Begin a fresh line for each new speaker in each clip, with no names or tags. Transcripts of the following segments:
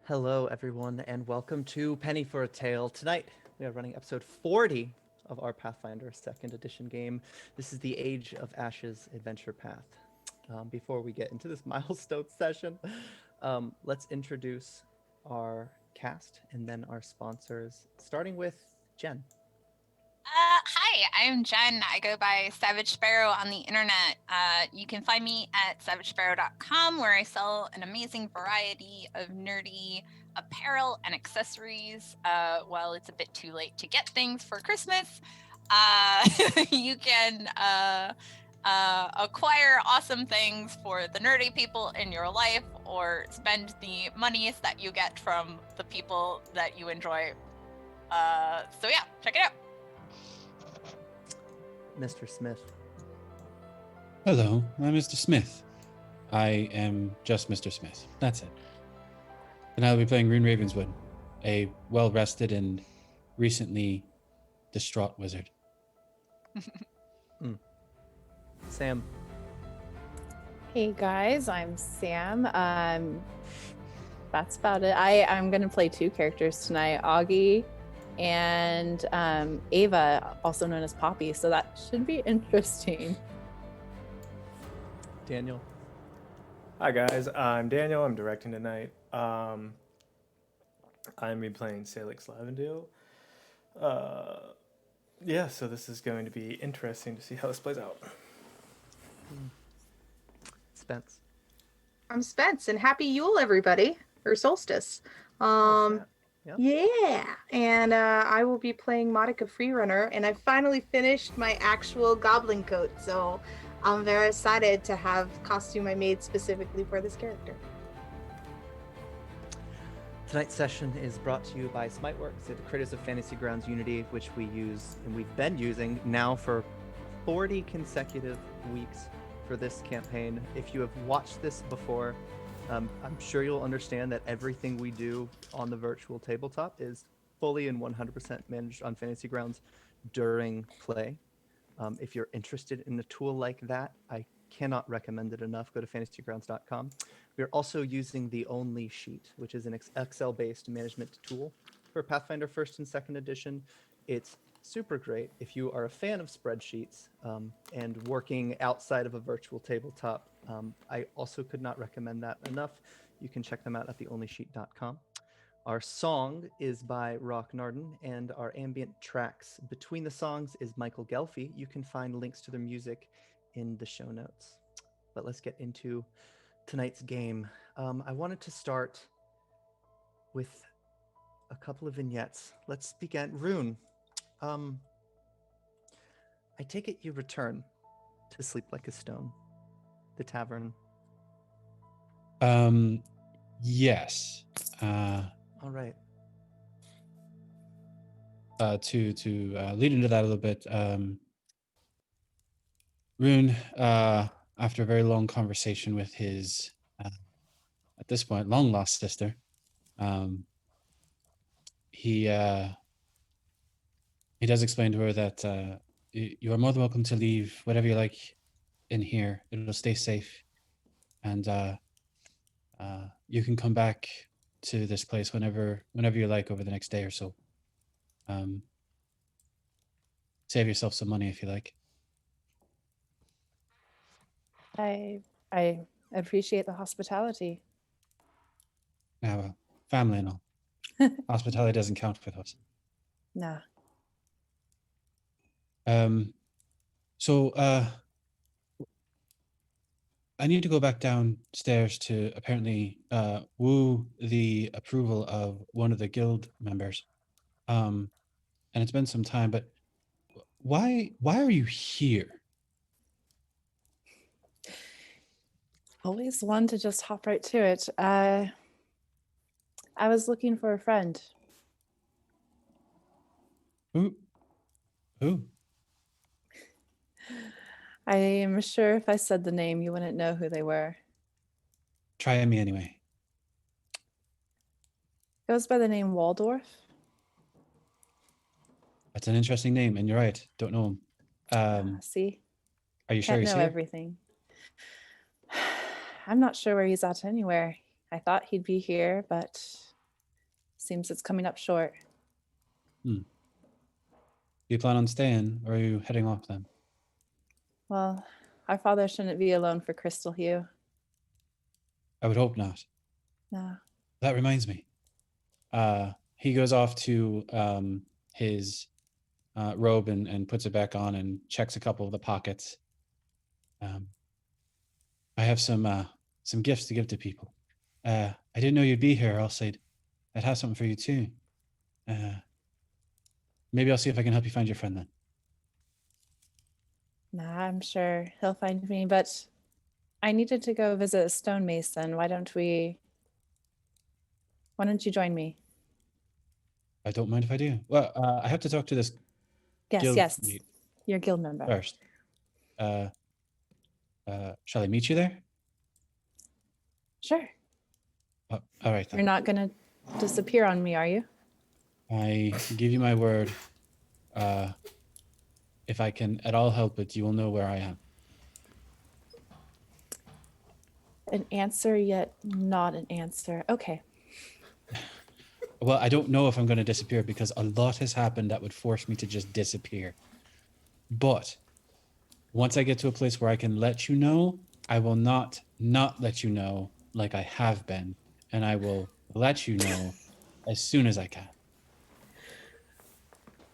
Hello, everyone, and welcome to Penny for a Tale. Tonight, we are running episode 40 of our Pathfinder 2nd edition game. This is the Age of Ashes adventure path. Before we get into this milestone session, let's introduce our cast and then our sponsors, starting with Jen.
Hi, I'm Jen. I go by Savage Sparrow on the internet. You can find me at savagesparrow.com, where I sell an amazing variety of nerdy apparel and accessories. While it's a bit too late to get things for Christmas, you can acquire awesome things for the nerdy people in your life, or spend the monies that you get from the people that you enjoy. So yeah, check it out.
Mr. Smith.
Hello, I'm Mr. Smith. I am just Mr. Smith. That's it. And I'll be playing Rune Ravenswood, a well-rested and recently distraught wizard.
Sam.
Hey guys, I'm Sam. That's about it. I'm gonna play two characters tonight, Aghi and Ava, also known as Poppy, so that should be interesting.
Daniel.
Hi guys, I'm Daniel. I'm directing tonight. I'm be playing Sailix Lavendale. Yeah, so this is going to be interesting to see how this plays out.
Spence.
I'm Spence, and happy Yule, everybody, or solstice.
Yep.
Yeah, and I will be playing Monica Freerunner, and I finally finished my actual goblin coat, so I'm very excited to have costume I made specifically for this character.
Tonight's session is brought to you by Smiteworks, the creators of Fantasy Grounds Unity, which we use and we've been using now for 40 consecutive weeks for this campaign. If you have watched this before, I'm sure you'll understand that everything we do on the virtual tabletop is fully and 100% managed on Fantasy Grounds during play. If you're interested in a tool like that, I cannot recommend it enough. Go to fantasygrounds.com. We are also using the Only Sheet, which is an Excel-based management tool for Pathfinder 1st and 2nd edition. It's super great if you are a fan of spreadsheets and working outside of a virtual tabletop. I also could not recommend that enough. You can check them out at theonlysheet.com. Our song is by Rock Narden, and our ambient tracks between the songs is Michael Gelfi. You can find links to their music in the show notes. But let's get into tonight's game. I wanted to start with a couple of vignettes. Let's begin. Rune, I take it you return to Sleep Like a Stone, the tavern.
Yes.
All right.
To lead into that a little bit, Rune, after a very long conversation with his, at this point, long-lost sister, he does explain to her that you are more than welcome to leave whatever you like in here. It'll stay safe, and you can come back to this place whenever you like over the next day or so. Save yourself some money if you like.
I appreciate the hospitality.
Yeah, well, family and all. Hospitality doesn't count with us.
Nah.
So I need to go back downstairs to apparently woo the approval of one of the guild members. And it's been some time, but why are you here?
Always one to just hop right to it. I was looking for a friend.
Who?
I am sure if I said the name, you wouldn't know who they were.
Try me anyway.
Goes by the name Waldorf.
That's an interesting name, and you're right. Don't know him.
See?
Are you sure
Can't
he's
know
here?
everything. I'm not sure where he's at anywhere. I thought he'd be here, but Seems it's coming up short.
Do you plan on staying, or are you heading off then?
Well, our father shouldn't be alone for Crystalhue.
I would hope not.
No.
That reminds me. He goes off to his robe and puts it back on and checks a couple of the pockets. I have some gifts to give to people. I didn't know you'd be here, or else I'd have something for you too. Maybe I'll see if I can help you find your friend then.
Nah, I'm sure he'll find me, but I needed to go visit a stonemason. Why don't you join me?
I don't mind if I do. Well, I have to talk to this guild
Yes.
mate
Your guild member.
first. Shall I meet you there?
Sure.
All right then.
You're not going to disappear on me, are you?
I give you my word. If I can at all help it, you will know where I am.
An answer, yet not an answer. Okay.
Well, I don't know if I'm going to disappear because a lot has happened that would force me to just disappear. But once I get to a place where I can let you know, I will not let you know like I have been. And I will let you know as soon as I can.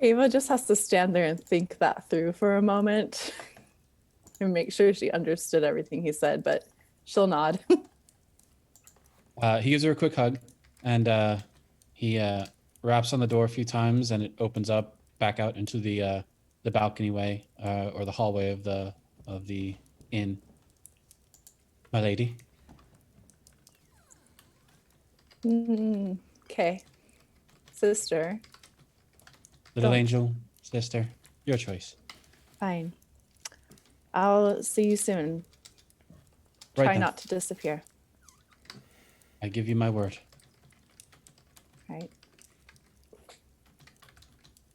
Ava just has to stand there and think that through for a moment and make sure she understood everything he said, but she'll nod.
He gives her a quick hug, and he raps on the door a few times, and it opens up back out into the balcony way or the hallway of the inn. My lady.
Okay. Sister.
Little
Don't.
angel, sister, your choice.
Fine. I'll see you soon.
Right
Try
then.
not to disappear.
I give you my word.
Right.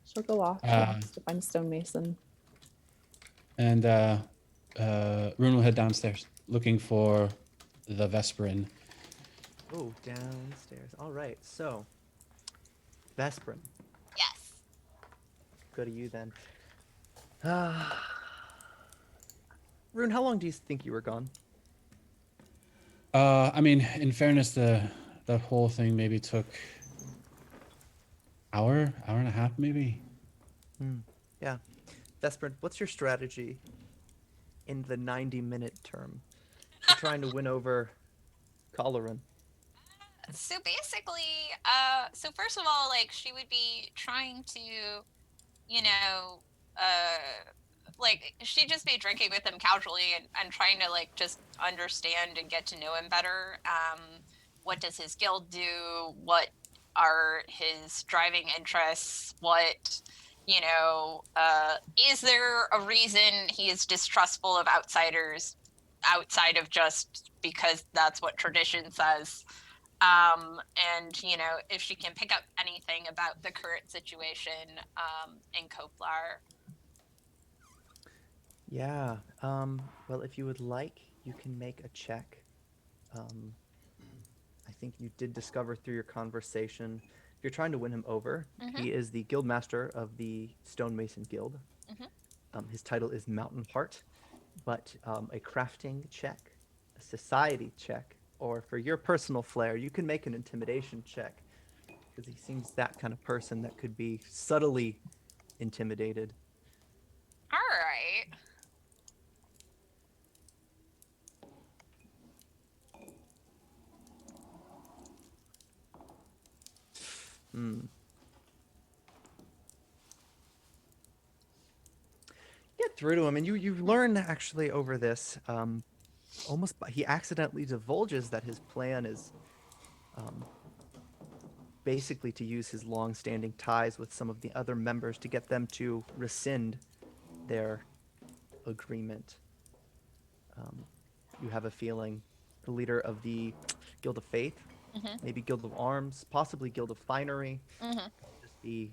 She'll go off. She wants to find a stonemason.
And Rune will head downstairs looking for the Vesperin.
Oh, downstairs. All right, so Vesperin,
Yes.
go to you then. Rune, how long do you think you were gone?
I mean, in fairness, the whole thing maybe took hour and a half, maybe.
Yeah. Vesperin, what's your strategy in the 90-minute term for trying to win over Colorin?
So basically, so first of all, like she would be trying to, you know, like she'd just be drinking with him casually and trying to like just understand and get to know him better. What does his guild do? What are his driving interests? What, is there a reason he is distrustful of outsiders outside of just because that's what tradition says? And if she can pick up anything about the current situation in Koplar.
Yeah. Well, if you would like, you can make a check. I think you did discover through your conversation, if you're trying to win him over, he is the guild master of the Stonemason Guild. His title is Mountain Heart, but a crafting check, a society check, or for your personal flair, you can make an intimidation check, because he seems that kind of person that could be subtly intimidated.
All right.
Get through to him, and you learn actually over this, he accidentally divulges that his plan is basically to use his long-standing ties with some of the other members to get them to rescind their agreement. You have a feeling the leader of the Guild of Faith, maybe Guild of Arms, possibly Guild of Finery, just be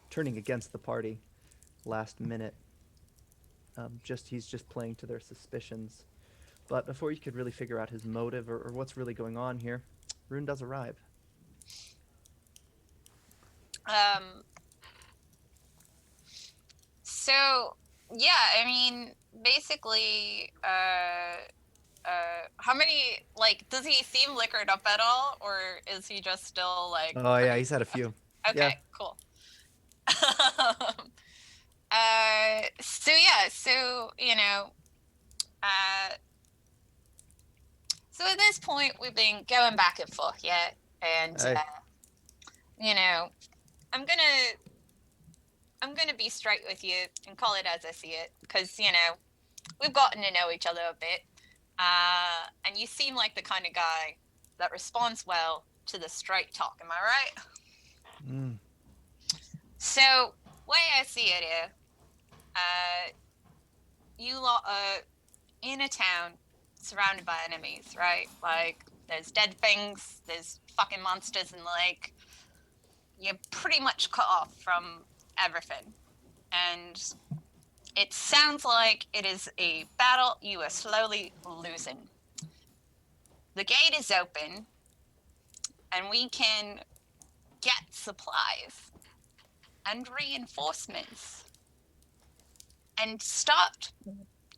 turning against the party last minute. He's just playing to their suspicions. But before you could really figure out his motive or what's really going on here, Rune does arrive.
So yeah, I mean, basically, how many, like, does he seem liquored up at all, or is he just still like?
Oh yeah,
pretty-
he's had a few.
Okay,
Yeah.
cool. So yeah, so uh, so at this point we've been going back and forth, yeah, and
Aye.
you know, I'm gonna be straight with you and call it as I see it, because we've gotten to know each other a bit, and you seem like the kind of guy that responds well to the straight talk. Am I right?
Mm.
So, way I see it here, you lot are in a town surrounded by enemies, right? Like, there's dead things, there's fucking monsters in the lake. You're pretty much cut off from everything. And it sounds like it is a battle you are slowly losing. The gate is open, and we can get supplies and reinforcements and start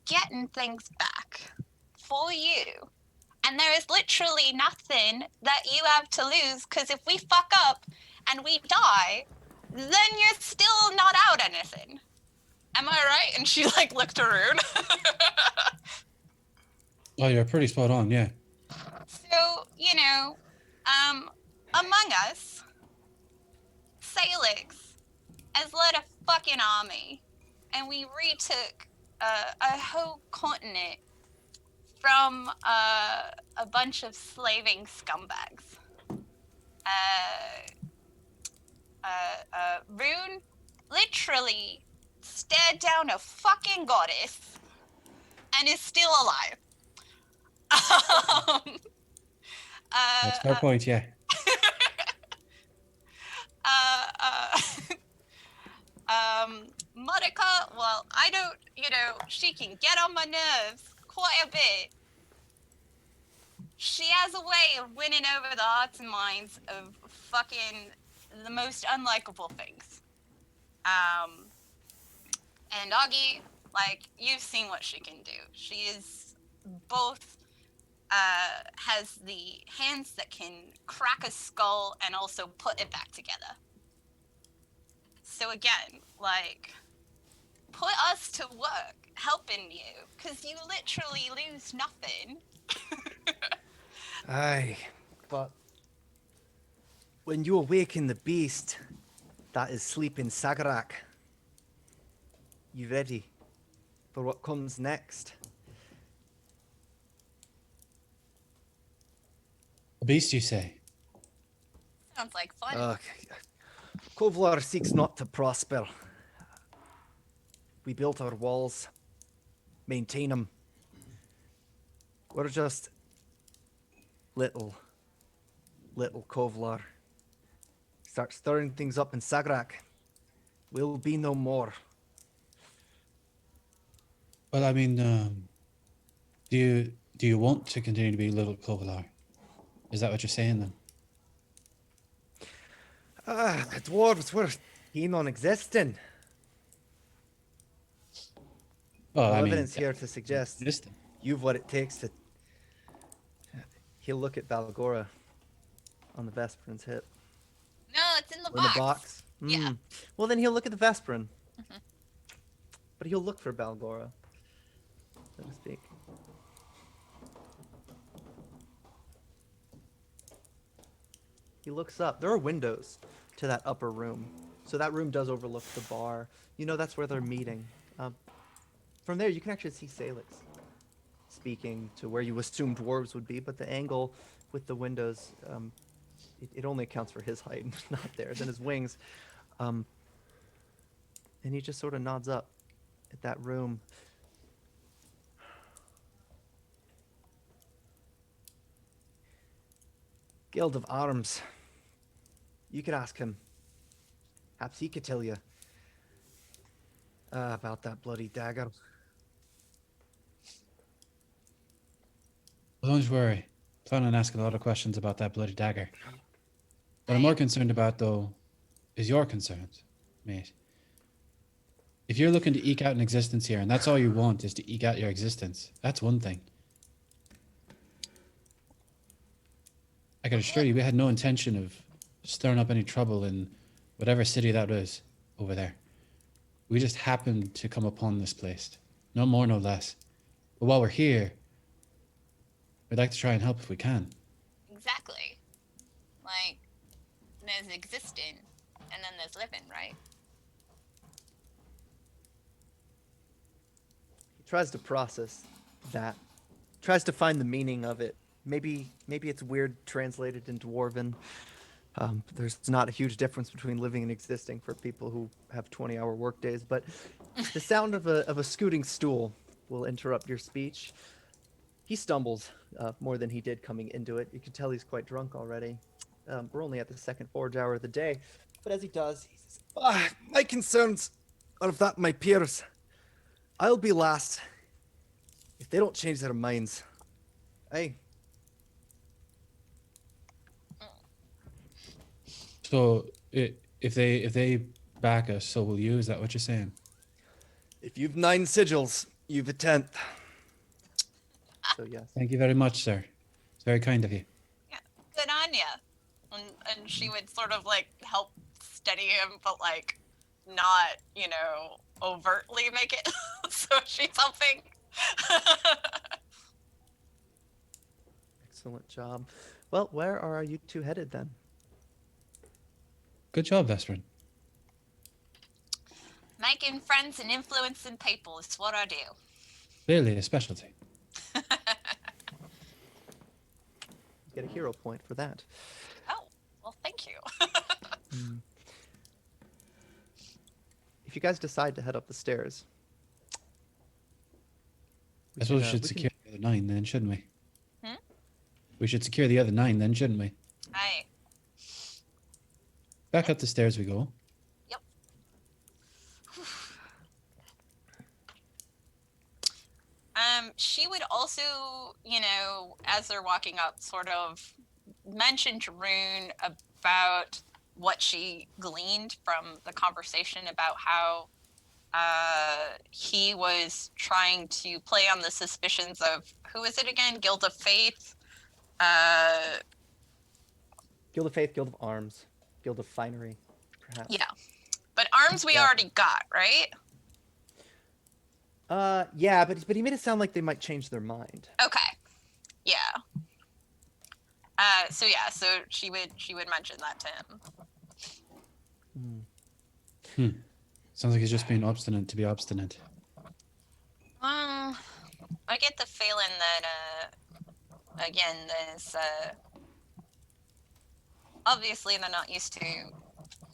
getting things back for you. And there is literally nothing that you have to lose, because if we fuck up and we die, then you're still not out anything. Am I right? And she like looked around.
Oh, you're pretty spot on, yeah.
So, among us, Sailix has led a fucking army, and we retook a whole continent from a bunch of slaving scumbags. Rune literally stared down a fucking goddess and is still alive.
That's a fair point, yeah.
Monica, well, I don't, she can get on my nerves quite a bit. She has a way of winning over the hearts and minds of fucking the most unlikable things. And Aghi, like, you've seen what she can do. She is both, has the hands that can crack a skull and also put it back together. So again, like, put us to work helping you, because you literally lose nothing.
Aye, but when you awaken the beast that is sleeping Sagarak, you ready for what comes next?
A beast, you say?
Sounds like fun.
Kovlar seeks not to prosper. We built our walls, maintain them. We're just little Kovlar. Start stirring things up in Sagrak. We'll be no more.
Well, I mean, do you want to continue to be little Kovalar? Is that what you're saying then?
Dwarves were keen on existing.
Well,
No
I mean,
evidence here to suggest
existing.
you've what it takes to. He'll look at Balgora on the Vesperin's hip.
No, it's in the
Or
box.
in the box.
Yeah.
Mm. Well, then he'll look at the Vesperin.
Mhm.
But he'll look for Balgora, so to speak. He looks up. There are windows to that upper room. So that room does overlook the bar. You know, that's where they're meeting. From there, you can actually see Sailix speaking to where you assume dwarves would be, but the angle with the windows, it only accounts for his height, not theirs, and his wings. And he just sort of nods up at that room. Guild of Arms. You could ask him. Perhaps he could tell you about that bloody dagger.
Well, don't worry. Plan on asking a lot of questions about that bloody dagger. What I'm more concerned about, though, is your concerned, mate. If you're looking to eke out an existence here, and that's all you want is to eke out your existence, that's one thing. I can assure you, we had no intention of stirring up any trouble in whatever city that was over there. We just happened to come upon this place. No more, no less. But while we're here, we'd like to try and help if we can.
Exactly. Like, there's existing, and then there's living, right?
He tries to process that, tries to find the meaning of it. Maybe it's weird translated in Dwarven. There's not a huge difference between living and existing for people who have 20-hour workdays, but the sound of a scooting stool will interrupt your speech. He stumbles more than he did coming into it. You can tell he's quite drunk already. We're only at the second forge hour of the day, but as he does, he says, my concerns are of that my peers. I'll be last if they don't change their minds. Hey.
So if they back us, so will you? Is that what you're saying?
If you've 9 sigils, you've a 10th. So yes.
Thank you very much, sir. It's very kind of you.
Yeah, good on ya. And she would sort of like help steady him, but like not, overtly make it so she's helping.
Excellent job. Well, where are you two headed then?
Good job, Vesperin.
Making friends and influencing people is what I do.
Clearly a specialty.
Get a hero point for that.
Oh, well, thank you.
If you guys decide to head up the stairs,
I suppose we should secure the other 9 then, shouldn't we?
Hmm?
We should secure the other 9 then, shouldn't we?
Aye.
Back up the stairs we go.
Yep. She would also, as they're walking up, sort of mention to Rune about what she gleaned from the conversation about how he was trying to play on the suspicions of, who is it again? Guild of Faith?
Guild of Faith, Guild of Arms, Guild of Finery, perhaps.
Yeah. But Arms we
Yeah.
already got, right?
Yeah, but he made it sound like they might change their mind.
Okay. Yeah. So she would mention that to him.
Sounds like he's just being obstinate to be obstinate.
I get the feeling that again, there's obviously they're not used to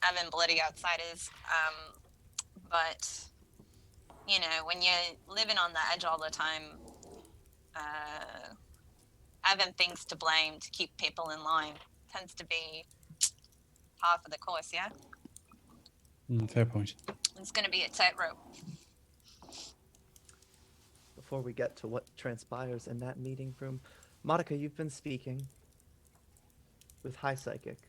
having bloody outsiders, but when you're living on the edge all the time, having things to blame to keep people in line tends to be par for the course, yeah?
Fair point.
It's going to be a tightrope.
Before we get to what transpires in that meeting room, Monica, you've been speaking with High Psychic,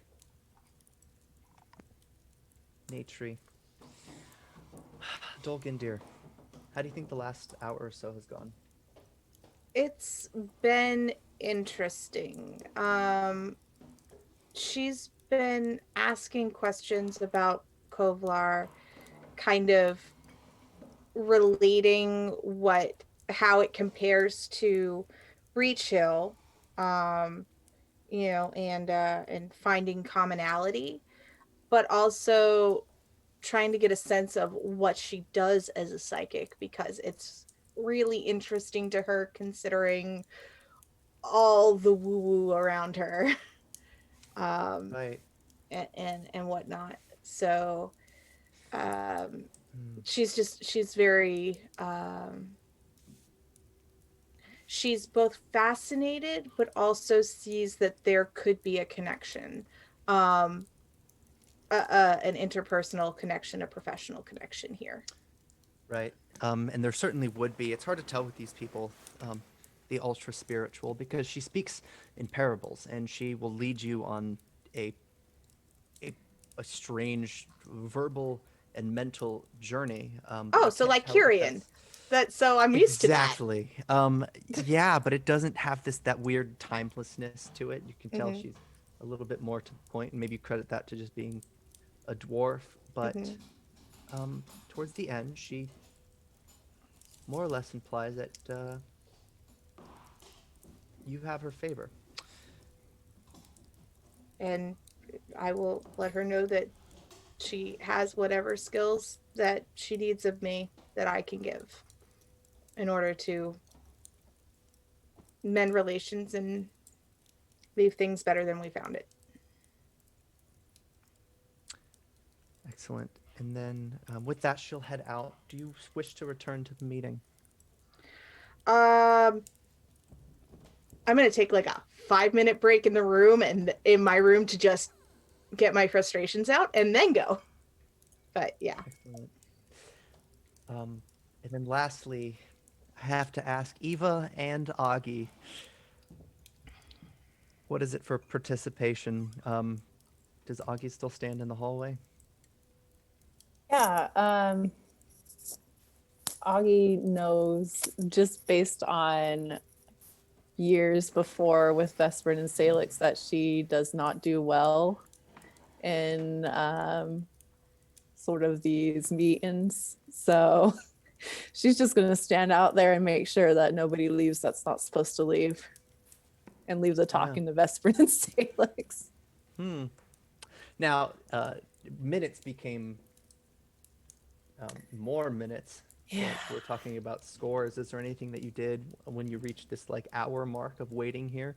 Natri, Dolgendir. How do you think the last hour or so has gone?
It's been interesting. She's been asking questions about Kovlar, kind of relating how it compares to Breach Hill, and finding commonality, but also trying to get a sense of what she does as a psychic, because it's really interesting to her considering all the woo-woo around her.
Right.
And whatnot. So she's very she's both fascinated but also sees that there could be a connection, an interpersonal connection, a professional connection here.
Right. And there certainly would be. It's hard to tell with these people, the ultra spiritual, because she speaks in parables and she will lead you on a a strange verbal and mental journey. But
Oh,
you
so
can't
like
tell if
Kyrian.
that's-
So I'm used to that.
Exactly. Yeah, but it doesn't have that weird timelessness to it. You can tell
Mhm.
she's a little bit more to the point, and maybe you credit that to just being a dwarf. But
Mhm.
towards the end, she more or less implies that you have her favor.
And I will let her know that she has whatever skills that she needs of me that I can give in order to mend relations and leave things better than we found it.
Excellent. And then with that, she'll head out. Do you wish to return to the meeting?
I'm gonna take like a 5-minute break in the room and in my room to just get my frustrations out and then go. But yeah.
Excellent. And then lastly, I have to ask Eva and Aghi, what is it for participation? Does Aghi still stand in the hallway?
Yeah, Aghi knows just based on years before with Vesper and Sailix that she does not do well in sort of these meetings. So she's just going to stand out there and make sure that nobody leaves that's not supposed to leave and leave the talking to Vesper and Sailix.
Now, minutes became more minutes.
Yeah.
So we're talking about scores. Is there anything that you did when you reached this like hour mark of waiting here?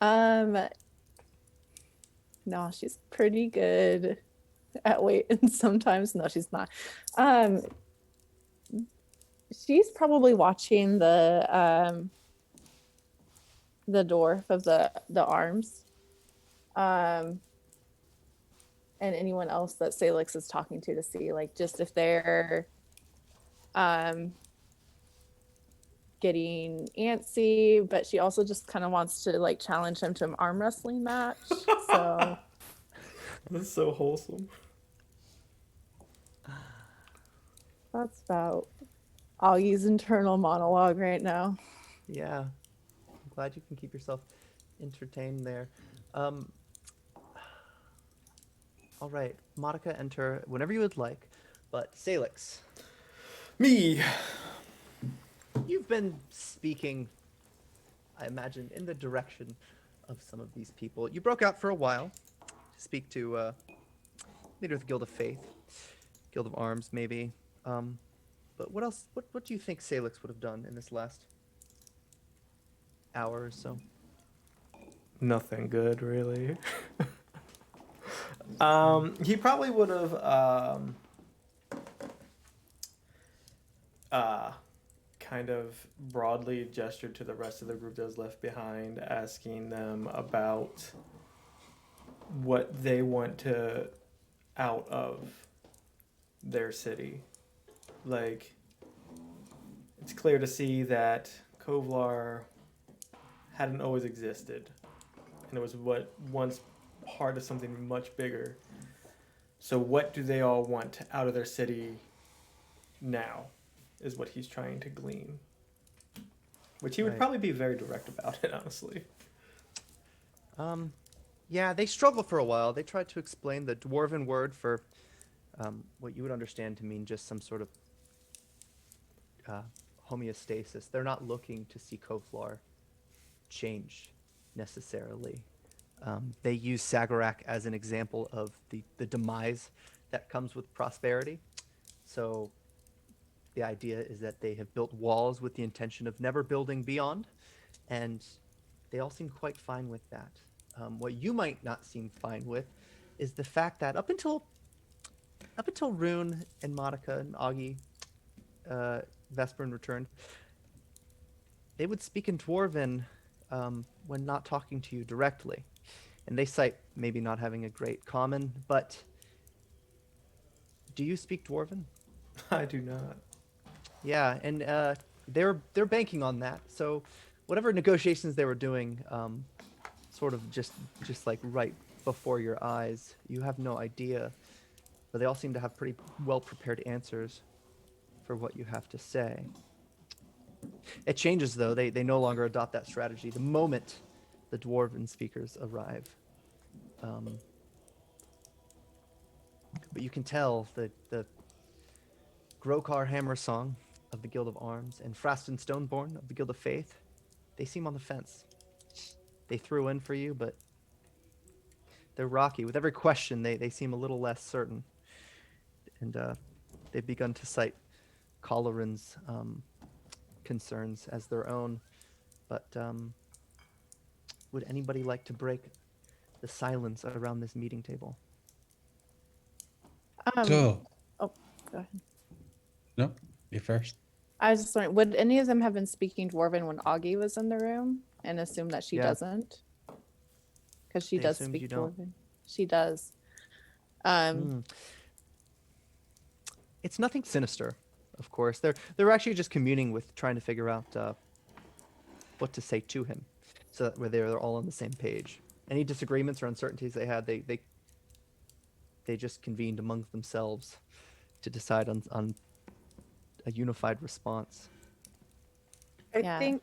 No, she's pretty good at waiting. Sometimes no, she's not. She's probably watching the dwarf of the arms. And anyone else that Salix is talking to see like just if they're getting antsy, but she also just kind of wants to like challenge him to an arm wrestling match. So
That's so wholesome.
that's about Augie's internal monologue right now.
Yeah, I'm glad you can keep yourself entertained there. All right, Monica, enter whenever you would like. But Salix,
Me.
you've been speaking, I imagine, in the direction of some of these people. You broke out for a while to speak to leader of the Guild of Faith, Guild of Arms, maybe. But what else? What do you think Salix would have done in this last hour or so?
Nothing good, really. He probably would have kind of broadly gestured to the rest of the group that was left behind, asking them about what they want to out of their city. Like, it's clear to see that Kovlar hadn't always existed, and it was what once part of something much bigger. So what do they all want out of their city now is what he's trying to glean. Which he would
Right.
probably be very direct about it, honestly.
Yeah, they struggled for a while. They tried to explain the dwarven word for what you would understand to mean just some sort of homeostasis. They're not looking to see Koflar change necessarily. They use Sagarak as an example of the demise that comes with prosperity. So the idea is that they have built walls with the intention of never building beyond, and they all seem quite fine with that. What you might not seem fine with is the fact that up until Rune and Monica and Aghi, Vesper and returned, they would speak in Dwarven when not talking to you directly. And they cite maybe not having a great common, but do you speak Dwarven?
I do not.
Yeah, and they're banking on that. So whatever negotiations they were doing, sort of just like right before your eyes. You have no idea, but they all seem to have pretty well-prepared answers for what you have to say. It changes, though. They no longer adopt that strategy the moment the dwarven speakers arrive. But you can tell that the Grokar Hammer Song of the Guild of Arms and Fraston Stoneborn of the Guild of Faith, they seem on the fence. They threw in for you, but they're rocky. With every question, they seem a little less certain. And they've begun to cite Colorin's concerns as their own. But would anybody like to break the silence around this meeting table?
So,
Oh, go ahead.
no, you first.
I was just wondering, would any of them have been speaking Dwarven when Aghi was in the room and assume that she
Yeah.
doesn't? Because she
They
does
assumed
speak
you don't.
Dwarven. She does.
It's nothing sinister, of course. They're actually just communing with, trying to figure out what to say to him, so that where they're all on the same page. Any disagreements or uncertainties they had, they just convened among themselves to decide on a unified response.
Yeah.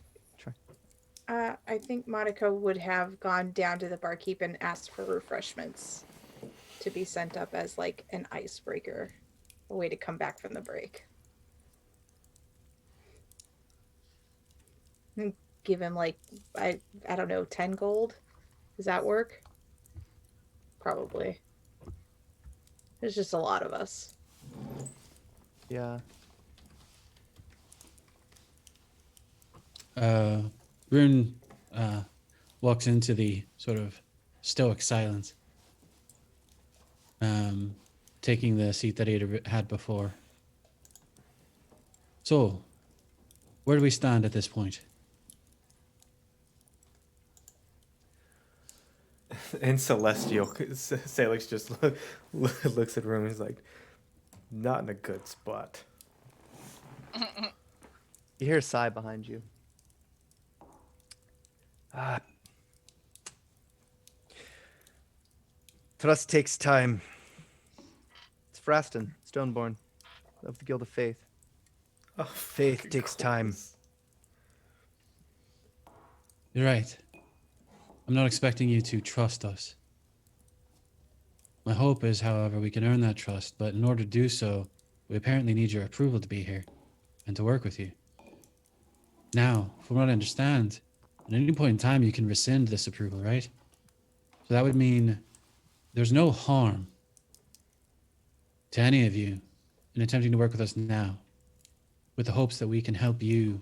I think Monica would have gone down to the barkeep and asked for refreshments to be sent up as like an icebreaker, a way to come back from the break. And give him like I don't know, 10 gold. Does that work? Probably. There's just a lot of us.
Yeah.
Rune walks into the sort of stoic silence, taking the seat that he had before. So, where do we stand at this point?
In Celestial, Sailix just looks at Room and is like, not in a good spot.
You hear a sigh behind you. Trust takes time. It's Fraston, Stoneborn, of the Guild of Faith.
Oh,
Faith
fucking
takes time.
course.
You're right. I'm not expecting you to trust us. My hope is, however, we can earn that trust, but in order to do so, we apparently need your approval to be here and to work with you. Now, from what I understand, at any point in time you can rescind this approval, right? So that would mean there's no harm to any of you in attempting to work with us now, with the hopes that we can help you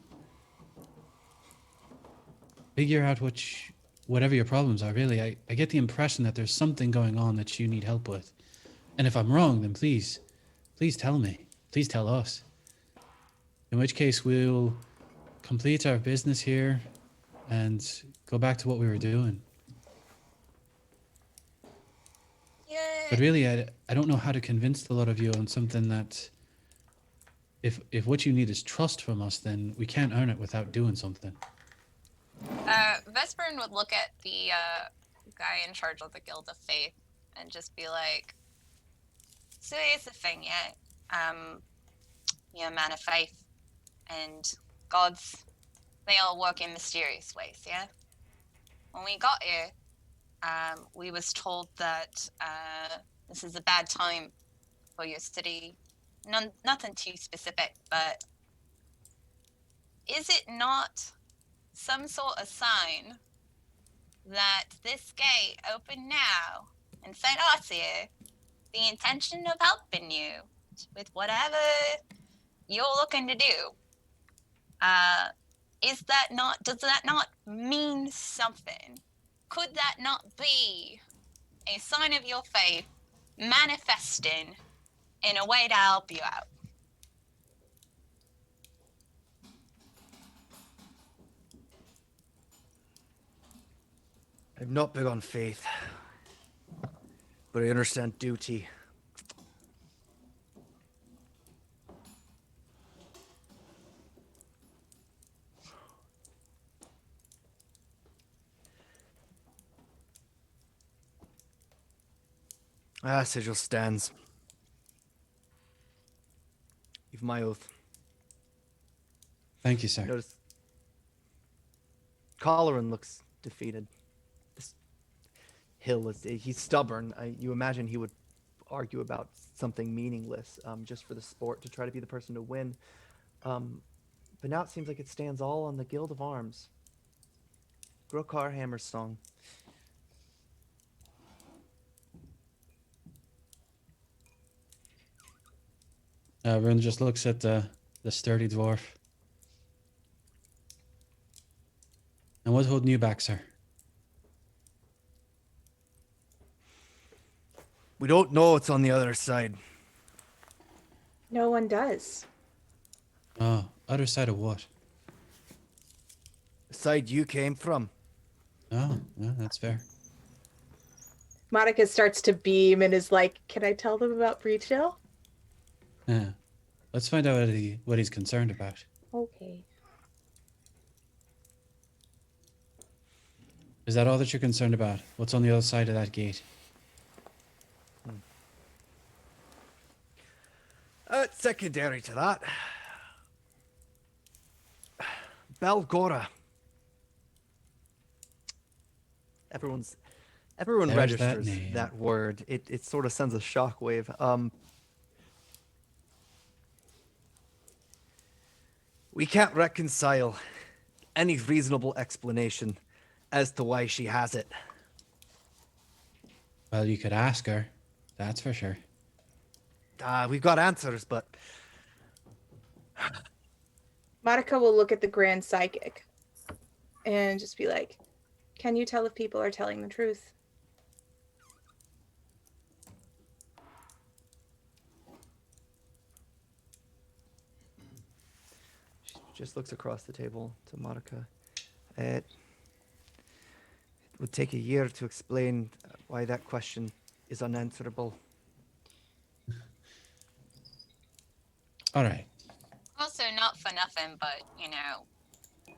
figure out whatever your problems are. Really, I get the impression that there's something going on that you need help with. And if I'm wrong, then please tell me. Please tell us. In which case we'll complete our business here and go back to what we were doing.
Yeah.
But really, I don't know how to convince the lot of you on something that if what you need is trust from us, then we can't earn it without doing something.
Vesperin would look at the guy in charge of the Guild of Faith and just be like, so here's the thing, yeah? You're a man of faith, and gods, they all work in mysterious ways, yeah? When we got here, we was told that this is a bad time for your city. Nothing too specific, but is it not some sort of sign that this gate open now and sent us here, the intention of helping you with whatever you're looking to do? Does that not mean something? Could that not be a sign of your faith manifesting in a way to help you out?
I'm not big on faith, but I understand duty. Sigil stands. You've my oath.
Thank you, sir.
Notice Colleran looks defeated. This Hill he's stubborn. You imagine he would argue about something meaningless just for the sport to try to be the person to win. But now it seems like it stands all on the Guild of Arms. Grokar Hammer's song.
Rune just looks at the sturdy dwarf. And what's holding you back, sir?
We don't know what's on the other side.
No one does.
Oh, other side of what?
The side you came from.
Oh, yeah, that's fair.
Monica starts to beam and is like, "Can I tell them about Breach Hill?"
Yeah. Let's find out what he's concerned about.
Okay.
Is that all that you're concerned about? What's on the other side of that gate?
Secondary to that. Belgora. Everyone
There's that
registers
name.
that word. It sort of sends a shockwave. We can't reconcile any reasonable explanation as to why she has it.
Well, you could ask her. That's for sure.
We've got answers, but
Monica will look at the Grand Psychic and just be like, "Can you tell if people are telling the truth?"
she just looks across the table to Monica. It would take a year to explain why that question is unanswerable.
All right.
Also, not for nothing, but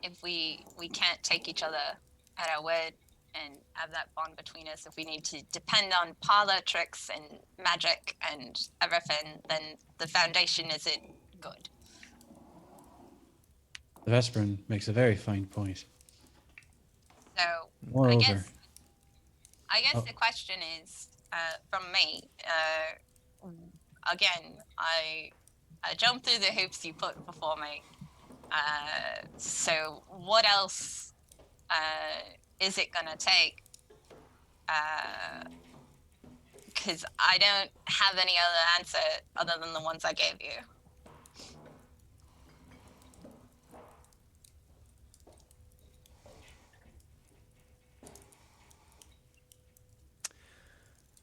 if we can't take each other at our word and have that bond between us, if we need to depend on parlor tricks and magic and everything, then the foundation isn't good.
The Vesperin makes a very fine point.
So
Moreover,
I guess
Oh.
the question is, from me, again, I jumped through the hoops you put before me. So what else is it gonna take? Because I don't have any other answer other than the ones I gave you.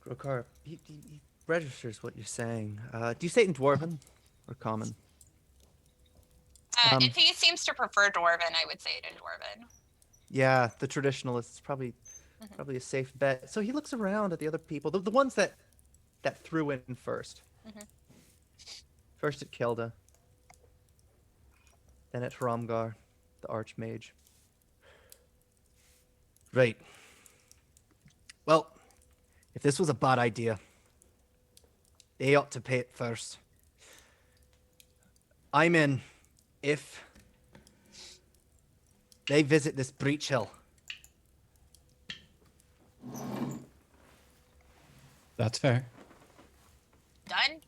Grokar, he registers what you're saying. Do you say it in Dwarven or Common?
If he seems to prefer Dwarven, I would say it in Dwarven.
Yeah, the traditionalists probably a safe bet. So he looks around at the other people, the ones that threw in first. First at Kelda, then at Hramgar, the Archmage. Right. Well, if this was a bad idea, they ought to pay it first. I'm in if they visit this Breach Hill.
that's fair.
Done?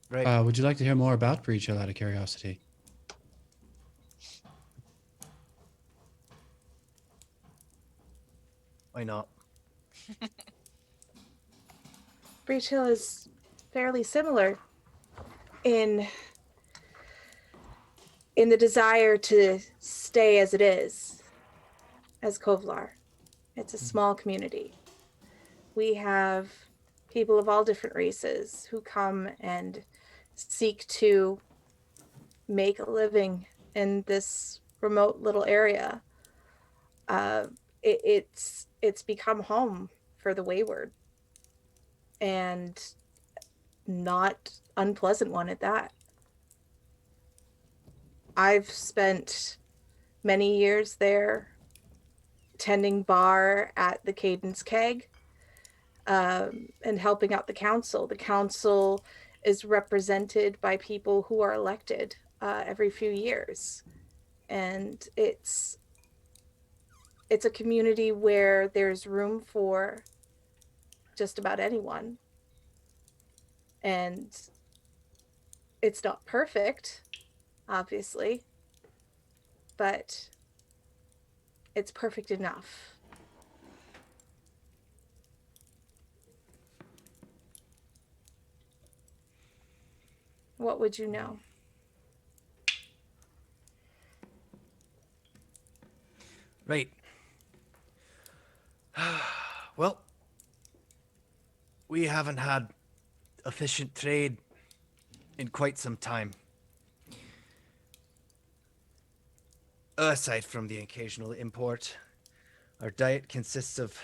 Right.
Would you like to hear more about Breach Hill out of curiosity?
Why not?
Breach Hill is fairly similar in the desire to stay as it is, as Kovlar. It's a small community. We have people of all different races who come and seek to make a living in this remote little area. It's become home for the wayward, and not unpleasant one at that. I've spent many years there tending bar at the Cadence Keg, and helping out the council. The council is represented by people who are elected every few years, and it's a community where there's room for just about anyone. And it's not perfect, obviously, but it's perfect enough. What would you know?
Right. Well, we haven't had efficient trade in quite some time. Aside from the occasional import, our diet consists of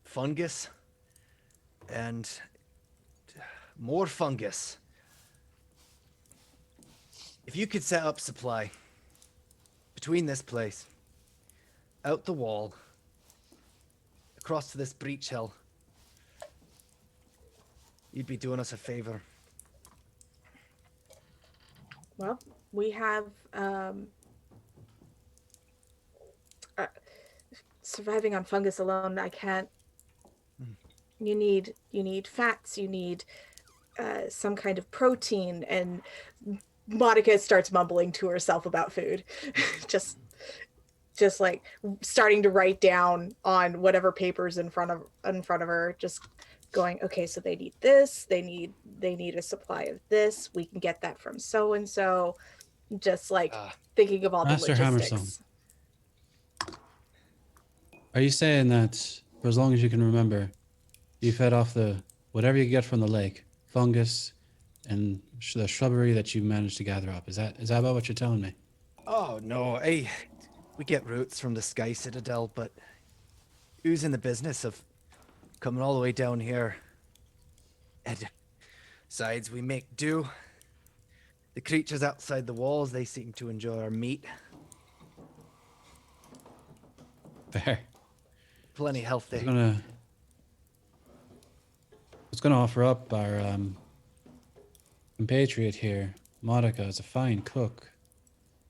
fungus and more fungus. If you could set up supply between this place, out the wall, across to this breach hill, you'd be doing us a favor.
Well, we have surviving on fungus alone. I can't. You need fats. You need some kind of protein. And Monica starts mumbling to herself about food, just like starting to write down on whatever papers in front of her. Just going, okay, so they need this. They need a supply of this. We can get that from so and so. Just like thinking of all
Master
the logistics.
Hammerstone, are you saying that for as long as you can remember, you fed off the whatever you get from the lake, fungus, and the shrubbery that you managed to gather up? Is that about what you're telling me?
Oh no, we get roots from the Sky Citadel, but who's in the business of coming all the way down here? And besides, we make do. The creatures outside the walls, they seem to enjoy our meat.
Fair.
Plenty healthy.
I was gonna offer up our compatriot here, Monica, is a fine cook.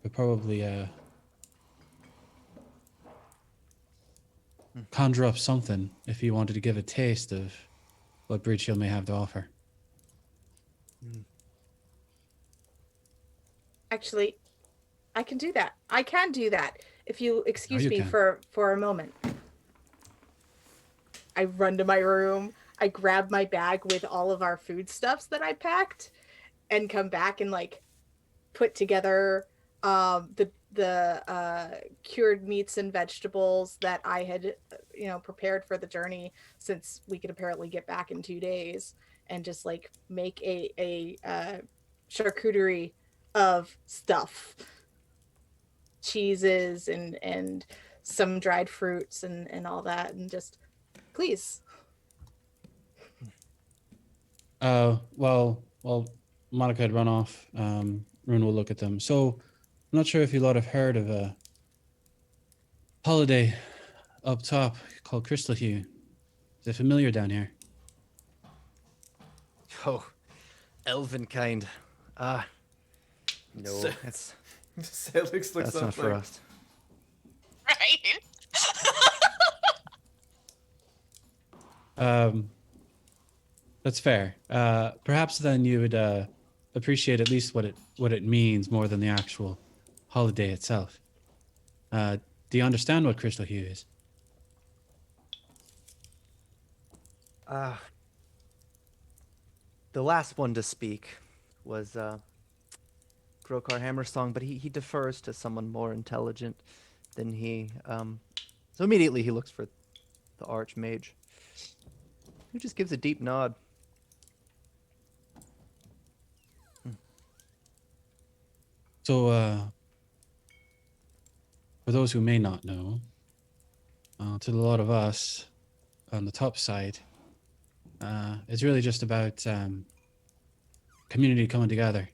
Could probably conjure up something if you wanted to give a taste of what Breach Hill may have to offer.
Actually, I can do that. I can do that. If you excuse me
can.
for a moment. I run to my room. I grab my bag with all of our foodstuffs that I packed, and come back and like put together the cured meats and vegetables that I had prepared for the journey, since we could apparently get back in 2 days, and just like make a charcuterie of stuff, cheeses and some dried fruits and all that, and just please.
Well, Monica had run off. Rune will look at them. So, I'm not sure if you lot have heard of a holiday up top called Crystalhue. Is it familiar down here?
Oh, elven kind. No, it's
Sailix looks
that's
up
not for
like,
us.
Right.
That's fair. Perhaps then you would appreciate at least what it means more than the actual holiday itself. Do you understand what Crystalhue is?
The last one to speak was Grokar Hammersong, but he defers to someone more intelligent than he. So immediately he looks for the Archmage, who just gives a deep nod.
So, for those who may not know, to a lot of us on the top side, it's really just about community coming together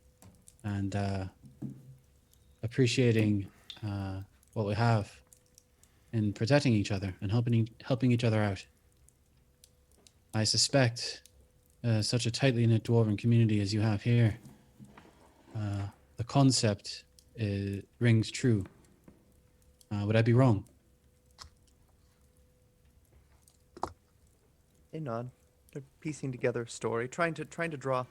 and appreciating what we have in protecting each other and helping each other out. I suspect such a tightly knit dwarven community as you have here, the concept rings true. Would I be wrong?
They nod. They're piecing together a story, trying to draw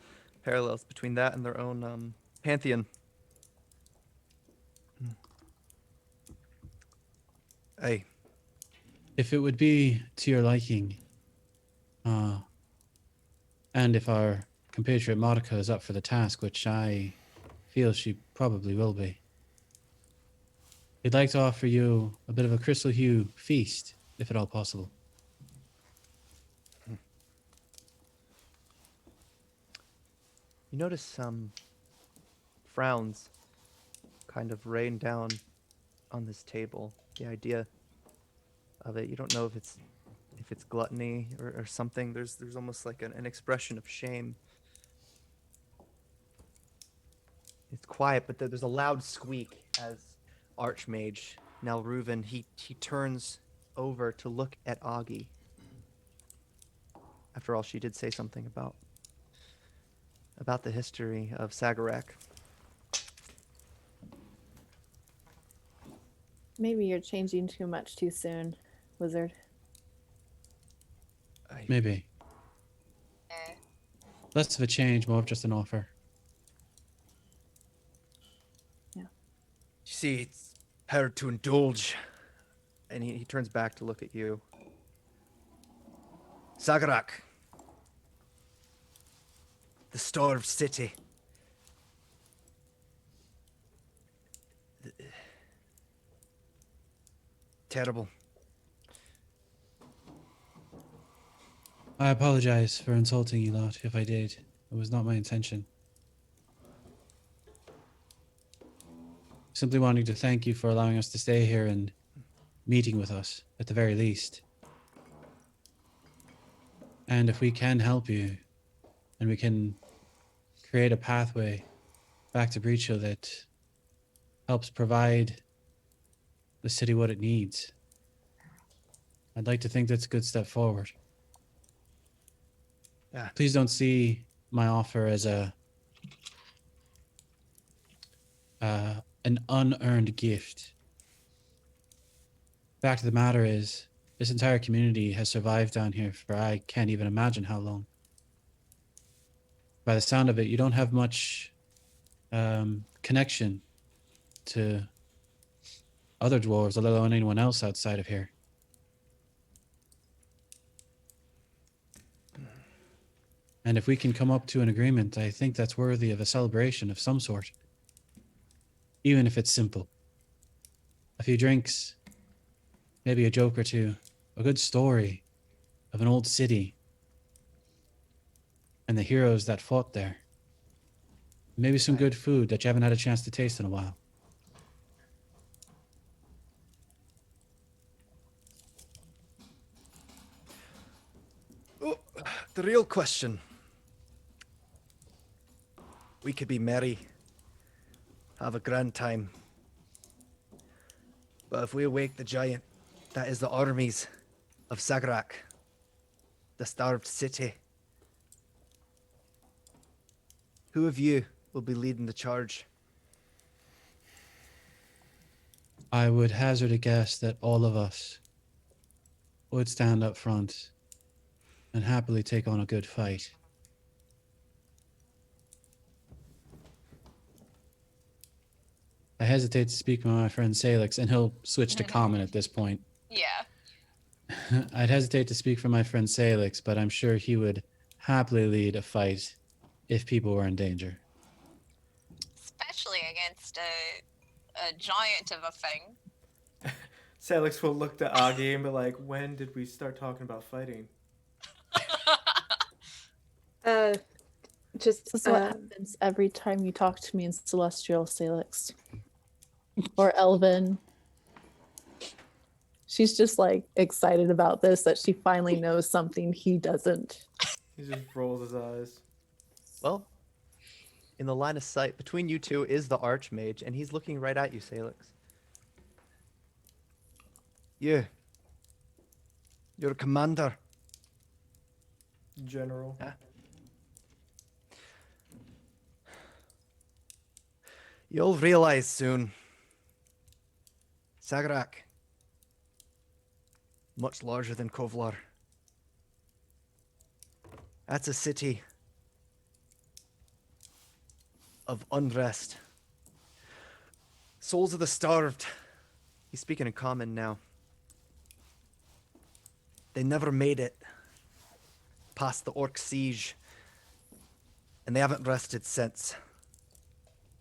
parallels between that and their own pantheon. Hey,
If it would be to your liking, and if our compatriot Monica is up for the task, which I feel she probably will be, we'd like to offer you a bit of a Crystalhue feast, if at all possible.
you notice some frowns kind of rain down on this table. The idea of it, you don't know if it's gluttony or something. There's almost like an expression of shame. It's quiet, but there's a loud squeak as Archmage, now Reuven, he turns over to look at Aghi. After all, she did say something about the history of Sagarak.
Maybe you're changing too much too soon, wizard.
Maybe. Less of a change, more of just an offer.
Yeah.
You see, it's better to indulge. And he turns back to look at you. Sagarak. The starved city. Terrible.
I apologize for insulting you lot, if I did. It was not my intention. Simply wanting to thank you for allowing us to stay here and meeting with us, at the very least. And if we can help you, and we can create a pathway back to Breach Hill that helps provide the city what it needs, I'd like to think that's a good step forward.
Yeah.
Please don't see my offer as an unearned gift. Fact of the matter is, this entire community has survived down here for I can't even imagine how long. By the sound of it, you don't have much connection to other dwarves, let alone anyone else outside of here. And if we can come up to an agreement, I think that's worthy of a celebration of some sort. Even if it's simple. A few drinks, maybe a joke or two, a good story of an old city and the heroes that fought there. Maybe some good food that you haven't had a chance to taste in a while.
Oh, the real question. We could be merry, have a grand time. But if we awake the giant, that is the armies of Sagarak, the starved city. Who of you will be leading the charge?
I would hazard a guess that all of us would stand up front and happily take on a good fight. I hesitate to speak with my friend Sailix, and he'll switch to common at this point.
Yeah.
I'd hesitate to speak for my friend Sailix, but I'm sure he would happily lead a fight if people were in danger.
Especially against a giant of a thing.
Sailix will look to Aghi and be like, when did we start talking about fighting?
Just
This is what happens every time you talk to me in Celestial, Sailix. Or Elven. She's just like excited about this, that she finally knows something he doesn't.
He just rolls his eyes.
Well, in the line of sight between you two is the Archmage, and he's looking right at you, Sailix.
You're a commander.
General.
Yeah. You'll realize soon. Sagrak. Much larger than Kovlar. That's a city of unrest. Souls of the starved. He's speaking in common now. They never made it past the orc siege, and they haven't rested since.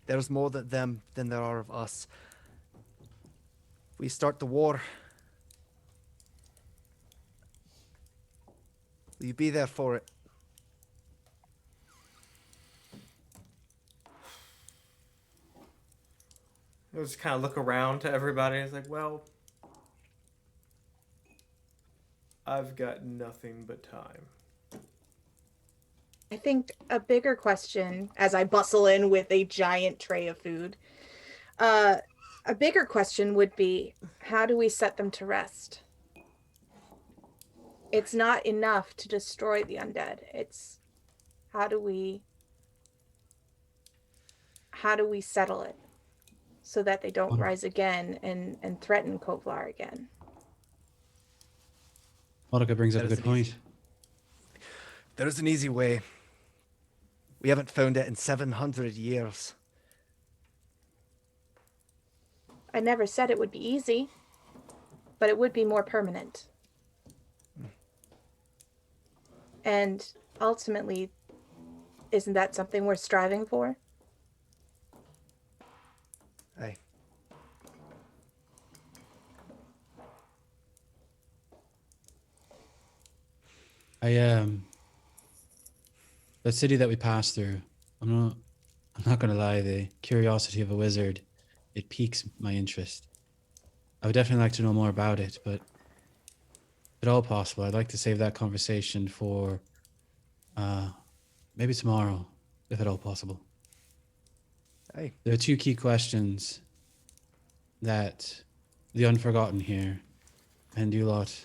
There's more of them than there are of us. If we start the war, will you be there for it?
He'll just kind of look around to everybody. He's like, well, I've got nothing but time.
I think a bigger question, as I bustle in with a giant tray of food, a bigger question would be, how do we set them to rest? It's not enough to destroy the undead. It's how do we settle it so that they don't rise again and threaten Kovlar again?
Monica brings up a
That is
good
an
point.
There is an easy way. We haven't found it in 700 years.
I never said it would be easy, but it would be more permanent. And ultimately, isn't that something we're striving for?
Aye.
The city that we passed through, I'm not gonna lie, the curiosity of a wizard, it piques my interest. I would definitely like to know more about it, but if at all possible, I'd like to save that conversation for maybe tomorrow, if at all possible.
Aye.
There are two key questions that the Unforgotten here and you lot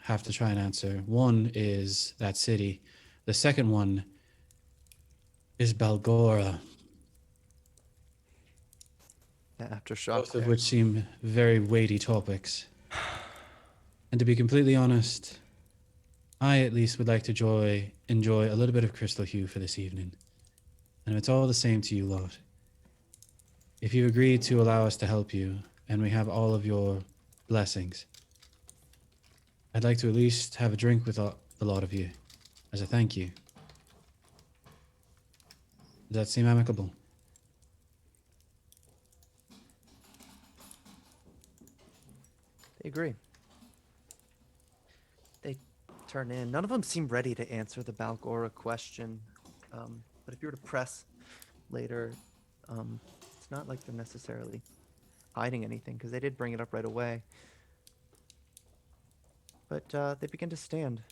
have to try and answer. One is that city. The second one is Balgora,
Aftershock.
both of which seem very weighty topics. And to be completely honest, I at least would like to enjoy a little bit of Crystalhue for this evening. And if it's all the same to you lot, if you agree to allow us to help you, and we have all of your blessings, I'd like to at least have a drink with the lot of you as a thank you. Does that seem amicable?
They agree. They turn in. None of them seem ready to answer the Balgora question. But if you were to press later, it's not like they're necessarily hiding anything, because they did bring it up right away. But they begin to stand.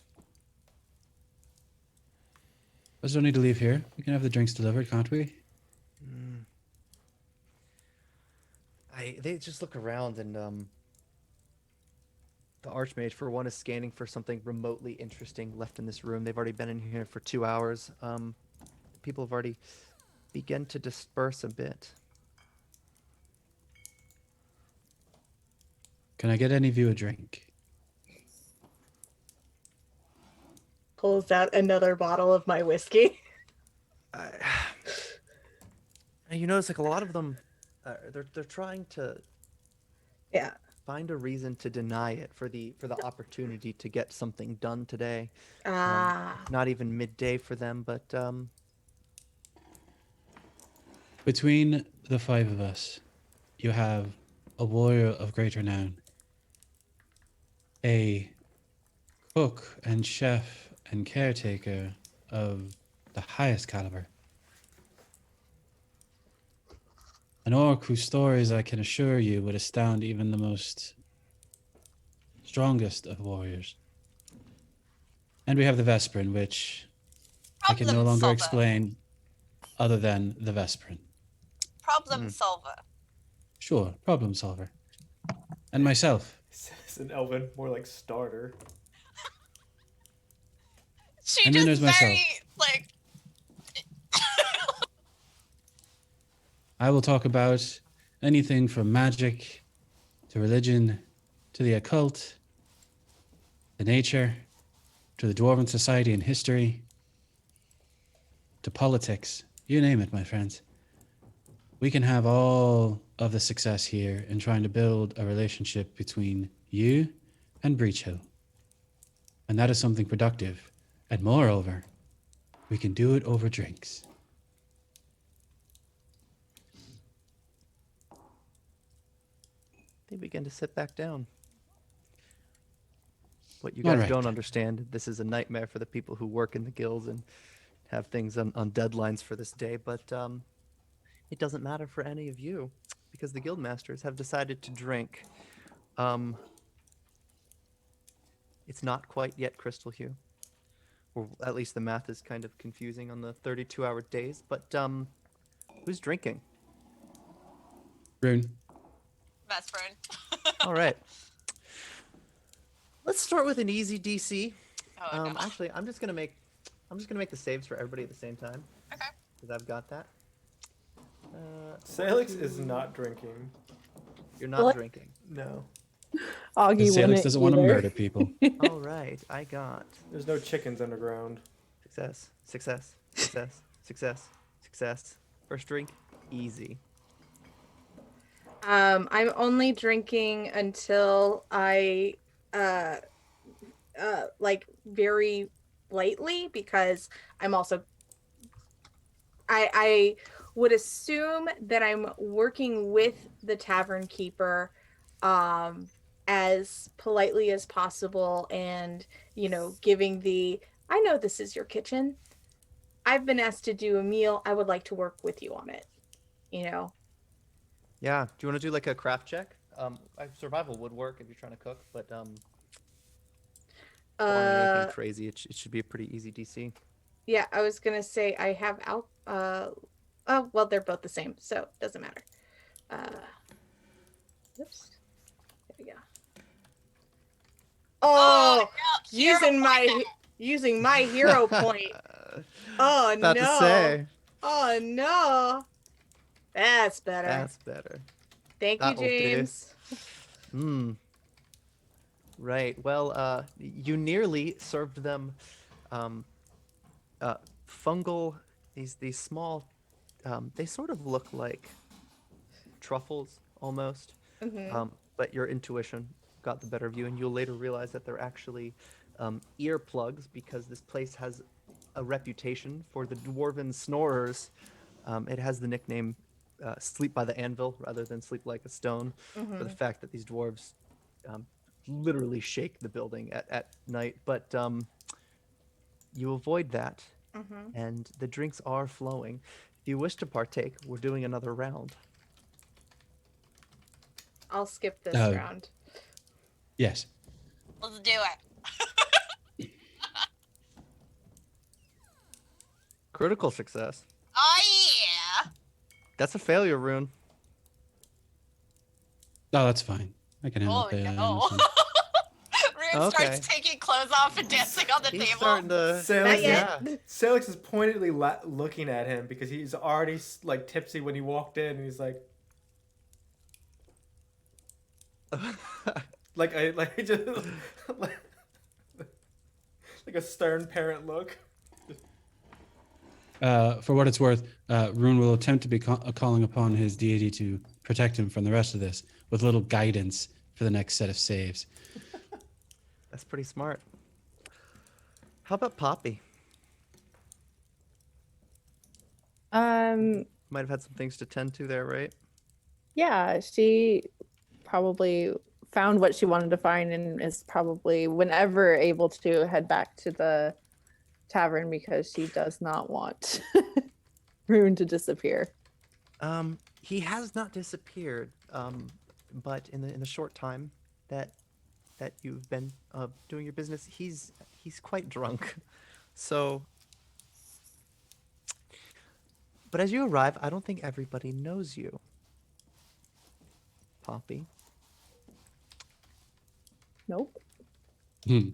Us don't need to leave here. We can have the drinks delivered, can't we?
They just look around, and the Archmage, for one, is scanning for something remotely interesting left in this room. They've already been in here for 2 hours. People have already begun to disperse a bit.
Can I get any of you a drink?
Pulls out another bottle of my whiskey.
And you notice, like, a lot of them, they're trying to
Yeah.
find a reason to deny it for the opportunity to get something done today. Not even midday for them, but
Between the five of us, you have a warrior of great renown, a cook and chef and caretaker of the highest caliber, an orc whose stories I can assure you would astound even the most strongest of warriors. And we have the Vesperin, which I can no
Problem
longer
solver.
explain other than the Vesperin.
Problem solver.
Sure, problem solver. And myself,
It's an elven, more like starter.
She
And then
just
there's
very
myself.
like.
I will talk about anything from magic to religion to the occult, to nature, to the dwarven society and history, to politics. You name it, my friends. We can have all of the success here in trying to build a relationship between you and Breach Hill. And that is something productive. And moreover, we can do it over drinks.
They begin to sit back down. What you
All
guys
right.
don't understand, this is a nightmare for the people who work in the guilds and have things on deadlines for this day, but it doesn't matter for any of you because the guild masters have decided to drink. It's not quite yet Crystalhue, or at least the math is kind of confusing on the 32-hour days, but who's drinking?
Rune.
Best friend.
All right. Let's start with an easy DC.
Oh, no.
Actually, I'm just gonna make the saves for everybody at the same time
Okay.
because I've got that.
Sailix is not drinking.
You're not
What?
drinking.
No.
Augie
Salix
wouldn't
doesn't want to
either.
murder people.
All right, I got
There's no chickens underground.
success, success, success, success, success. First drink, easy.
I'm only drinking until I like very lightly because I'm also I would assume that I'm working with the tavern keeper as politely as possible and giving the I know this is your kitchen. I've been asked to do a meal. I would like to work with you on it.
Yeah. Do you want to do like a craft check? Survival would work if you're trying to cook, but barring anything crazy, it should be a pretty easy DC.
Yeah, I was gonna say I have oh well, they're both the same, so it doesn't matter. Oops. There we go. Oh,
no, hero
using my hero point. Oh
About
no.
to say.
Oh no. That's better.
That's better.
Thank you,
That'll do.
James.
Right. Well, you nearly served them fungal, these small, they sort of look like truffles almost, but your intuition got the better of you, and you'll later realize that they're actually earplugs because this place has a reputation for the dwarven snorers. It has the nickname Sleep by the Anvil rather than Sleep Like a Stone for the fact that these dwarves literally shake the building at night. But you avoid that, and the drinks are flowing. If you wish to partake, we're doing another round.
I'll skip this
Oh.
round.
Yes.
Let's do it.
Critical success.
Oh yeah.
That's a failure rune.
No, that's fine. I can handle
Oh
the
no.
emotion.
Rune
Okay.
starts taking clothes off and dancing on the
He's
table.
starting to.
Salix,
Not
yeah.
yet.
Salix is pointedly looking at him because he's already like tipsy when he walked in, and he's like just like a stern parent look.
For what it's worth, Rune will attempt to be calling upon his deity to protect him from the rest of this with little guidance for the next set of saves.
That's pretty smart. How about Poppy? Might have had some things to tend to there, right?
Yeah, she probably found what she wanted to find and is probably whenever able to head back to the tavern because she does not want Rune to disappear.
He has not disappeared, but in the short time that you've been doing your business, he's quite drunk. So, but as you arrive, I don't think everybody knows you, Poppy.
Nope.
Hmm.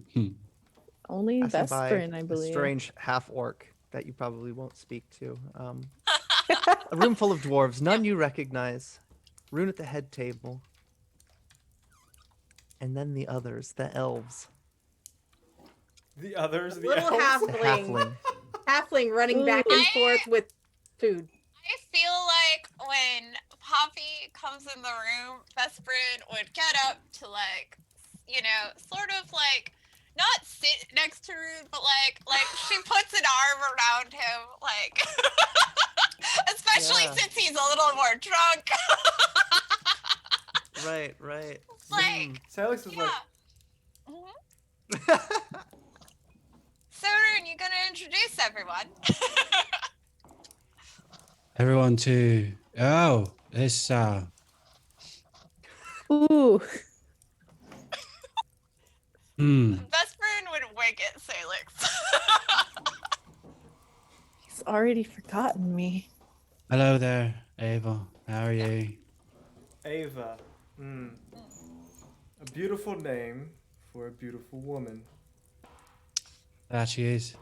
Only
Passing by
Vesprin, I
a
believe.
strange half orc that you probably won't speak to. A room full of dwarves, none you recognize. Rune at the head table. And then the others, the elves.
The others, the
Little
elves.
The
halfling.
halfling.
Halfling running back and forth with food.
I feel like when Poppy comes in the room, Vesprin would get up to like, sort of like not sit next to Rude, but like she puts an arm around him, like especially
Yeah.
since he's a little more drunk.
Right, right.
Like,
Sailix is like,
yeah. So Rune, you gonna introduce everyone?
Everyone to this
Ooh.
Vesprin would wink at Sailix.
He's already forgotten me.
hello there, Ava. How are you?
Ava. A beautiful name for a beautiful woman.
That she is.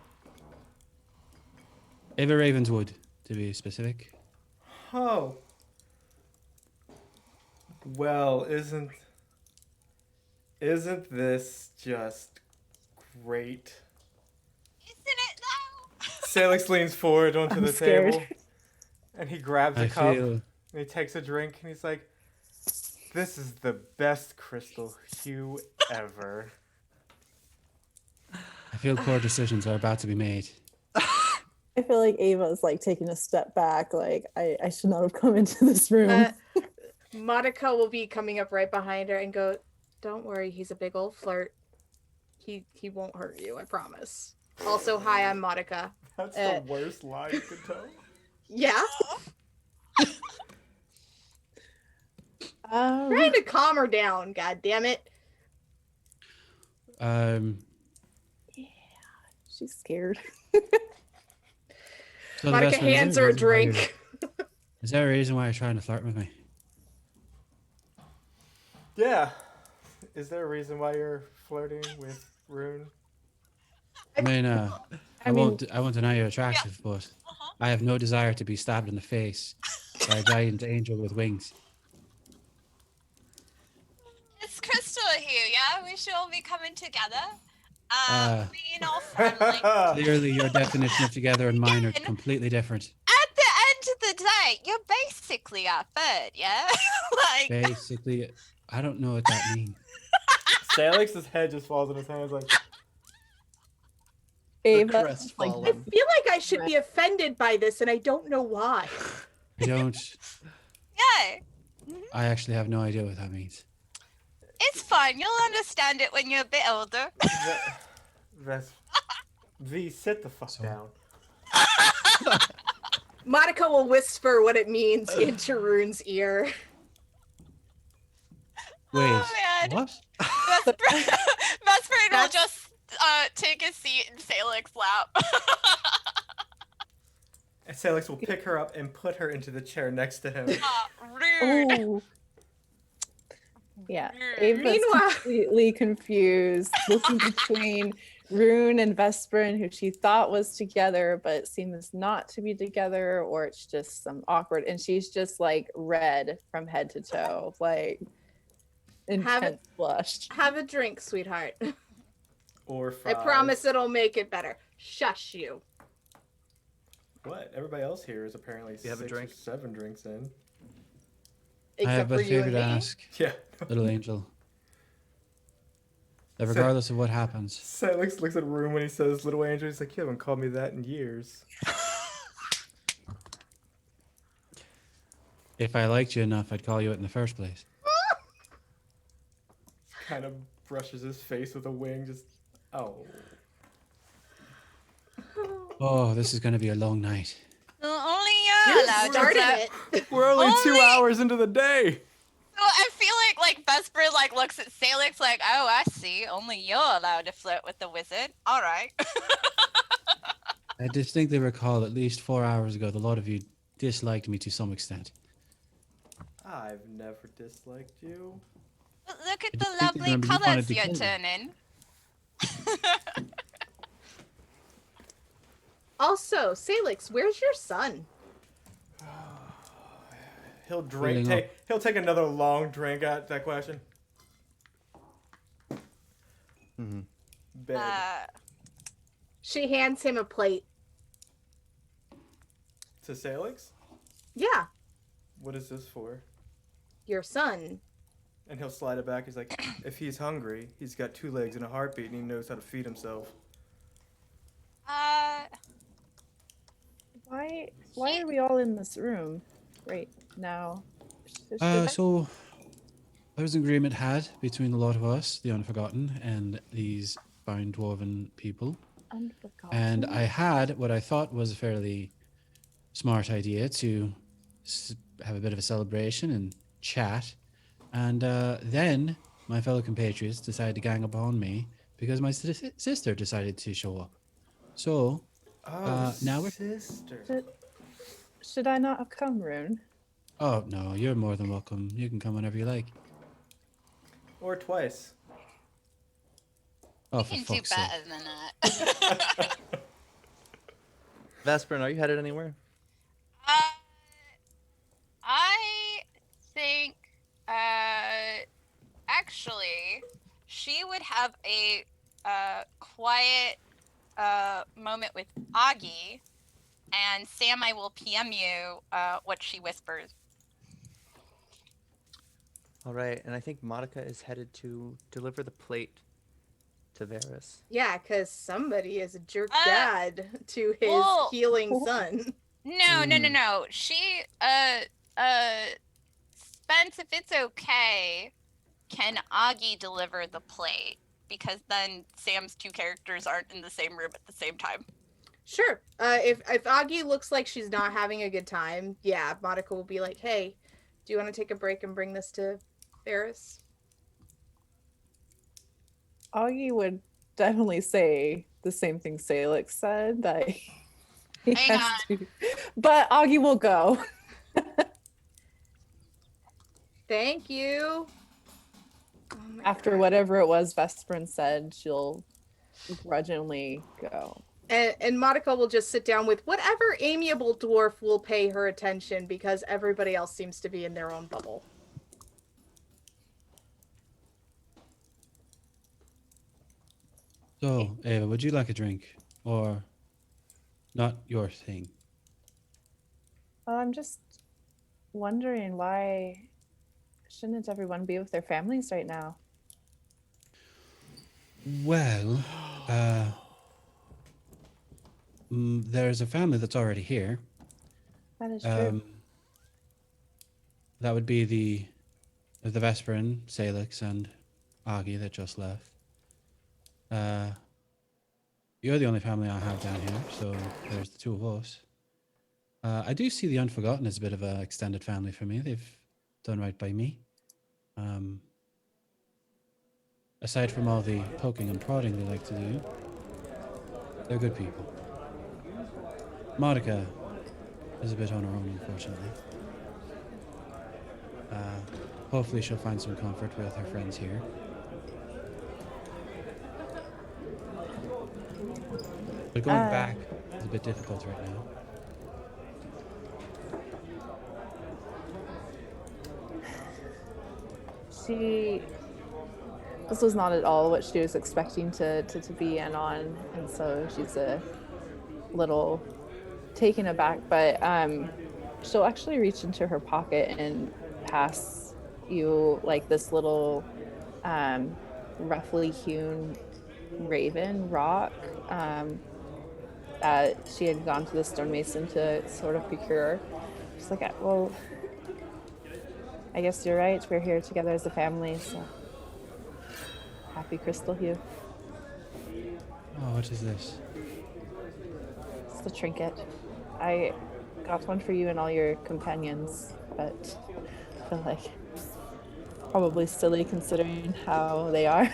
Ava Ravenswood, to be specific.
Oh. Well, isn't this just great?
Isn't it though?
Salix leans forward onto
I'm
the
scared.
table and he grabs a
I
cup
feel
and he takes a drink and he's like, "This is the best Crystalhue ever."
I feel poor decisions are about to be made.
I feel like Ava's like taking a step back. Like I should not have come into this room.
Monica will be coming up right behind her and go, "Don't worry, he's a big old flirt. He won't hurt you, I promise." Also, hi, I'm Monica.
That's the worst lie you could tell.
Yeah, trying to calm her down. God damn it.
She's scared.
So
Monica
Vesprin, is there
hands her a
reason why you're-
drink.
Is there a reason why you're trying to flirt with me?
Yeah. Is there a reason why you're flirting with Rune?
I mean, I
mean-
won't deny you're attractive, but I have no desire to be stabbed in the face by a giant angel with wings.
It's Crystalhue, yeah? We should all be coming together. Being all friendly.
Clearly, your definition of together and mine are completely different.
At the end of the day, you're basically our third, yeah? Like,
Basically, I don't know what that means.
Salix's head just falls in his hands like,
Ava, like,
crestfallen.
I feel like I should be offended by this, and I don't know why.
I don't.
yeah,
I actually have no idea what that means.
it's fine. You'll understand it when you're a bit older.
V, sit the fuck down.
Monica will whisper what it means into Rune's ear.
Wait,
Oh, man.
what?
Vesprin will just take a seat in Salix's lap.
And Salix will pick her up and put her into the chair next to him.
Rude.
oh. Yeah,
Rude.
Ava's
Meanwhile-
completely confused, looking between Rune and Vesprin, who she thought was together, but seems not to be together, or it's just some awkward. And she's just like red from head to toe, like intense blush.
Have a drink, sweetheart.
Or
I
fries.
promise it'll make it better. Shush you.
What? Everybody else here is apparently
You have a
6
drink?
or 7 drinks in.
I
Except
have
for
a
you
favor
and
to
me.
ask,
Yeah.
little angel. That regardless of what happens,
Salix looks at Rune when he says little angel. He's like, you haven't called me that in years.
if I liked you enough, I'd call you it in the first place.
Kind of brushes his face with a wing. Just, oh.
Oh, this is going to be a long night.
Only you're
You
allowed to
started
flirt.
it.
We're only 2
Only-
hours into the day.
So I feel like Vesprin like looks at Salix like, oh, I see. Only you're allowed to flirt with the wizard. All right.
I distinctly recall at least 4 hours ago, the lot of you disliked me to some extent.
I've never disliked you.
Look at
I
the
didn't
lovely
remember you
colors
wanted to
you're
kill me.
turning.
Also, Sailix, where's your son?
He'll drink.
Filling up.
He'll take another long drink at that question.
Mm-hmm.
Bed.
She hands him a plate.
To Sailix?
Yeah,
What is this for?
your son.
And he'll slide it back. He's like, if he's hungry, he's got 2 legs and a heartbeat, and he knows how to feed himself.
Why are we all in this room right now?
So there was an agreement had between the lot of us, the Unforgotten, and these fine dwarven people.
Unforgotten.
And I had what I thought was a fairly smart idea to have a bit of a celebration and chat. And then my fellow compatriots decided to gang up on me because my sister decided to show up. So now we're...
sister.
Should I not have come, Rune?
Oh, no, you're more than welcome. You can come whenever you like.
Or twice.
Oh,
You
for
can do
fuck's sake.
better than that.
Vesperin, are you headed anywhere?
I think, actually, she would have a quiet moment with Aghi, and Sam, I will PM you what she whispers.
All right, and I think Monica is headed to deliver the plate to Varys.
Yeah, because somebody is a jerk dad to his
well-
healing son.
No. She, Spence, if it's okay, can Aghi deliver the plate? Because then Sam's 2 characters aren't in the same room at the same time.
Sure. If Aghi looks like she's not having a good time, yeah, Monica will be like, hey, do you want to take a break and bring this to Varys?
Aghi would definitely say the same thing Sailix said, that he
Hang
has to. But Aghi will go.
Thank you. Oh my
After
God.
whatever it was Vesperin said, she'll grudgingly go.
And Monica will just sit down with whatever amiable dwarf will pay her attention because everybody else seems to be in their own bubble.
So, Ava, would you like a drink? Or not your thing?
Well, I'm just wondering, why shouldn't everyone be with their families right now?
Well, there's a family that's already here.
That is true.
That would be the Vesperin, Sailix, and Aghi that just left. You're the only family I have down here, so there's the 2 of us. I do see the Unforgotten as a bit of an extended family for me. They've done right by me. Aside from all the poking and prodding they like to do, they're good people. Monica is a bit on her own, unfortunately. Hopefully she'll find some comfort with her friends here. But going back is a bit difficult right now.
This was not at all what she was expecting to be in on, and so she's a little taken aback, but she'll actually reach into her pocket and pass you like this little roughly hewn raven rock that she had gone to the stonemason to sort of procure. She's like, well, I guess you're right, we're here together as a family, so happy Crystalhue.
Oh, what is this?
It's the trinket. I got one for you and all your companions, but I feel like probably silly considering how they are.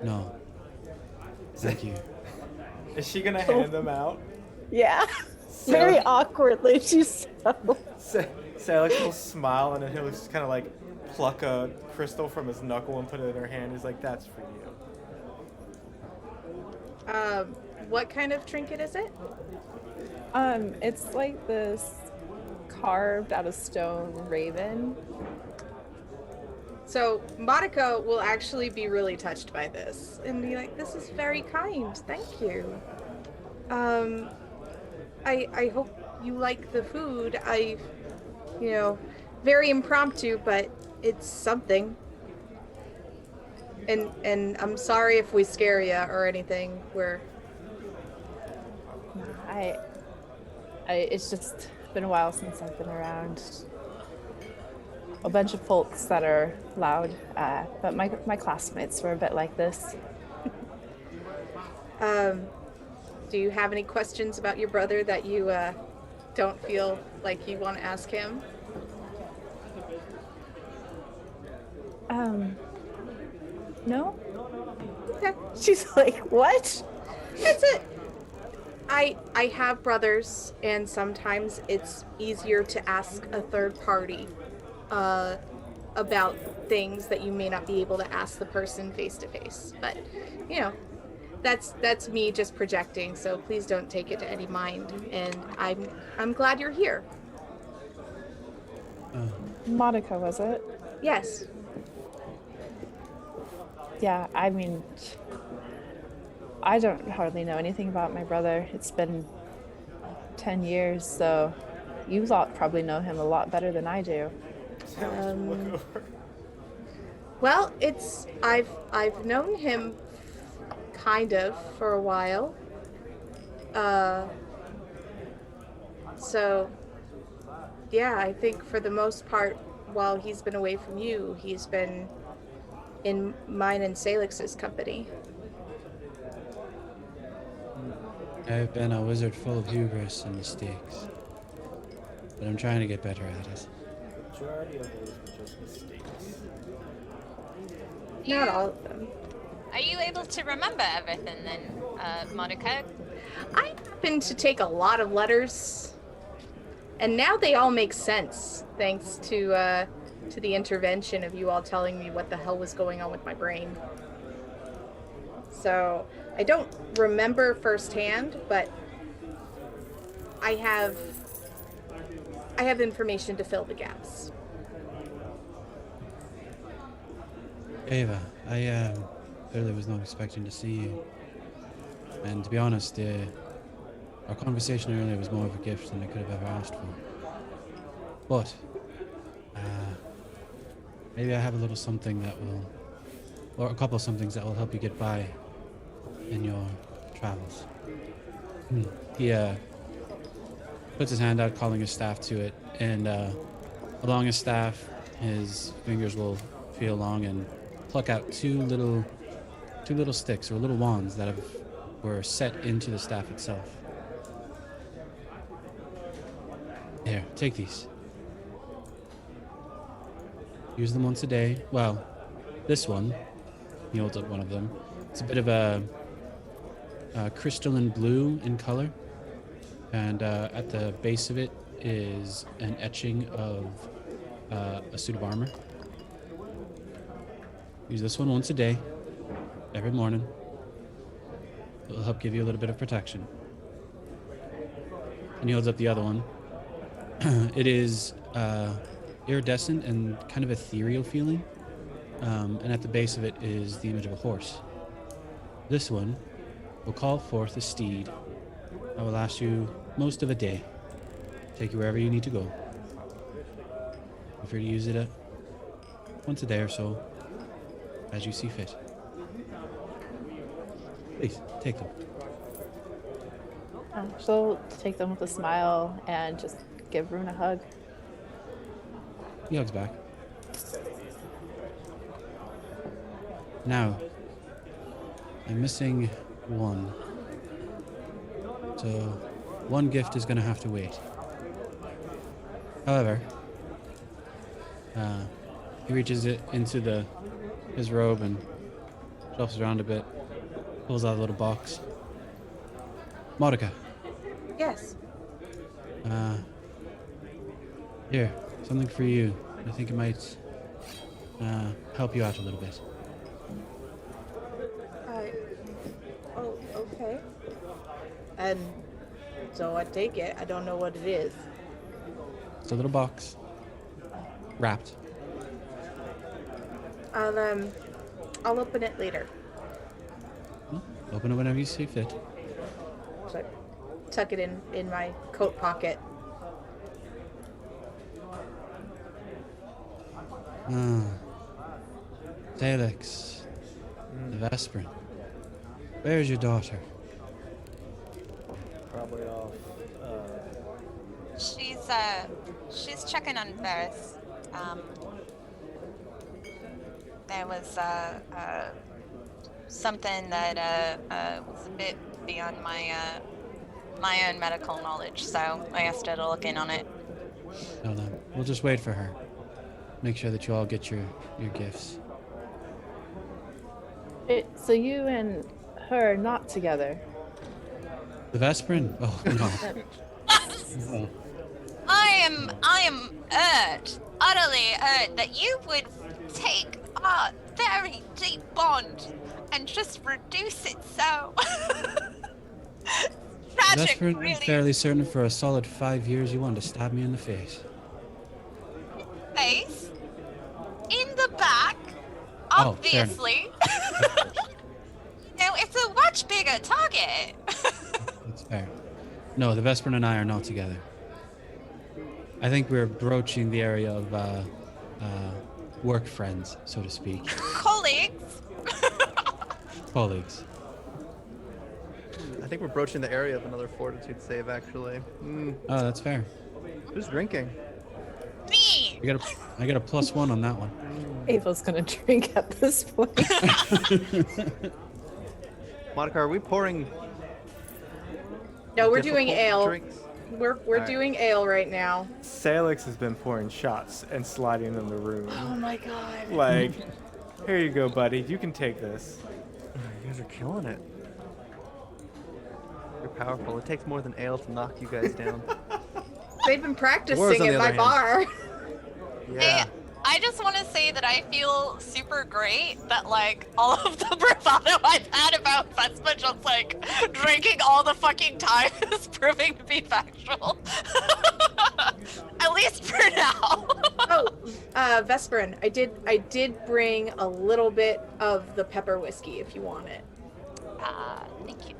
No. Thank you.
Is she gonna hand them out?
Yeah. Very awkwardly, she's so...
Sailix will smile and then he'll just kind of like pluck a crystal from his knuckle and put it in her hand. He's like, "That's for you."
What kind of trinket is it?
It's like this carved out of stone raven.
So Monica will actually be really touched by this and be like, "This is very kind. Thank you. I hope you like the food. Very impromptu, but it's something. And I'm sorry if we scare you or anything.
It's just been a while since I've been around a bunch of folks that are loud, but my classmates were a bit like this.
Do you have any questions about your brother that you don't feel like you want to ask him?
No?
Okay.
She's like, what?
That's it. I have brothers, and sometimes it's easier to ask a third party about things that you may not be able to ask the person face to face. But that's me just projecting. So please don't take it to any mind. And I'm glad you're here.
Monica, was it?
Yes.
Yeah, I mean, I don't hardly know anything about my brother. It's been 10 years, so you lot probably know him a lot better than I do.
Look over.
Well, I've known him kind of for a while. So yeah, I think for the most part, while he's been away from you, he's been in mine and Sailix's company.
I've been a wizard full of hubris and mistakes, but I'm trying to get better at it.
Majority of those were just mistakes.
Not all of them.
Are you able to remember everything then, Monica?
I happen to take a lot of letters, and now they all make sense thanks to the intervention of you all telling me what the hell was going on with my brain. So I don't remember firsthand, but I have information to fill the gaps.
Ava, I clearly was not expecting to see you. And to be honest, our conversation earlier was more of a gift than I could have ever asked for. But maybe I have a little something that will, or a couple of somethings that will help you get by in your travels. He puts his hand out, calling his staff to it, and along his staff, his fingers will feel long and pluck out two little sticks or little wands that were set into the staff itself. Here, take these. Use them once a day. Well, this one, he holds up one of them. It's a bit of a crystalline blue in color, and at the base of it is an etching of a suit of armor. Use this one once a day, every morning. It'll help give you a little bit of protection. And he holds up the other one. It is iridescent and kind of ethereal feeling, and at the base of it is the image of a horse. This one will call forth a steed that will last you most of a day, take you wherever you need to go. Feel free to use it once a day or so, as you see fit. Please, take them.
She'll take them with a smile and just give Rune a hug.
He hugs back. Now, I'm missing one. So, one gift is going to have to wait. However, he reaches it into his robe and shuffles around a bit, pulls out a little box. Monica.
Yes.
Here, Something for you. I think it might help you out a little bit.
Oh, okay. And so I take it. I don't know what it is.
It's a little box. Wrapped.
I'll open it later.
Open it whenever you see fit.
So I tuck it in my coat pocket.
Sailix. The Vesperin. Where's your daughter?
Probably off.
She's checking on Varys. There was something that was a bit beyond my own medical knowledge, so I asked her to look in on it.
Well then, we'll just wait for her. Make sure that you all get your gifts.
So you and her are not together.
The Vesperin? Oh no. No.
I am utterly irked that you would take our very deep bond and just reduce it so. Tragic,
Vesperin,
really.
I'm fairly certain for a solid 5 years you wanted to stab me in the face.
Face? In the back?
Oh, fair enough.
Obviously. No, it's a much bigger target.
That's fair. No, the Vesperin and I are not together. I think we're broaching the area of work friends, so to speak.
Colleagues.
Colleagues.
I think we're broaching the area of another fortitude save, actually.
Oh, that's fair.
Who's drinking?
Me.
I got a +1 on that one.
Ava's gonna drink at this point.
Monica, are we pouring?
No, we're doing
difficult
ale.
drinks?
We're doing ale right now.
Sailix has been pouring shots and sliding in the room.
Oh my god.
Like, here you go, buddy. You can take this.
You guys are killing it. You're powerful. It takes more than ale to knock you guys down.
They've been
Dwarves,
practicing
on the
at my
other
bar.
Yeah.
Hey, I just want to say that I feel super great that like all of the bravado I've had about Vespa just like drinking all the fucking time is proving to be factual. At least for now.
Oh, Vesperin, I did bring a little bit of the pepper whiskey if you want it.
Thank you.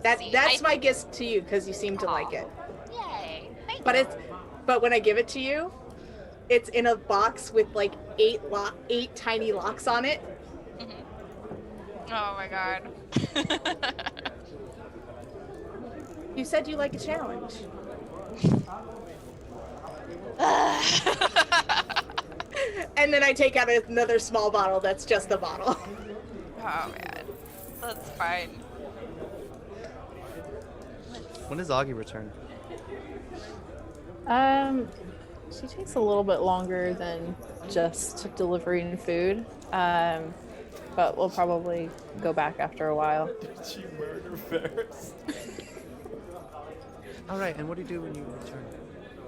That's my gift to you because you seem to like it.
Yay. Thank
But
you.
but when I give it to you, it's in a box with like 8 tiny locks on it.
Oh my god.
You said you like a challenge. And then I take out another small bottle that's just a bottle.
Oh man. That's fine.
When does Aghi return?
She takes a little bit longer than just delivering food. But we'll probably go back after a while.
Did she murder Ferris?
All right, and what do you do when you return?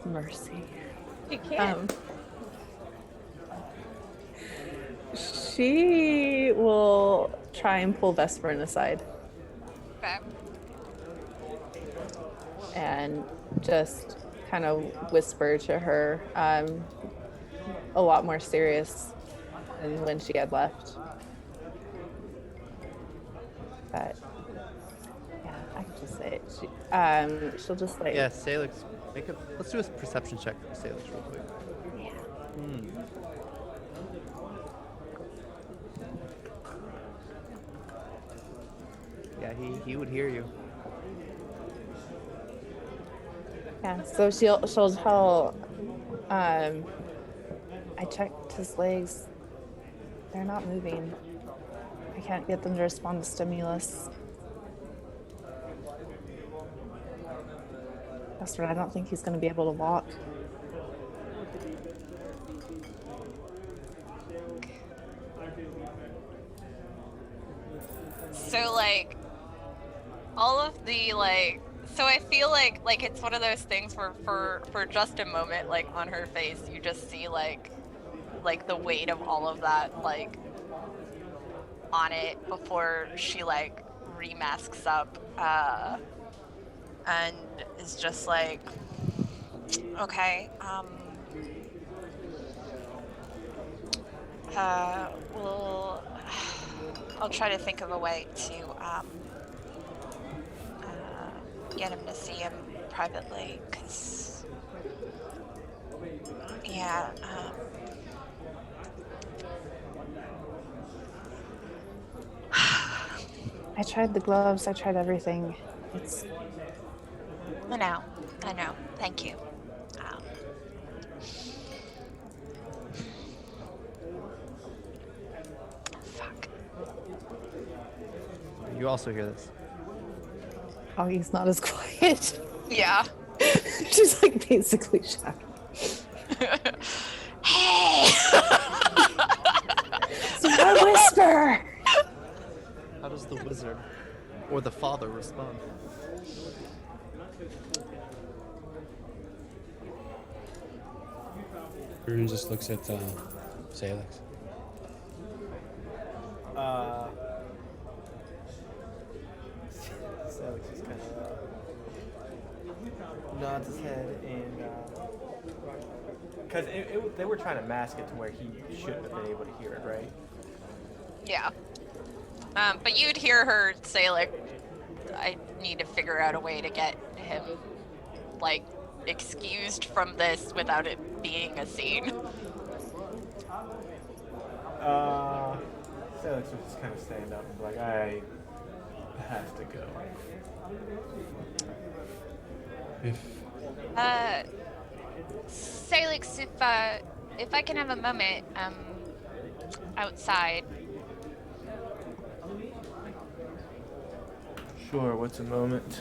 Mercy.
You can't.
She will try and pull Vesperin aside
Okay.
and just kind of whisper to her, a lot more serious than when she had left. But yeah, I can just say it. She'll just like
Yeah, Sailix. Let's do a perception check for Sailix real quick.
yeah.
Yeah, he would hear you.
Yeah, so she'll tell, I checked his legs. They're not moving. I can't get them to respond to stimulus. That's right, I don't think he's going to be able to walk.
So like all of the like So I feel like it's one of those things where for just a moment, like on her face, you just see like the weight of all of that like on it before she like remasks up and is just like, okay, well, I'll try to think of a way to get him to see him privately, because yeah,
I tried the gloves. I tried everything. It's
I know. Thank you. Fuck.
You also hear this.
Oh, he's not as quiet.
Yeah.
She's like basically shouting.
Hey!
So I whisper.
How does the wizard or the father respond?
Bruno just looks at Sailix.
So just kind of nods his head and because they were trying to mask it to where he shouldn't have been able to hear it, right?
Yeah. But you'd hear her say like, I need to figure out a way to get him like excused from this without it being a scene.
Sailix would just kind of stand up and be like, I have to go.
Sailix, if I can have a moment, outside.
Sure, what's a moment?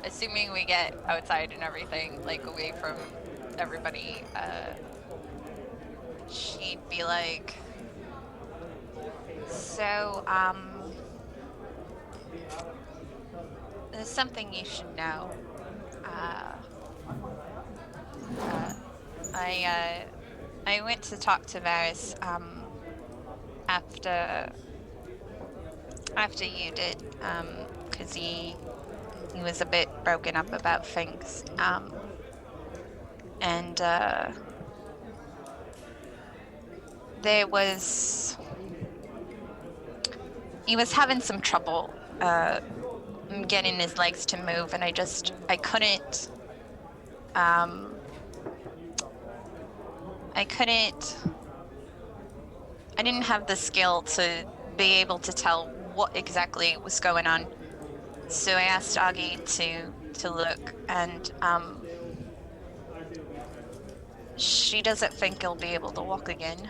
Assuming we get outside and everything, like away from everybody, she'd be like, so, there's something you should know. I went to talk to Varys, after you did, because he was a bit broken up about things, and he was having some trouble getting his legs to move, and I didn't have the skill to be able to tell what exactly was going on. So I asked Aghi to look, and she doesn't think he'll be able to walk again.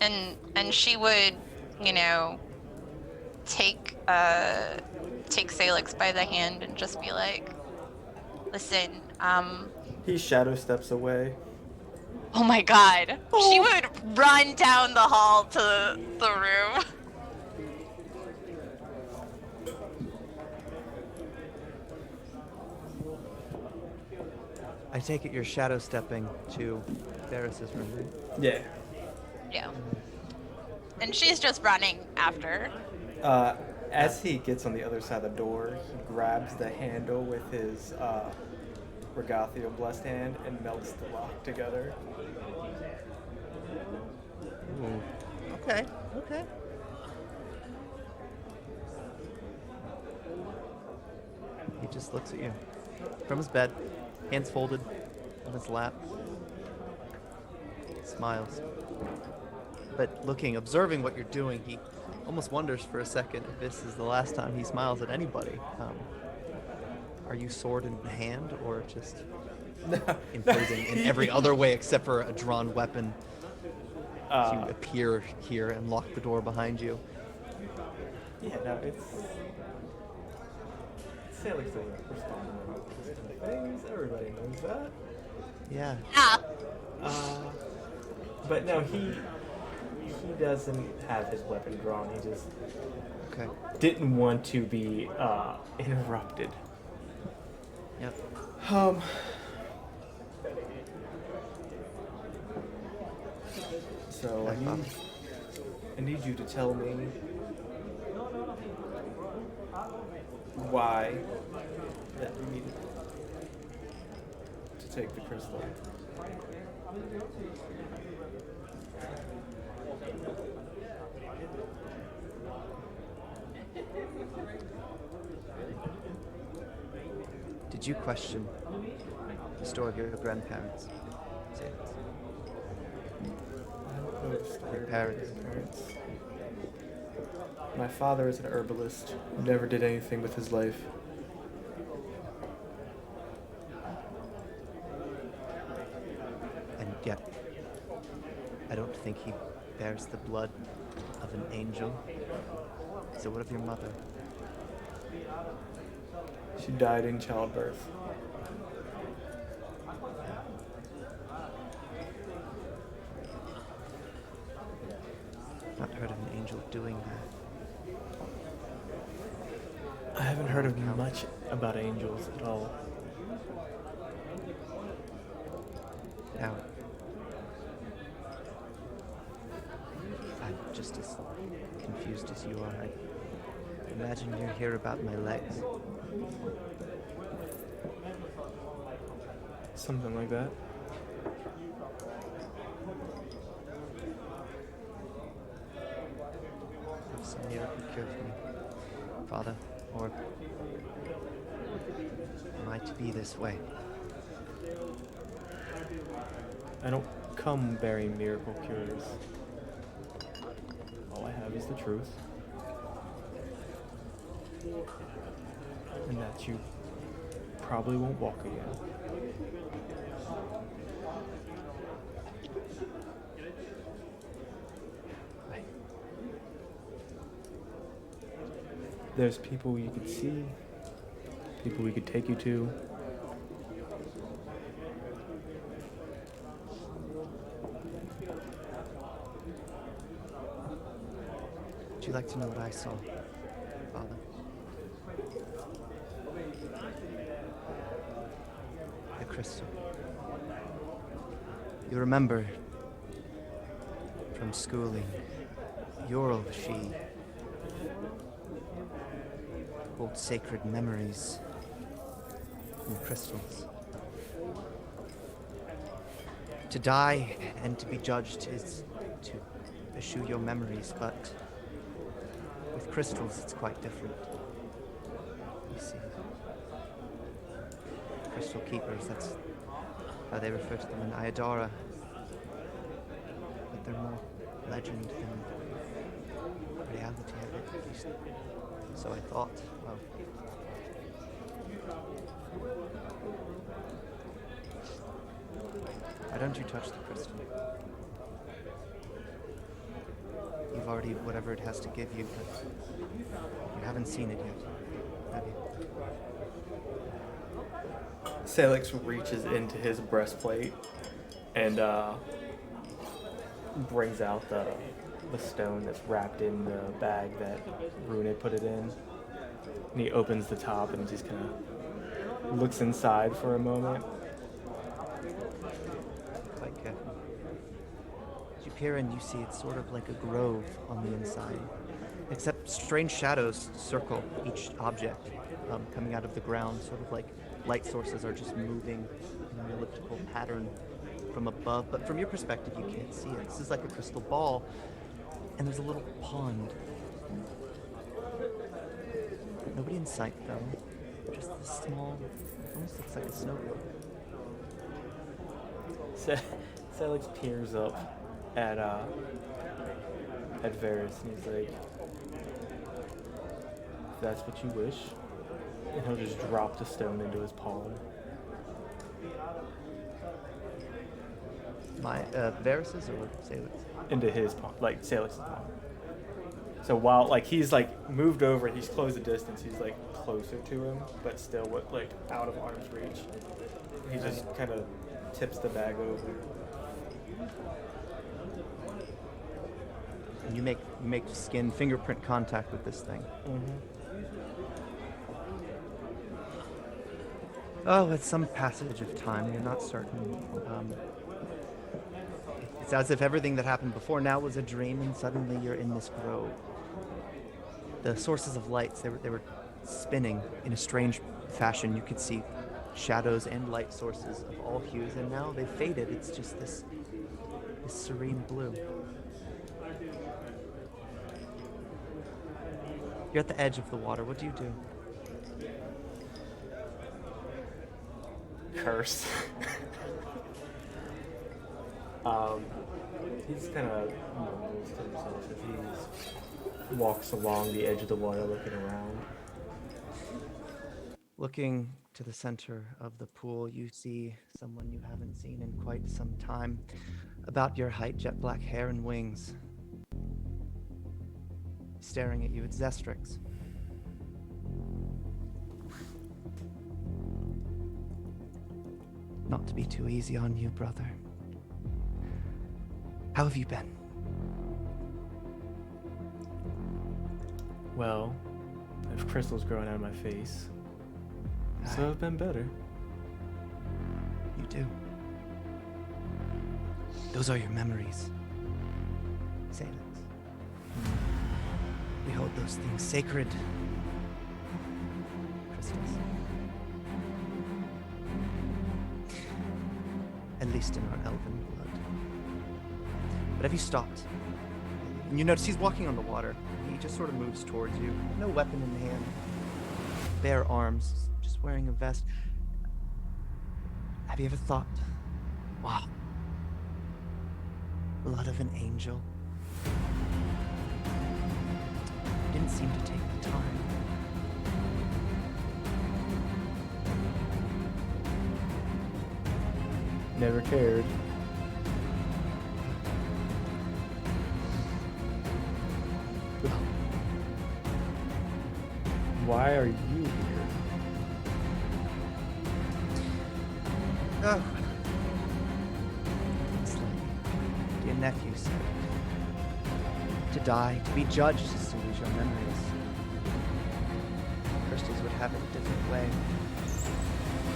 And she would, take Sailix by the hand and just be like, listen,
He shadow steps away.
oh my god. She would run down the hall to the room.
I take it you're shadow stepping to Varys' room, right?
Yeah.
Yeah. And she's just running after.
As he gets on the other side of the door, he grabs the handle with his Regathiel blessed hand and melts the lock together.
Ooh. Okay. He just looks at you from his bed, hands folded on his lap. Smiles. But observing what you're doing, he almost wonders for a second if this is the last time he smiles at anybody. Are you sword in hand, or just imposing in every other way except for a drawn weapon to appear here and lock the door behind you?
Yeah, no, it's Sailix doesn't respond to those kind of things. Everybody knows that.
Yeah.
Yeah.
But no, he doesn't have his weapon drawn. He just
Okay.
didn't want to be interrupted.
Yep.
So
Okay, Father.
I need you to tell me why that you needed to take the crystal.
Did you question the story of your grandparents? Sailix?
Your
parents.
My father is an herbalist. Never did anything with his life.
And yet, I don't think he bears the blood of an angel. So what of your mother?
She died in childbirth.
Not heard of an angel doing that.
I haven't heard of much about angels at all.
Now, I'm just as confused as you are. I imagine you hear about my legs.
Something like that.
Have some miracle cure for me, Father, or am I to be this way?
I don't come bearing miracle cures. All I have is the truth. And that you probably won't walk again. There's people you could see, people we could take you to.
Would you like to know what I saw, Father? The crystal. You remember from schooling, Ural, she holds sacred memories in crystals. To die and to be judged is to eschew your memories, but with crystals it's quite different. You see, crystal keepers, that's how they refer to them in Iadara. But they're more legend than reality, at least. So I thought, well, why don't you touch the crystal? You've already whatever it has to give you, but you haven't seen it yet, have you?
Sailix reaches into his breastplate and brings out the stone that's wrapped in the bag that Rune had put it in. And he opens the top and just kind of looks inside for a moment.
Quite careful. As you peer in, you see it's sort of like a grove on the inside, except strange shadows circle each object coming out of the ground, sort of like light sources are just moving in an elliptical pattern from above. But from your perspective, you can't see it. This is like a crystal ball, and there's a little pond. Nobody in sight, though. Just this small, almost looks like a snowboard.
Sailix peers up at Varys and he's like, if that's what you wish, and he'll just drop the stone into his palm.
My Varys's or Sailix?
Into his palm, like Sailix's palm. So while like he's like moved over, he's closed the distance. He's like closer to him, but still like out of arm's reach. He just kind of tips the bag over.
And you make skin fingerprint contact with this thing. Oh, it's some passage of time. You're not certain. It's as if everything that happened before now was a dream, and suddenly you're in this grove. The sources of lights, they were spinning in a strange fashion. You could see shadows and light sources of all hues, and now they've faded. It's just this serene blue. You're at the edge of the water. What do you do?
Curse. He's kind of mumbles to himself as he walks along the edge of the water looking around.
Looking to the center of the pool, you see someone you haven't seen in quite some time. About your height, jet black hair and wings. Staring at you, it's Zestrix. Not to be too easy on you, brother. How have you been?
Well, I have crystals growing out of my face, so I've been better.
You do. Those are your memories, Sailix. We hold those things sacred. Crystals. At least in our elven blood. But have you stopped? And you notice he's walking on the water. He just sort of moves towards you. No weapon in hand. Bare arms, just wearing a vest. Have you ever thought, wow, blood of an angel? Didn't seem to take the time.
Never cared. Why are you here?
Oh. It's like your nephew said. To die, to be judged is to lose your memories. Crystals would have it a different way.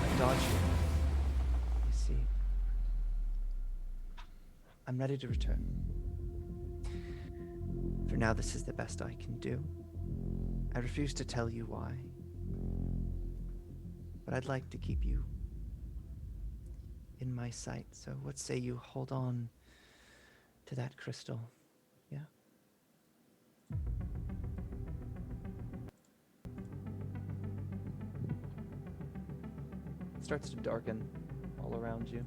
I dodged it. You see. I'm ready to return. For now, this is the best I can do. I refuse to tell you why. But I'd like to keep you in my sight. So what say you hold on to that crystal? Yeah? It starts to darken all around you.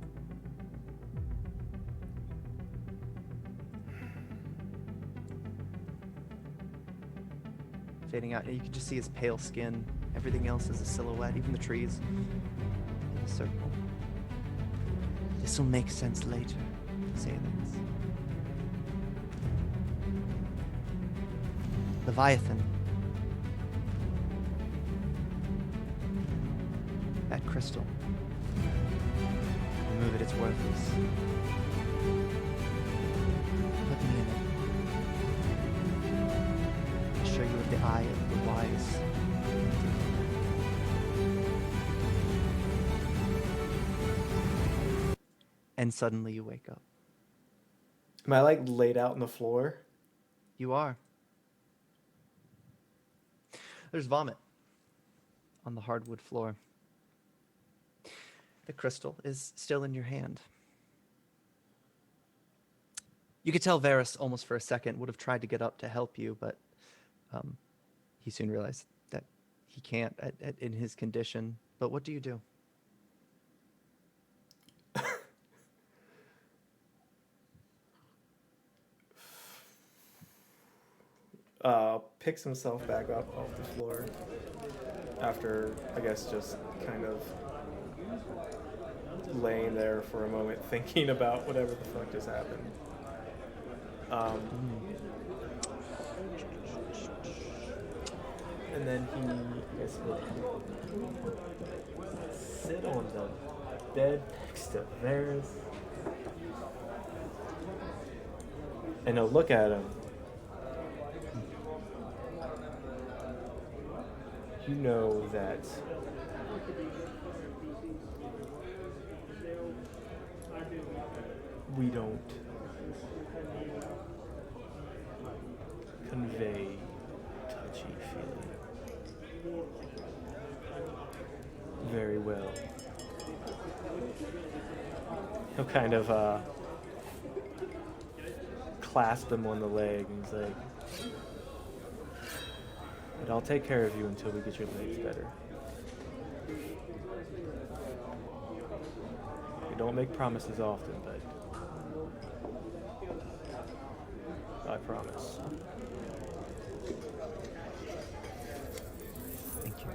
Fading out. You can just see his pale skin. Everything else is a silhouette, even the trees in a circle. This will make sense later, Sailix. Leviathan. That crystal. Remove it, it's worthless. Put me in it. Show you with the eye of the wise. And suddenly you wake up.
Am I like laid out on the floor?
You are. There's vomit on the hardwood floor. The crystal is still in your hand. You could tell Varys almost for a second would have tried to get up to help you, but he soon realized that he can't in his condition. But what do you do?
Picks himself back up off the floor after, I guess, just kind of laying there for a moment thinking about whatever the fuck just happened. And then he, I guess, will sit on the bed next to Varys. And he'll look at him. You know that we don't convey touchy-feely very well. He'll kind of clasp him on the leg and he's like, but I'll take care of you until we get your legs better. We don't make promises often, but I promise.
Thank you.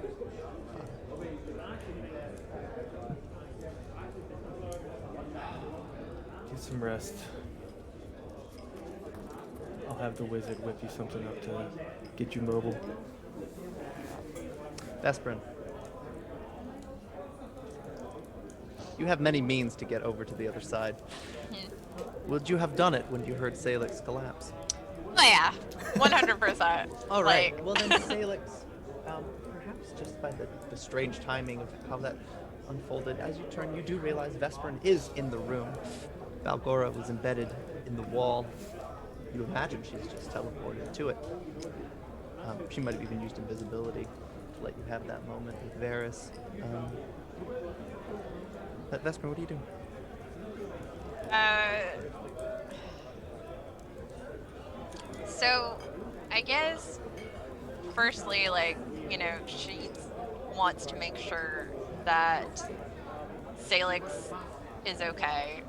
Get some rest. I'll have the wizard whip you something up to get you mobile.
Vesperin. You have many means to get over to the other side. Would you have done it when you heard Sailix collapse?
Oh yeah, 100%.
All right.
Like,
Well then, Sailix, perhaps just by the strange timing of how that unfolded, as you turn, you do realize Vesperin is in the room. Valgora was embedded in the wall. You imagine she's just teleported to it. She might have even used invisibility to let you have that moment with Varys. But Vesper, what do you do?
So, I guess, firstly, like, you know, she wants to make sure that Sailix is okay.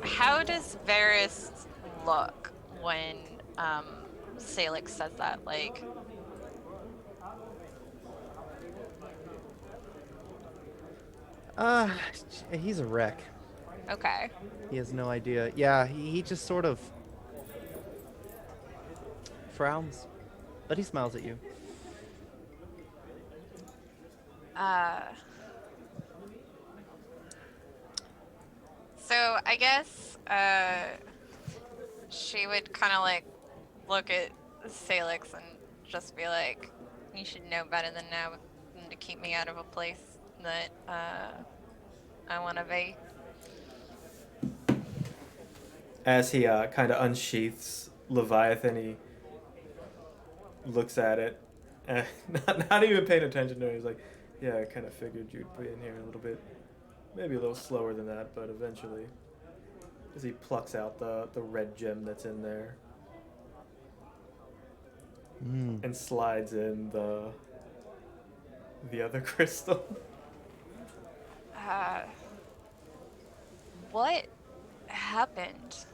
How does Varys look when Sailix says that? Like,
He's a wreck.
okay.
He has no idea. Yeah, he just sort of frowns, but he smiles at you.
So I guess she would kind of like look at Salix and just be like, "You should know better than now than to keep me out of a place that I want to be."
As he kind of unsheaths Leviathan, he looks at it, and not even paying attention to it. He's like, "Yeah, I kind of figured you'd be in here a little bit, maybe a little slower than that, but eventually." As he plucks out the red gem that's in there and slides in the other crystal.
What happened?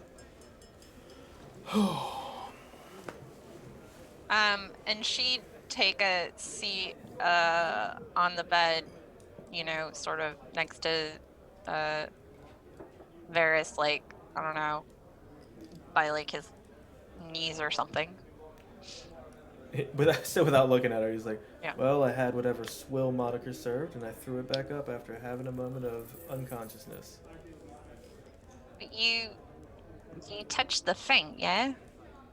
And she'd take a seat on the bed, you know, sort of next to Varys, like, I don't know, by like his knees or something.
Without looking at her, he's like,
Yeah.
"Well, I had whatever swill moniker served, and I threw it back up after having a moment of unconsciousness."
But you touched the thing, yeah?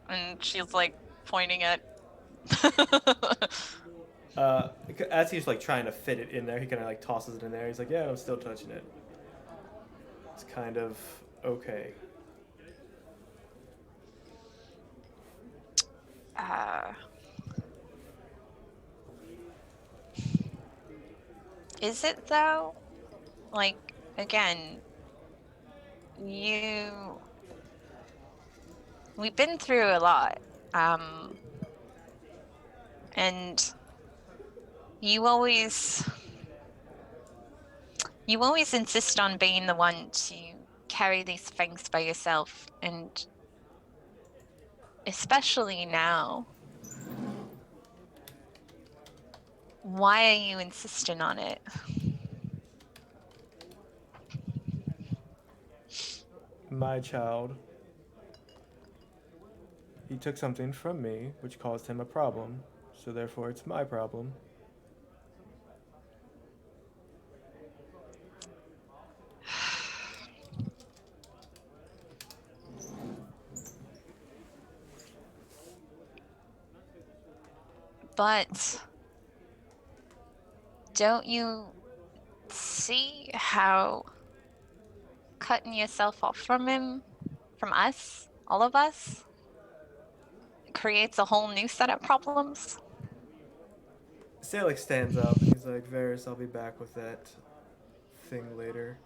And she's like pointing at.
As he's like trying to fit it in there, he kind of like tosses it in there. He's like, "Yeah, I'm still touching it. It's kind of okay."
Is it though? Like, again, we've been through a lot. And you always insist on being the one to carry these things by yourself, and especially now. Why are you insisting on it?
My child, He took something from me, which caused him a problem, so therefore it's my problem.
But don't you see how cutting yourself off from him, from us, all of us, creates a whole new set of problems?
Sailix stands up and he's like, Varys, I'll be back with that thing later.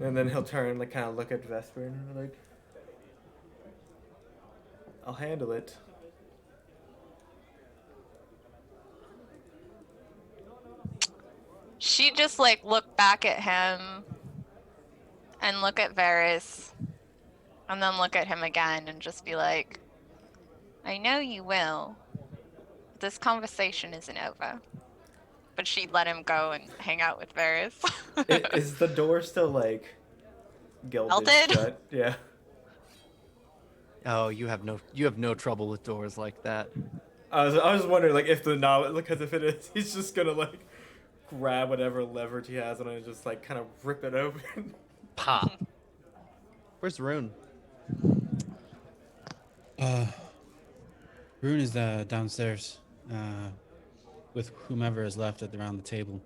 And then he'll turn and like kind of look at Vesper and be like, I'll handle it.
She just like look back at him and look at Varys and then look at him again and just be like, I know you will. This conversation isn't over. But she'd let him go and hang out with Varys.
Is the door still like gilded
Melted?
shut? Yeah.
Oh, you have no trouble with doors like that.
I was wondering like if the knob, because if it is, he's just gonna like grab whatever leverage he has on it and just like kind of rip it open.
Pop. Where's Rune?
Rune is downstairs with whomever is left around the table.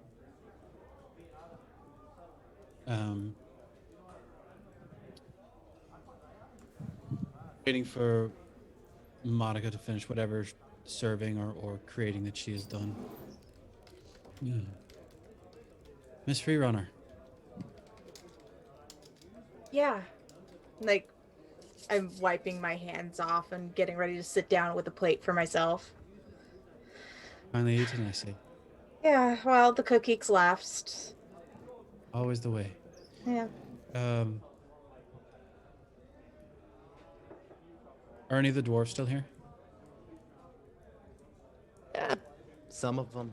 Waiting for Monica to finish whatever serving or creating that she has done. Yeah. Miss Freerunner.
Yeah. Like, I'm wiping my hands off and getting ready to sit down with a plate for myself.
Finally eaten, I see.
Yeah, well, the cookie collapsed.
Always the way.
Yeah.
Are any of the dwarves still here?
Yeah, some of them.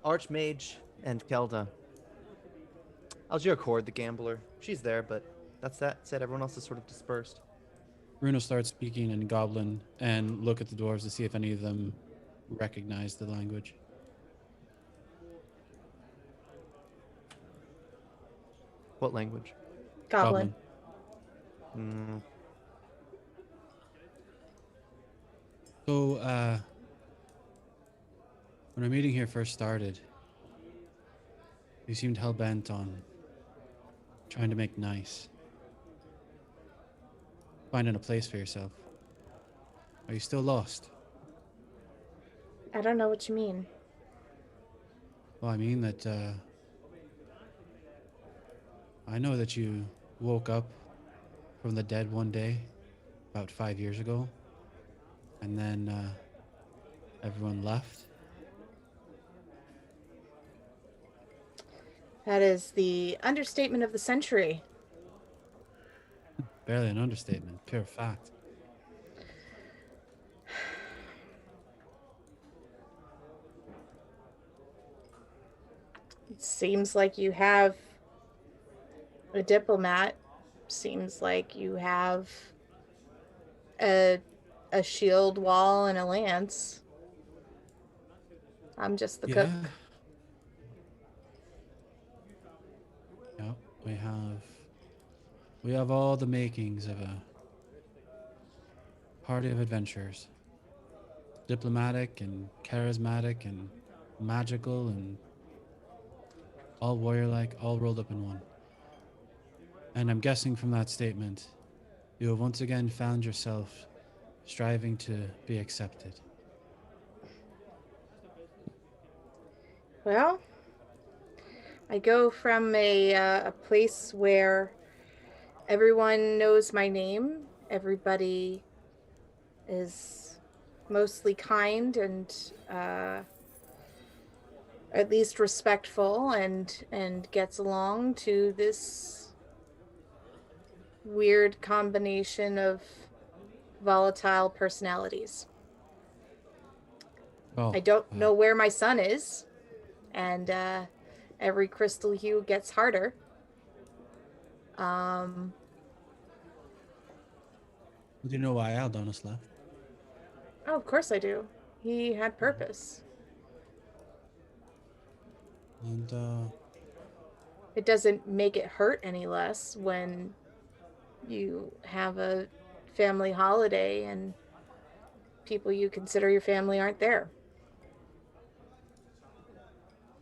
Archmage and Kelda. Algier Cord, the gambler. She's there, but that's that said. Everyone else is sort of dispersed.
Bruno starts speaking in Goblin and look at the dwarves to see if any of them recognize the language.
What language?
Goblin.
Mm.
So, when our meeting here first started, you seemed hell-bent on trying to make nice. Finding a place for yourself. Are you still lost?
I don't know what you mean.
Well, I mean that, I know that you woke up from the dead one day, about 5 years ago, and then, everyone left.
That is the understatement of the century.
Barely an understatement, pure fact.
It seems like you have a diplomat. Seems like you have a shield wall and a lance. I'm just the cook.
Yeah, we have all the makings of a party of adventurers. Diplomatic and charismatic and magical and all warrior-like, all rolled up in one. And I'm guessing from that statement, you have once again found yourself striving to be accepted.
Well, I go from a place where everyone knows my name. Everybody is mostly kind and at least respectful and gets along, to this weird combination of volatile personalities. I don't know where my son is, and every Crystalhue gets harder.
Do you know why Aldonus left?
Oh, of course I do. He had purpose.
And
It doesn't make it hurt any less when you have a family holiday and people you consider your family aren't there.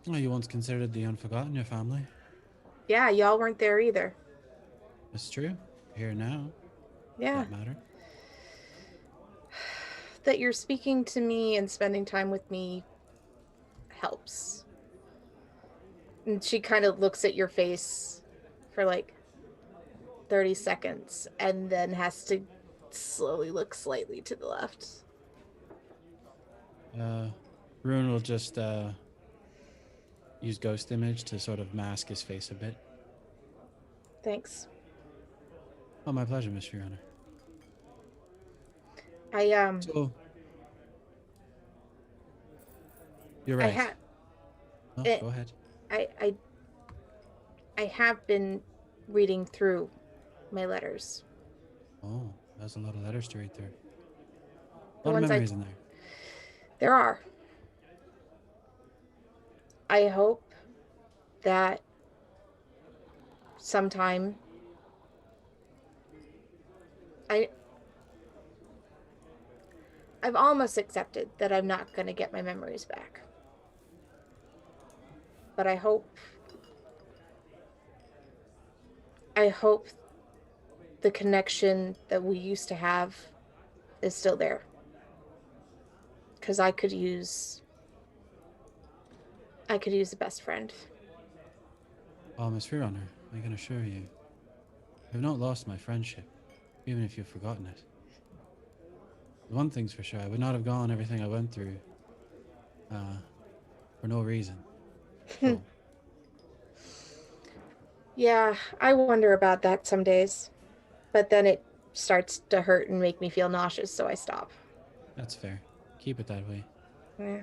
well, you once considered the unforgotten your family.
Yeah, y'all weren't there either.
It's true. Here now.
Yeah.
That matter.
That you're speaking to me and spending time with me helps. And she kind of looks at your face for like 30 seconds and then has to slowly look slightly to the left.
Rune will just use ghost image to sort of mask his face a bit.
Thanks.
Oh, my pleasure, Miss Fiona.
I
You're right.
I
Go ahead.
I have been reading through my letters.
Oh, that's a lot of letters to read through. A
The
lot of
ones
memories in there.
There are. I hope that sometime I've almost accepted that I'm not going to get my memories back. But I hope the connection that we used to have is still there. Because I could use a best friend.
Oh, Miss Fiona, I can assure you, I have not lost my friendship, even if you've forgotten it. One thing's for sure, I would not have gone everything I went through for no reason. So,
Yeah, I wonder about that some days. But then it starts to hurt and make me feel nauseous, so I stop.
that's fair. Keep it that way.
Yeah.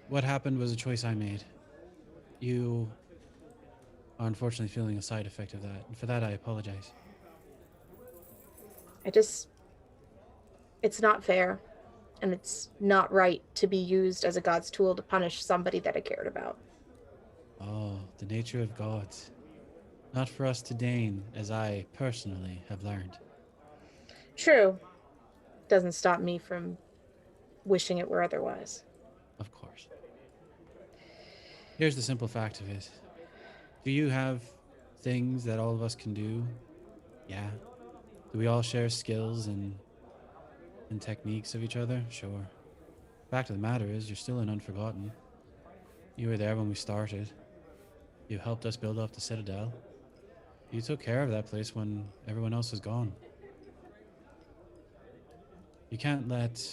What happened was a choice I made. You are unfortunately feeling a side effect of that, and for that I apologize.
It's not fair, and it's not right to be used as a god's tool to punish somebody that I cared about.
Oh, the nature of gods. Not for us to deign, as I personally have learned.
True. Doesn't stop me from wishing it were otherwise.
Of course. Here's the simple fact of it. Do you have things that all of us can do? Yeah. Do we all share skills and techniques of each other? Sure. Fact of the matter is, you're still an Unforgotten. You were there when we started. You helped us build up the Citadel. You took care of that place when everyone else was gone. You can't let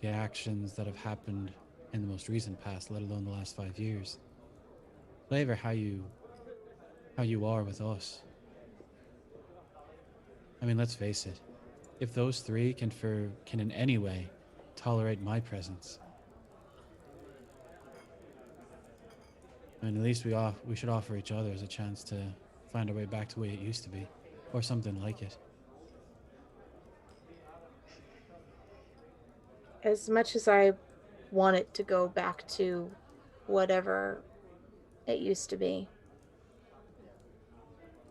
the actions that have happened in the most recent past, let alone the last 5 years, flavor how you are with us. I mean, let's face it. If those three can in any way tolerate my presence, I mean, at least we should offer each other a chance to find our way back to the way it used to be, or something like it.
As much as I want it to go back to whatever it used to be,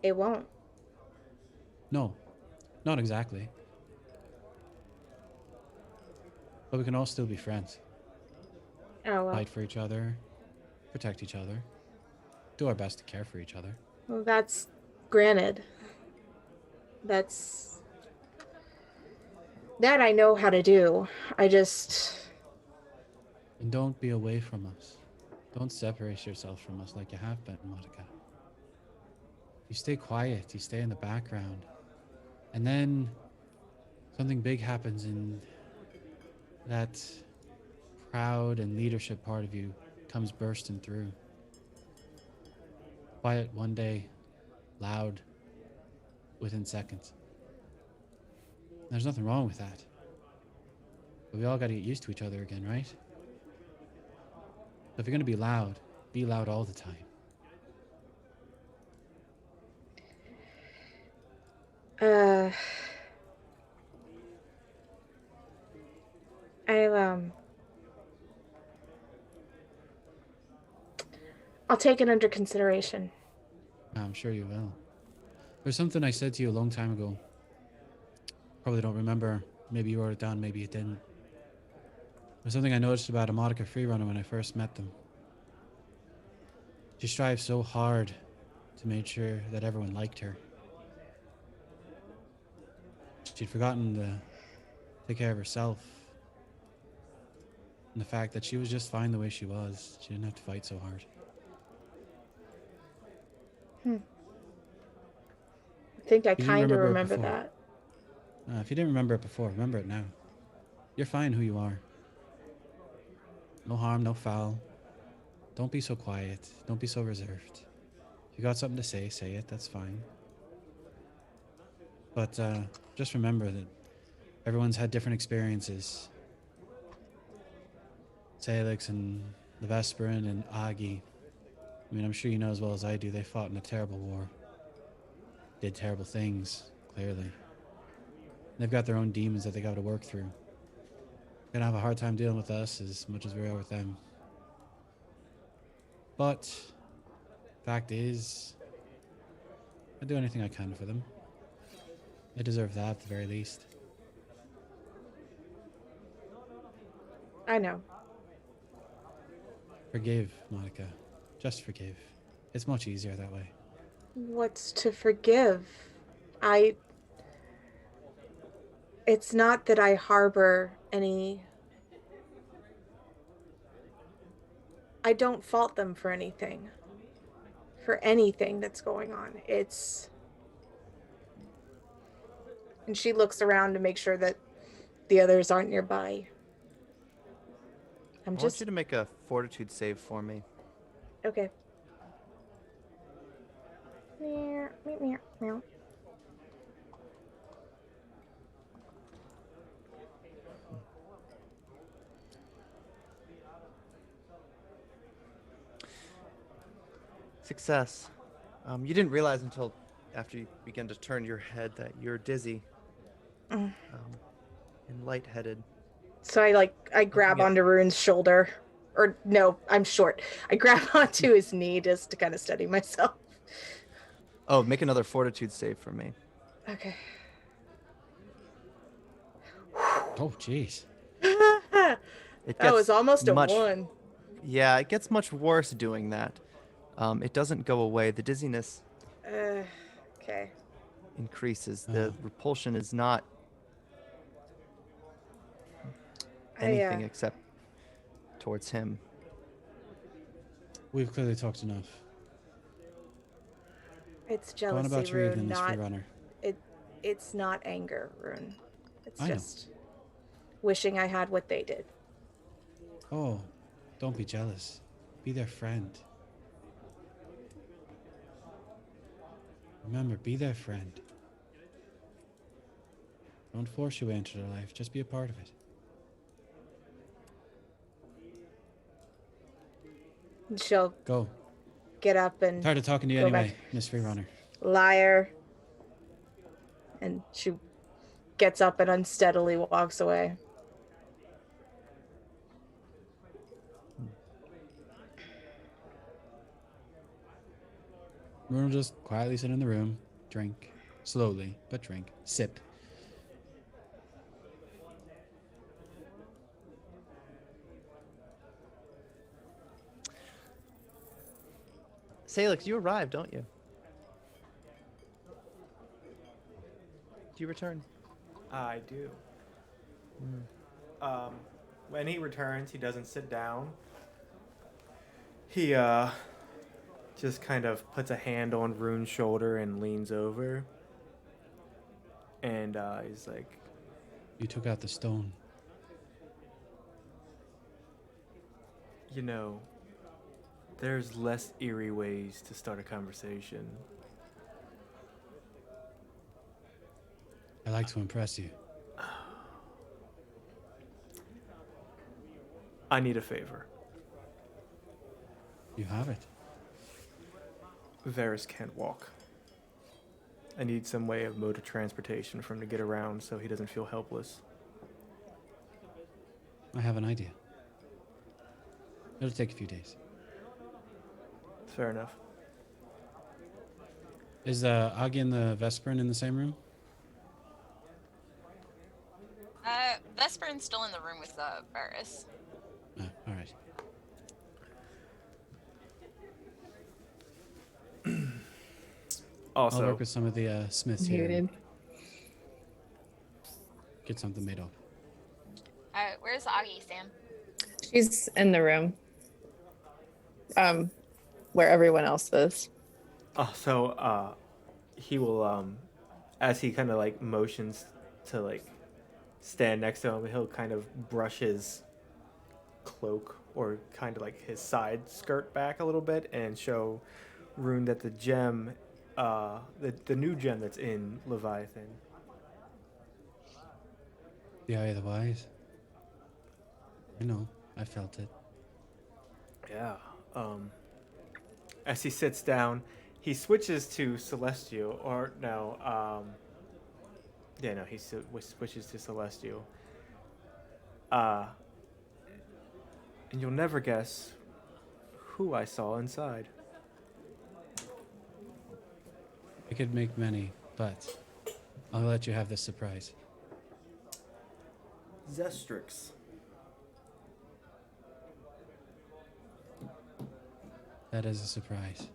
it won't.
No, not exactly. But we can all still be friends.
Oh, well.
Fight for each other, protect each other, do our best to care for each other.
Well, that's granted. That I know how to do. I just...
And don't be away from us. Don't separate yourself from us like you have been, Monica. You stay quiet, you stay in the background. And then something big happens and that proud and leadership part of you comes bursting through. Quiet one day, loud within seconds. There's nothing wrong with that. But we all got to get used to each other again, right? So if you're going to be loud all the time.
I'll take it under consideration.
I'm sure you will. There's something I said to you a long time ago. Probably don't remember. Maybe you wrote it down, maybe you didn't. There's something I noticed about a Monica Freerunner when I first met them. She strives so hard to make sure that everyone liked her. She'd forgotten to take care of herself. And the fact that she was just fine the way she was. She didn't have to fight so hard.
I think I
You didn't
kind of
remember it
remember
before.
that.
If you didn't remember it before, remember it now. You're fine who you are. No harm, no foul. Don't be so quiet. Don't be so reserved. If you got something to say, say it. That's fine. But just remember that everyone's had different experiences. Sailix and the Vesperin and Aghi. I mean, I'm sure you know as well as I do, they fought in a terrible war. Did terrible things, clearly. They've got their own demons that they got to work through. They're gonna have a hard time dealing with us as much as we are with them. But, fact is, I do anything I can for them. They deserve that at the very least.
I know.
Forgive, Monica. Just forgive. It's much easier that way.
What's to forgive? It's not that I harbor any... I don't fault them for anything. For anything that's going on. It's... And she looks around to make sure that the others aren't nearby.
I want you to make a fortitude save for me.
Okay. Meow, meow, meow, meow.
Success. You didn't realize until after you began to turn your head that you're dizzy and lightheaded.
So I grab onto Rune's shoulder. Or no, I'm short. I grab onto his knee just to kind of steady myself.
Oh, make another fortitude save for me.
Okay.
Oh, jeez.
That was almost a 1.
Yeah, it gets much worse doing that. It doesn't go away. The dizziness
Okay.
increases. The repulsion is not
I,
anything except towards him.
We've clearly talked enough.
It's
Go on
jealousy,
about your
Rune,
evening, Miss
not...
Freerunner.
It's not anger, Rune. It's
I know.
just wishing I had what they did.
Oh, don't be jealous. Be their friend. Remember, be their friend. Don't force your way into their life. Just be a part of it.
And she'll
Go.
get up and
Tired of talking to you
go
anyway,
back.
Miss Freerunner.
Liar. And she gets up and unsteadily walks away.
Rune will just quietly sit in the room, drink, slowly, but drink, sip.
Sailix, you arrived, don't you? Do you return?
I do. When he returns, he doesn't sit down. He just kind of puts a hand on Rune's shoulder and leans over. And he's like,
You took out the stone.
you know, there's less eerie ways to start a conversation.
I like to impress you.
I need a favor.
You have it.
Varys can't walk. I need some way of mode of transportation for him to get around so he doesn't feel helpless.
I have an idea. It'll take a few days.
Fair enough.
Is Aghi and the Vesperin in the same room?
Vesperin's still in the room with Varys.
Oh, all right. I'll
Also,
work with some of the smiths here.
Muted.
And get something made up.
Where's Aghi, Sam?
She's in the room. Where everyone else is.
he will as he kind of like motions to like stand next to him, he'll kind of brush his cloak or kind of like his side skirt back a little bit and show Rune that the gem, the new gem that's in Leviathan.
The Eye of the Wise. I know. I felt it.
Yeah. As he sits down, he switches to Celestial, or no, he switches to Celestial. And you'll never guess who I saw inside.
I could make many, but I'll let you have this surprise.
Zestrix.
That is a surprise.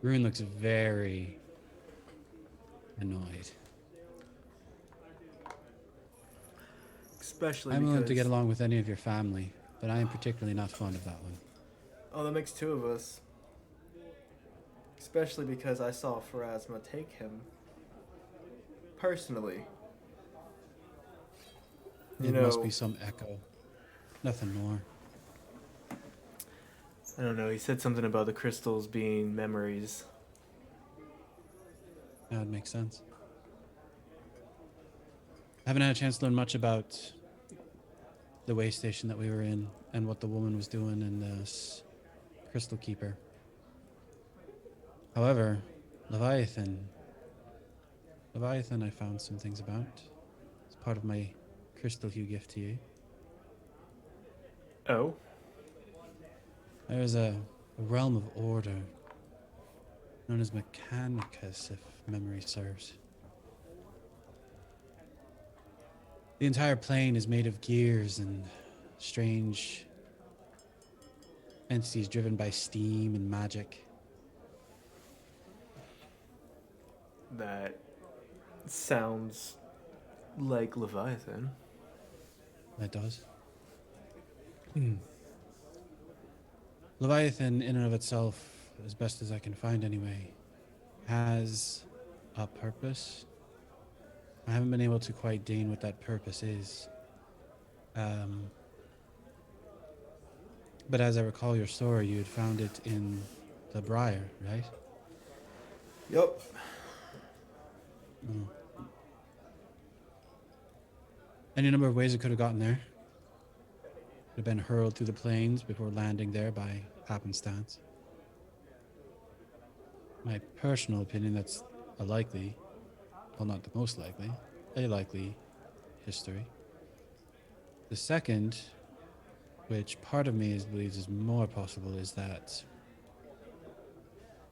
Rune looks very annoyed.
Especially
I'm willing to
because-
get along with any of your family, but I am particularly not fond of that one.
Oh, that makes two of us. Especially because I saw Pharasma take him. Personally.
It must be some echo. Nothing more.
I don't know, he said something about the crystals being memories.
That would make sense. I haven't had a chance to learn much about the way station that we were in and what the woman was doing in this Crystal Keeper. However, Leviathan I found some things about. It's part of my Crystalhue gift to you.
Oh?
There's a realm of order known as Mechanicus, if memory serves. The entire plane is made of gears and strange entities driven by steam and magic.
That sounds like Leviathan.
That does. Leviathan, in and of itself, as best as I can find anyway, has a purpose. I haven't been able to quite deign what that purpose is. But as I recall your story, you had found it in the Briar, right?
Yup.
Any number of ways it could have gotten there. Could have been hurled through the plains before landing there by happenstance. My personal opinion, that's a likely, well, not the most likely, a likely history. The second, which part of me believes is more possible, is that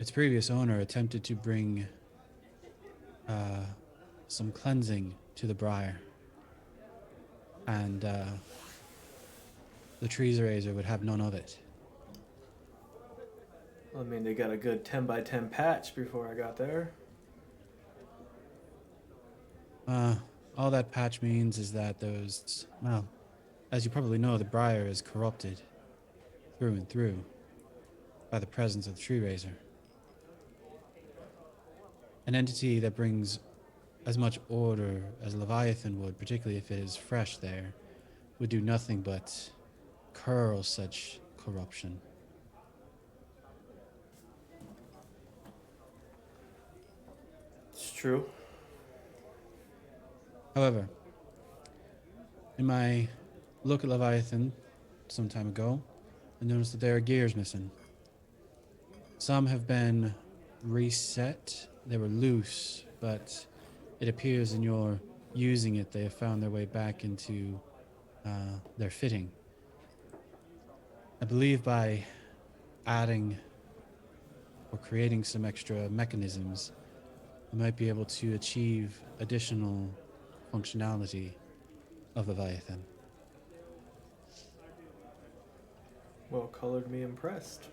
its previous owner attempted to bring some cleansing to the Briar. And the trees raiser would have none of it.
I mean, they got a good 10 by 10 patch before I got there.
All that patch means is that well, as you probably know, the Briar is corrupted through and through by the presence of the tree raiser. An entity that brings as much order as Leviathan would, particularly if it is fresh there, would do nothing but curl such corruption.
It's true.
However, in my look at Leviathan some time ago, I noticed that there are gears missing. Some have been reset. They were loose, but it appears in your using it, they have found their way back into they're fitting. I believe by adding or creating some extra mechanisms, we might be able to achieve additional functionality of Leviathan.
Well, colored me impressed.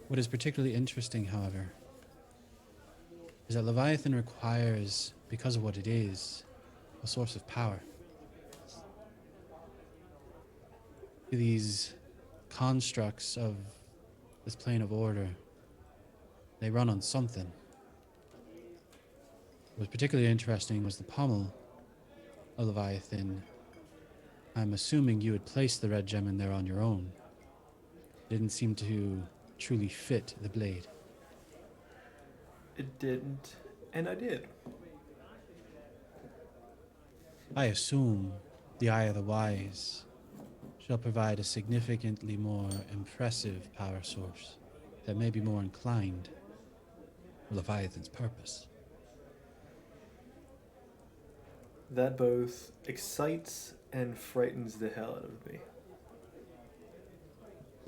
What is particularly interesting, however, is that Leviathan requires, because of what it is, a source of power. These constructs of this plane of order, they run on something. What was particularly interesting was the pommel of Leviathan. I'm assuming you had placed the red gem in there on your own. Didn't seem to truly fit the blade.
It didn't, and I did.
I assume the Eye of the Wise shall provide a significantly more impressive power source that may be more inclined for Leviathan's purpose.
That both excites and frightens the hell out of me.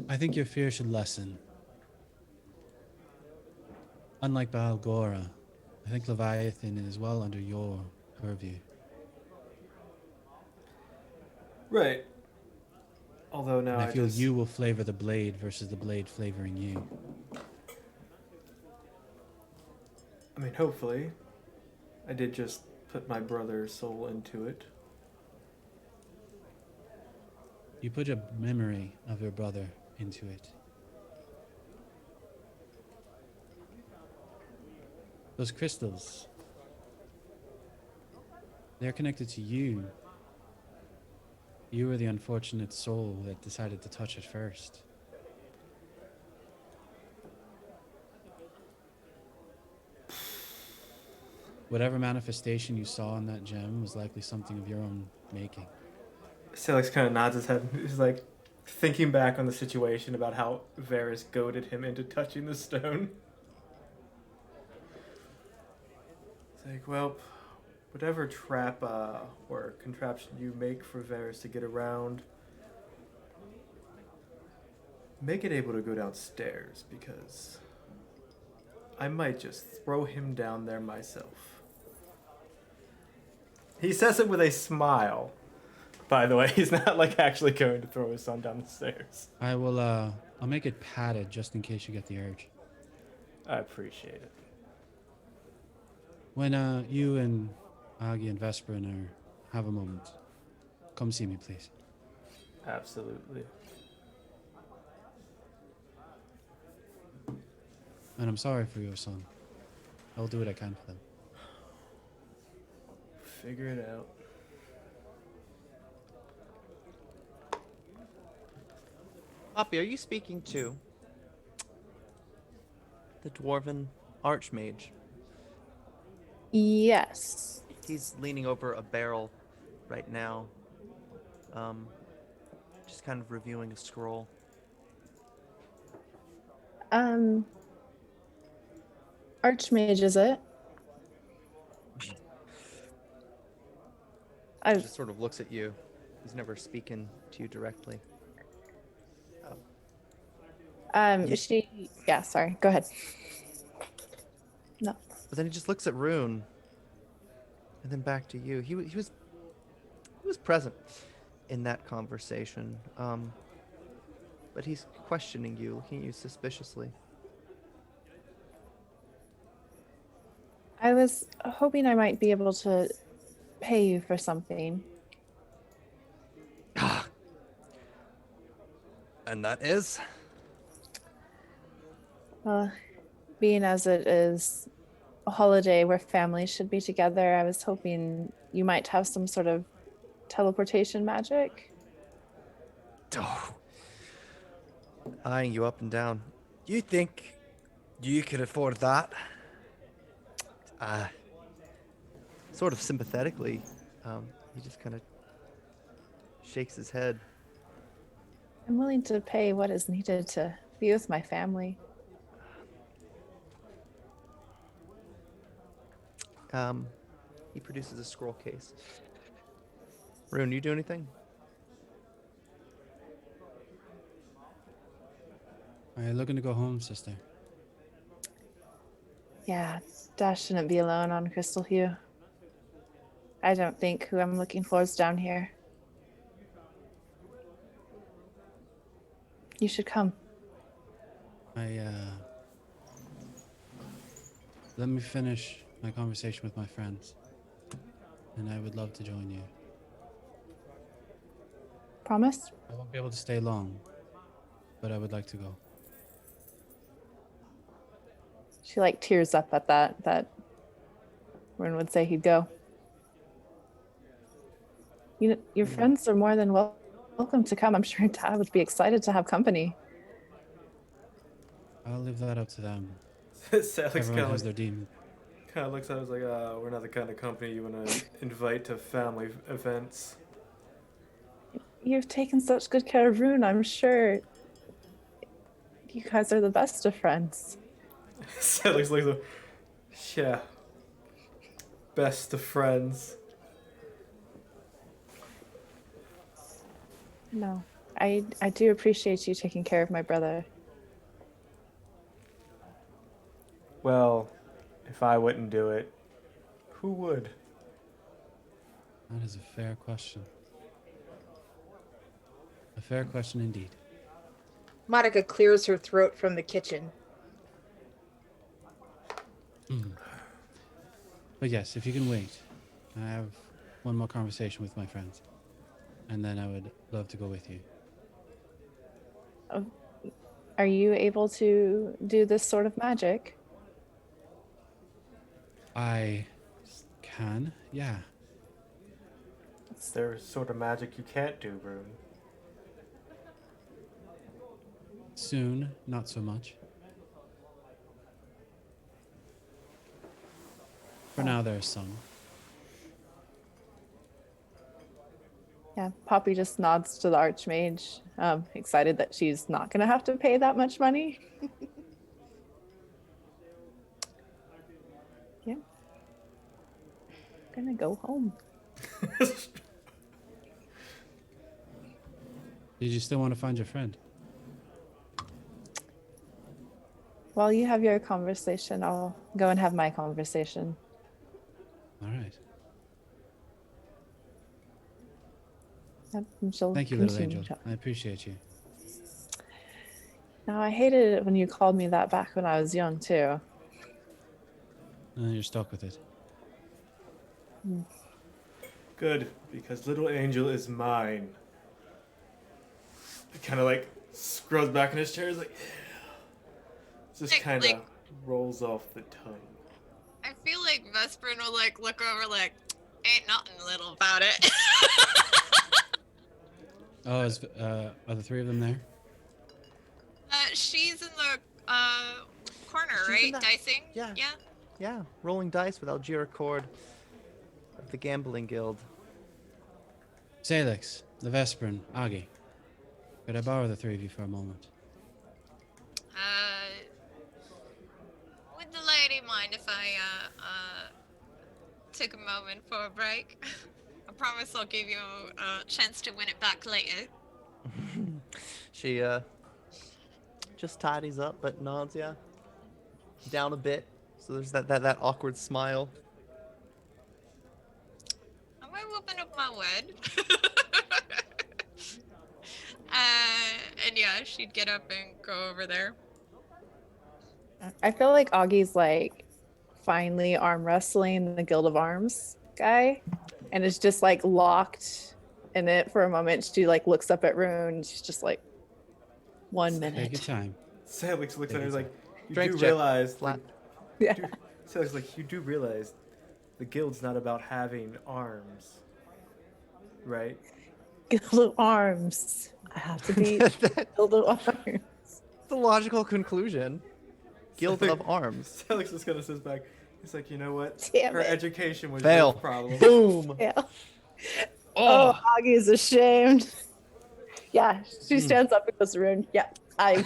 I think your fear should lessen. Unlike Baal Gora, I think Leviathan is well under your purview.
Right. Although now
And I feel
just...
you will flavor the blade versus the blade flavoring you.
I mean, hopefully. I did just put my brother's soul into it.
You put a memory of your brother into it. Those crystals, they're connected to you. You were the unfortunate soul that decided to touch it first. Whatever manifestation you saw in that gem was likely something of your own making.
Sailix kind of nods his head. He's like thinking back on the situation about how Varys goaded him into touching the stone. It's like, well, whatever trap or contraption you make for Varys to get around, make it able to go downstairs, because I might just throw him down there myself. He says it with a smile. By the way, he's not like actually going to throw his son down the stairs.
I will, I'll make it padded just in case you get the urge.
I appreciate it.
When you and Aghi and Vesperin have a moment, come see me, please.
Absolutely.
And I'm sorry for your son. I'll do what I can for them.
Figure it out.
Poppy, are you speaking to the dwarven archmage?
Yes.
He's leaning over a barrel right now, just kind of reviewing a scroll.
Archmage, is it?
He just sort of looks at you. He's never speaking to you directly.
Yeah, sorry. Go ahead. No.
But then he just looks at Rune, and then back to you. He was present in that conversation, but he's questioning you, looking at you suspiciously.
I was hoping I might be able to pay you for something.
And that is?
Being as it is a holiday where families should be together, I was hoping you might have some sort of teleportation magic.
Oh. Eyeing you up and down. You think you could afford that? Sort of sympathetically, he just kind of shakes his head.
I'm willing to pay what is needed to be with my family.
He produces a scroll case. Rune, you do anything?
Are you looking to go home, sister?
Yeah, Dash shouldn't be alone on Crystalhue. I don't think who I'm looking for is down here. You should come.
Let me finish my conversation with my friends, and I would love to join you.
Promise?
I won't be able to stay long, but I would like to go.
She like tears up at that Ren would say he'd go. You know, your friends are more than welcome to come. I'm sure Dad would be excited to have company.
I'll leave that up to them.
Sailix
Everyone has their demon.
kind of looks at us like, we're not the kind of company you want to invite to family events.
You've taken such good care of Rune. I'm sure you guys are the best of friends.
Sailix looks like, yeah, best of friends.
No, I do appreciate you taking care of my brother.
Well, if I wouldn't do it, who would?
That is a fair question. A fair question indeed.
Monica clears her throat from the kitchen.
But yes, if you can wait, I have one more conversation with my friends, and then I would love to go with you.
Are you able to do this sort of magic?
I can, yeah.
Is there sort of magic you can't do, Rune?
Soon, not so much. For now, there's some.
Yeah, Poppy just nods to the Archmage, excited that she's not going to have to pay that much money. Yeah. Gonna go home.
Did you still want to find your friend?
While you have your conversation, I'll go and have my conversation.
All right.
Yep, and she'll
Thank you, little
continue
angel.
to-
I appreciate you.
Now, I hated it when you called me that back when I was young, too.
And you're stuck with it.
Good, because little angel is mine. He kind of like scrolls back in his chair. He's like, yeah. Just kind of
Like-
rolls off the tongue.
I feel like Vesprin will like look over like, ain't nothing little about it.
Oh, are the three of them there?
She's in the corner,
She's in
right?
the-
Dicing?
yeah.
Yeah.
Yeah, rolling dice with Algira Cord of the Gambling Guild.
Sailix, the Vesprin, Aghi. Could I borrow the three of you for a moment?
Would the lady mind if I took a moment for a break? I promise I'll give you a chance to win it back later.
She just tidies up but nods, yeah. Down a bit. So there's that awkward smile.
Am I whooping up my word? And yeah, she'd get up and go over there.
I feel like Augie's like finally arm wrestling the Guild of Arms guy, and is just like locked in it for a moment. She like looks up at Rune. She's just like, 1
Take your
minute.
time.
Sailix looks at her he's like, you
Strength
do
check.
realize,
Flat.
Yeah.
Sailix like, you do realize the guild's not about having arms, right?
Guild of Arms. I have to be Guild of Arms.
The logical conclusion. Guild of Arms.
Sailix just kind of sits back. He's like, you know what?
Damn
Her
it.
education was
Fail.
your problem.
Boom.
Yeah. Oh, Aggie is ashamed. Yeah, she stands up and goes to Rune. Yeah, I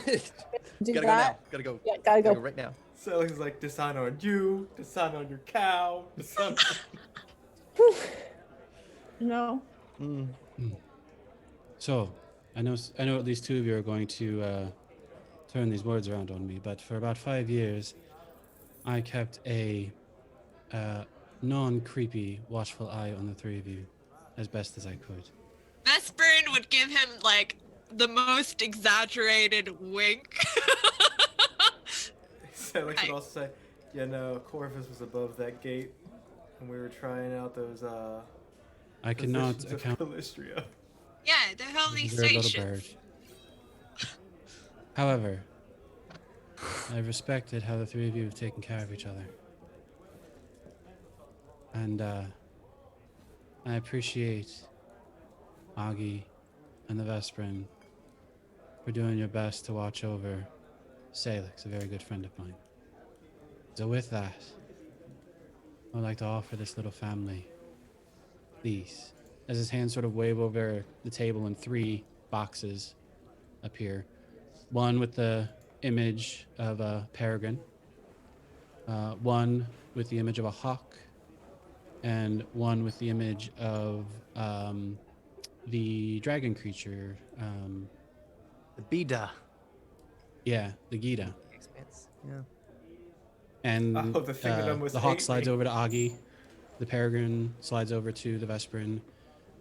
do
Gotta go now.
that.
Gotta go.
Yeah, gotta
Gotta
go.
go right now.
Sailix is like, dishonor on you, dishonor on your cow, dishonor.
No.
Mm.
So, I know at least two of you are going to turn these words around on me, but for about 5 years, I kept a non-creepy, watchful eye on the three of you as best as I could.
Vesperin would give him like the most exaggerated wink.
Sailix would also say, yeah, no, Corvus was above that gate when we were trying out those
I cannot
positions of
account
Callistria.
Yeah, the
for
holy
the weird little
stations.
bird. However, I've respected how the three of you have taken care of each other. And I appreciate Aghi and the Vesperin for doing your best to watch over Sailix, a very good friend of mine. So with that, I'd like to offer this little family these. As his hands sort of wave over the table and 3 boxes appear. One with the image of a peregrine, one with the image of a hawk, and one with the image of the dragon creature.
The Bida.
Yeah, the Gita.
Expanse. Yeah.
And
Oh, the thing that almost
the hawk
ate
slides
me.
over to Aghi, the peregrine slides over to the Vesperin,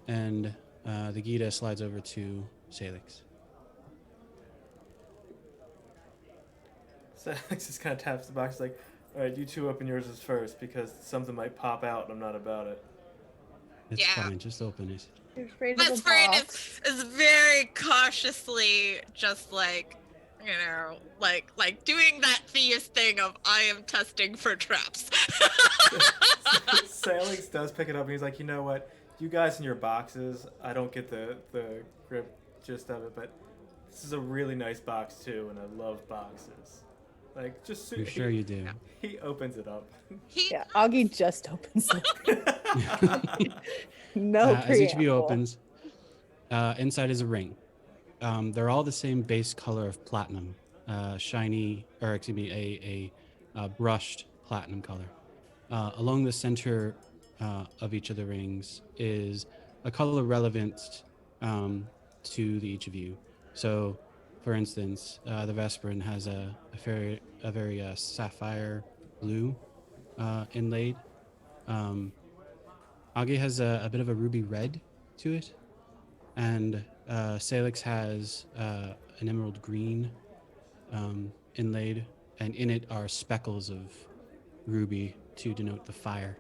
and the Gita slides over to Sailix.
Sailix just kind of taps the box like, all right, you two open yours as first because something might pop out and I'm not about it.
It's
Yeah.
fine, just open it.
You're afraid of the
Vesperin
box.
is very cautiously just like, you know, like doing that thieves thing of I am testing for traps.
Sailix does pick it up and he's like, you know what? You guys in your boxes, I don't get the grip gist of it, but this is a really nice box too, and I love boxes. Like, just
I'm sure you do.
He opens it up.
He
Yeah, Augie just opens it. No
As each of you
preamble.
opens, inside is a ring. They're all the same base color of platinum, shiny, or excuse me, a brushed platinum color. Along the center of each of the rings is a color relevant to each of you. So, for instance, the Vesperin has a very sapphire blue inlaid. Aghi has a bit of a ruby red to it, and Salix has an emerald green inlaid, and in it are speckles of ruby to denote the fire.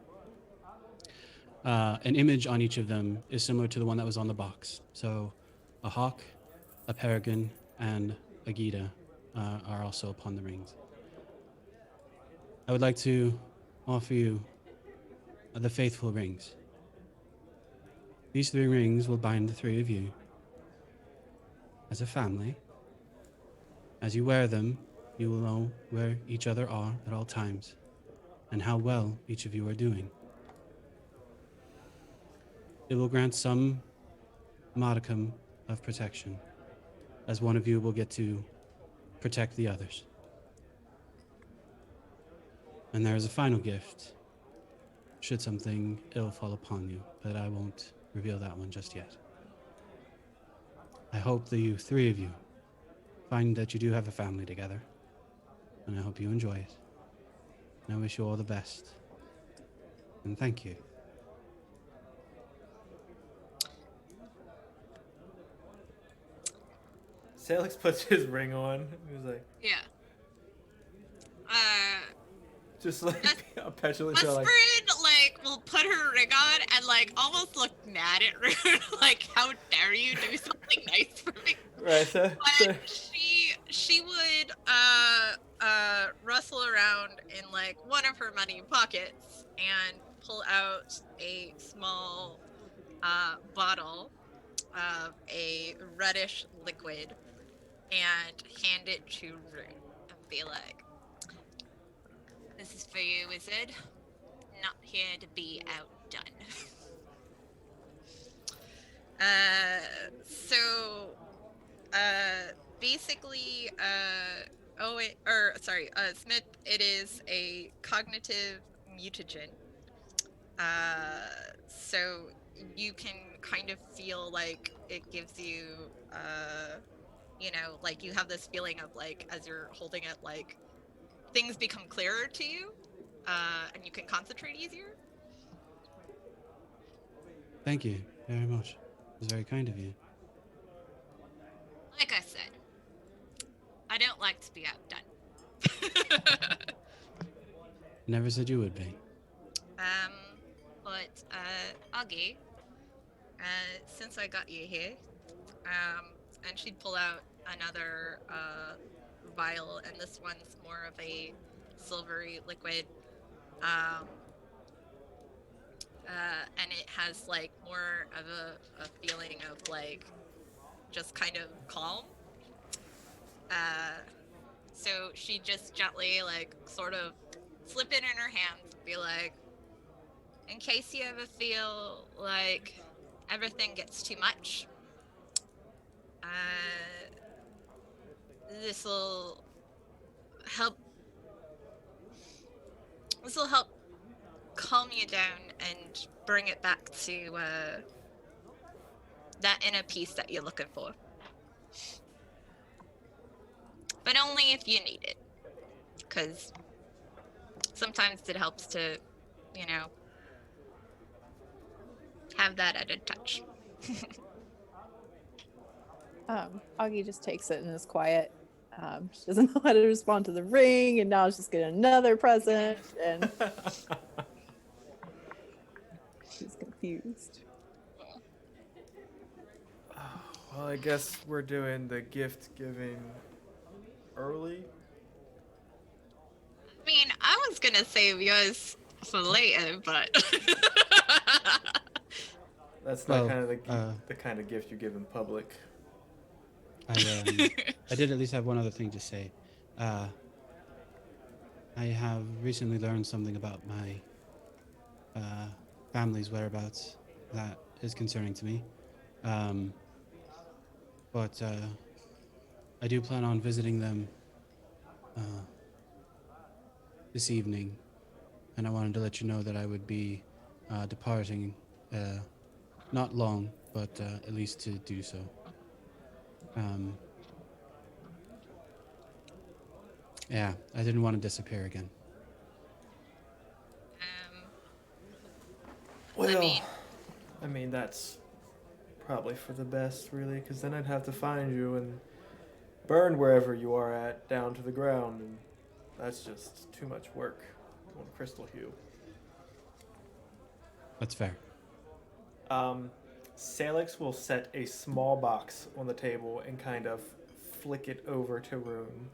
An image on each of them is similar to the one that was on the box. So a hawk, a peregrine, and a Gita are also upon the rings. I would like to offer you the faithful rings. These 3 rings will bind the 3 of you as a family. As you wear them, you will know where each other are at all times and how well each of you are doing. It will grant some modicum of protection, as one of you will get to protect the others. And there is a final gift, should something ill fall upon you, but I won't reveal that one just yet. I hope that you 3 of you find that you do have a family together, and I hope you enjoy it. And I wish you all the best. And thank you.
Salix puts his ring on. He's like,
yeah.
just like a petulant show, like,
Vesperin like will put her ring on and like almost look mad at Rune, like how dare you do something nice for me?
right, so
But she would rustle around in like one of her money pockets and pull out a small bottle of a reddish liquid and hand it to Rune and be like, "This is for you, wizard. Not here to be outdone." Basically, Smith, it is a cognitive mutagen. So you can kind of feel like it gives you, you know, like you have this feeling of like, as you're holding it, like things become clearer to you, and you can concentrate easier.
Thank you very much. It was very kind of you.
Like I said, I don't like to be outdone.
Never said you would be.
But Aghi, since I got you here, and she'd pull out another vial, and this one's more of a silvery liquid, and it has like more of a feeling of like just kind of calm. So she just gently like sort of slip it in her hands and be like, in case you ever feel like everything gets too much, this'll help calm you down and bring it back to that inner peace that you're looking for. But only if you need it, because sometimes it helps to, you know, have that added touch.
Aghi just takes it and is quiet. She doesn't know how to respond to the ring, and now she's getting another present, and she's confused.
Well, I guess we're doing the gift giving early.
I mean, I was gonna save yours for later, but
That's not
Well,
kind of the kind of gift you give in public.
I did at least have one other thing to say. I have recently learned something about my family's whereabouts that is concerning to me. But I do plan on visiting them this evening, and I wanted to let you know that I would be departing not long, but at least to do so. Yeah, I didn't want to disappear again.
Well, I mean that's probably for the best, really, because then I'd have to find you and burn wherever you are at down to the ground, and that's just too much work on Crystalhue.
That's fair.
Sailix will set a small box on the table and kind of flick it over to Rune.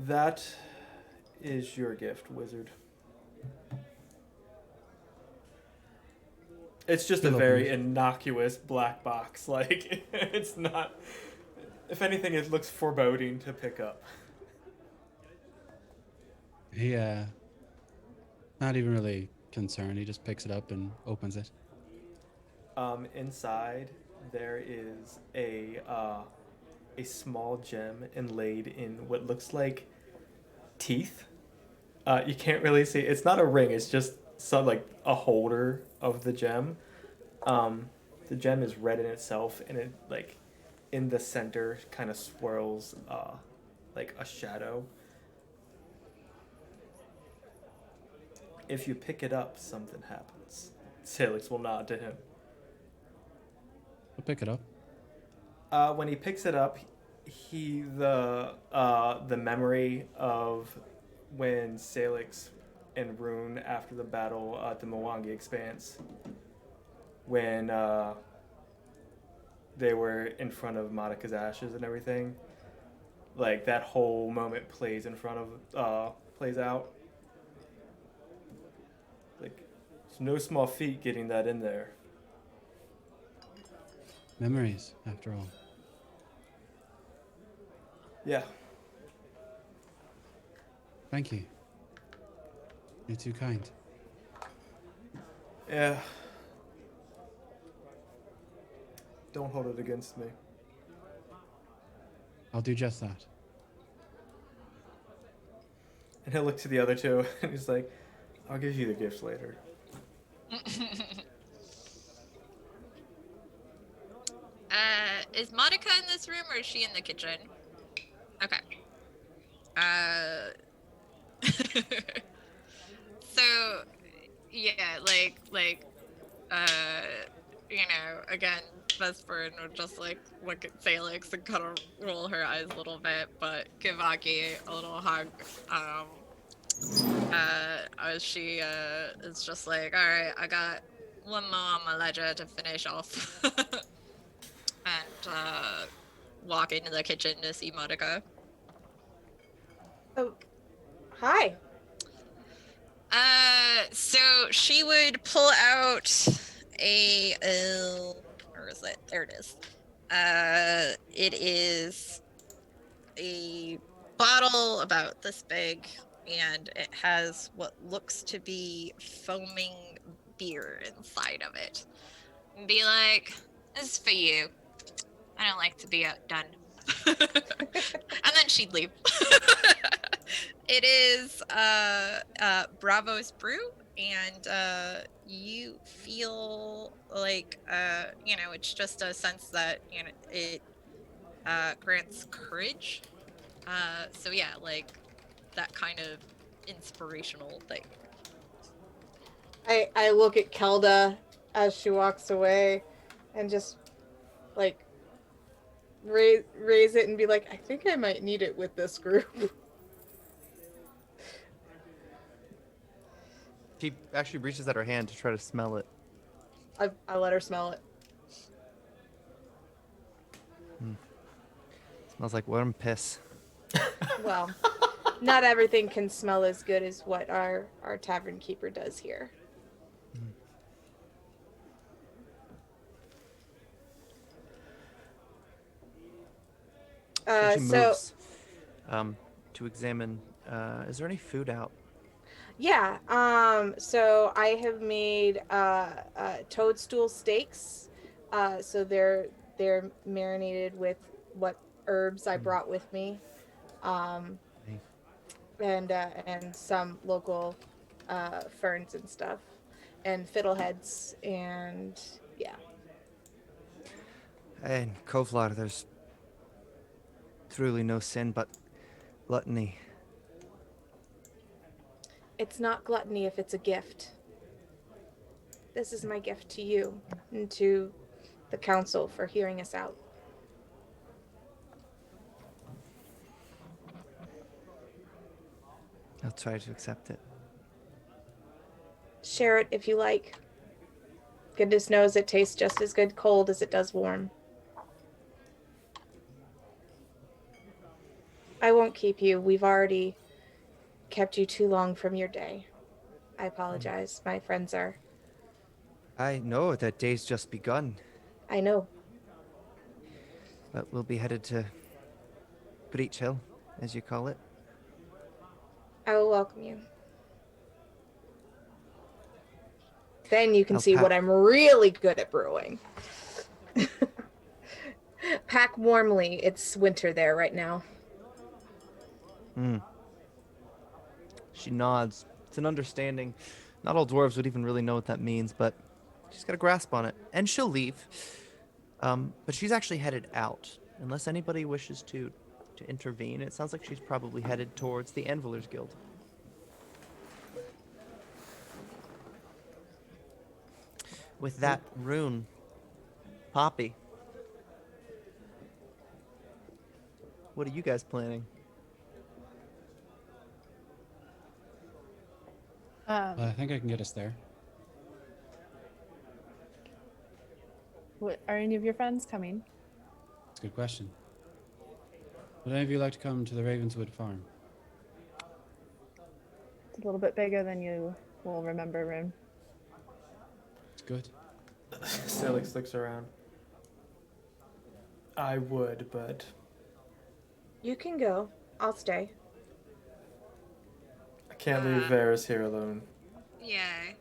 That is your gift, wizard. It's just a very innocuous black box. Like, it's not... If anything, it looks foreboding to pick up.
He, not even really concerned. He just picks it up and opens it.
Inside, there is a small gem inlaid in what looks like teeth. You can't really see. It's not a ring. It's just some like a holder of the gem. The gem is red in itself, and it like in the center kind of swirls like a shadow. If you pick it up, something happens. Sailix will nod to him.
I'll pick it up.
When he picks it up, the memory of when Sailix and Rune after the battle at the Mwangi Expanse, when they were in front of Monica's ashes and everything, like that whole moment plays out. Like, it's no small feat getting that in there.
Memories, after all.
Yeah.
Thank you. You're too kind.
Yeah. Don't hold it against me.
I'll do just that.
And he'll look to the other two, and he's like, I'll give you the gifts later.
Is Monica in this room or is she in the kitchen? Okay. So yeah, you know, again, Vesper would just like look at Sailix and kind of roll her eyes a little bit, but give Aghi a little hug. As she is just like, all right, I got one more on my ledger to finish off, and walk into the kitchen to see Monica.
Oh, hi.
So she would pull out a where is it? There it is. It is a bottle about this big, and it has what looks to be foaming beer inside of it. And be like, "This is for you. I don't like to be outdone." And then she'd leave. It is Bravo's brew, and you feel like you know, it's just a sense that, you know, it grants courage. So yeah, like that kind of inspirational thing.
I look at Kelda as she walks away and just like raise it and be like, I think I might need it with this group.
She actually reaches out her hand to try to smell it.
I let her smell it.
Smells like warm piss.
Well, not everything can smell as good as what our tavern keeper does here.
She moves to examine. Is there any food out?
Yeah. So I have made toadstool steaks. So they're marinated with what herbs I brought with me, and some local ferns and stuff, and fiddleheads, and yeah.
In Kovlar, there's truly no sin but gluttony.
It's not gluttony if it's a gift. This is my gift to you and to the council for hearing us out.
I'll try to accept it.
Share it if you like. Goodness knows it tastes just as good cold as it does warm. I won't keep you. We've already kept you too long from your day. I apologize. My friends are...
I know that day's just begun,
I know.
but we'll be headed to Breach Hill, as you call it.
I will welcome you. Then you can see what I'm really good at brewing. Pack warmly. It's winter there right now.
She nods. It's an understanding. Not all dwarves would even really know what that means, but she's got a grasp on it. And she'll leave. But she's actually headed out. Unless anybody wishes to intervene, it sounds like she's probably headed towards the Anvilers Guild. With that rune, Poppy, what are you guys planning?
Well, I think I can get us there.
What, are any of your friends coming?
That's a good question. Would any of you like to come to the Ravenswood farm?
It's a little bit bigger than you will remember, Rune.
It's good.
Sailix looks around. I would, but
You can go. I'll stay.
I can't leave Varys here alone.
Yeah,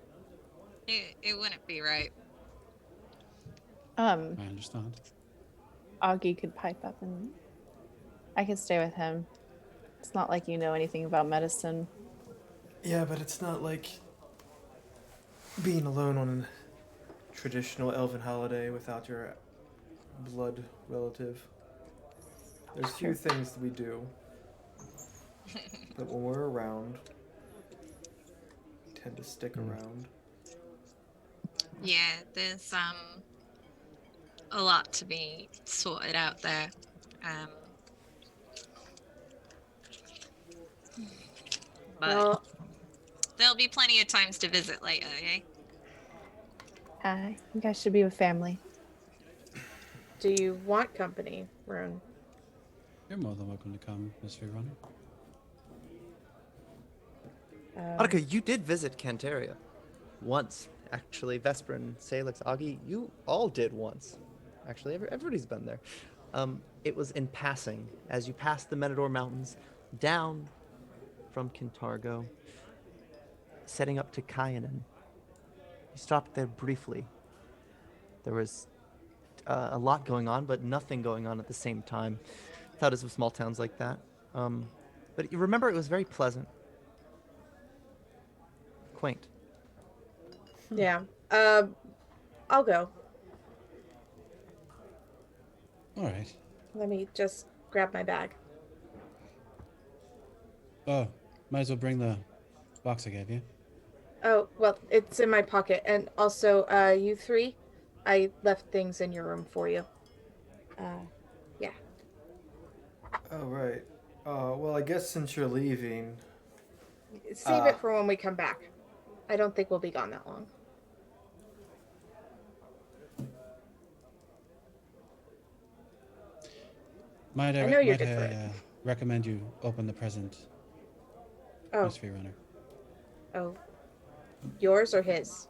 it wouldn't be right.
I understand.
Aghi could pipe up and I could stay with him. It's not like you know anything about medicine.
Yeah, but it's not like being alone on a traditional elven holiday without your blood relative. There's few things that we do, but when we're around, we tend to stick around.
Yeah, there's a lot to be sorted out there. But
Well,
there'll be plenty of times to visit later, eh?
You guys should be with family.
do you want company, Rune?
You're more than welcome to come, Miss Runner.
Monica, you did visit Cantaria once. Actually, Vesperin, Sailix, Aghi, you all did once. Actually, everybody's been there. It was in passing, as you passed the Menador Mountains, down from Kintargo, setting up to Kyanan. You stopped there briefly. There was a lot going on, but nothing going on at the same time. Thought it was small towns like that. But you remember, it was very pleasant. Quaint.
Yeah. I'll go.
All right.
Let me just grab my bag.
Oh, might as well bring the box I gave you.
Oh, well, it's in my pocket. And also, you three, I left things in your room for you. Yeah.
Oh, right. Well, I guess since you're leaving...
Save it for when we come back. I don't think we'll be gone that long.
Might
I know you're
might
good for
I
it.
recommend you open the present,
Oh,
Miss Runner?
oh. Yours or his?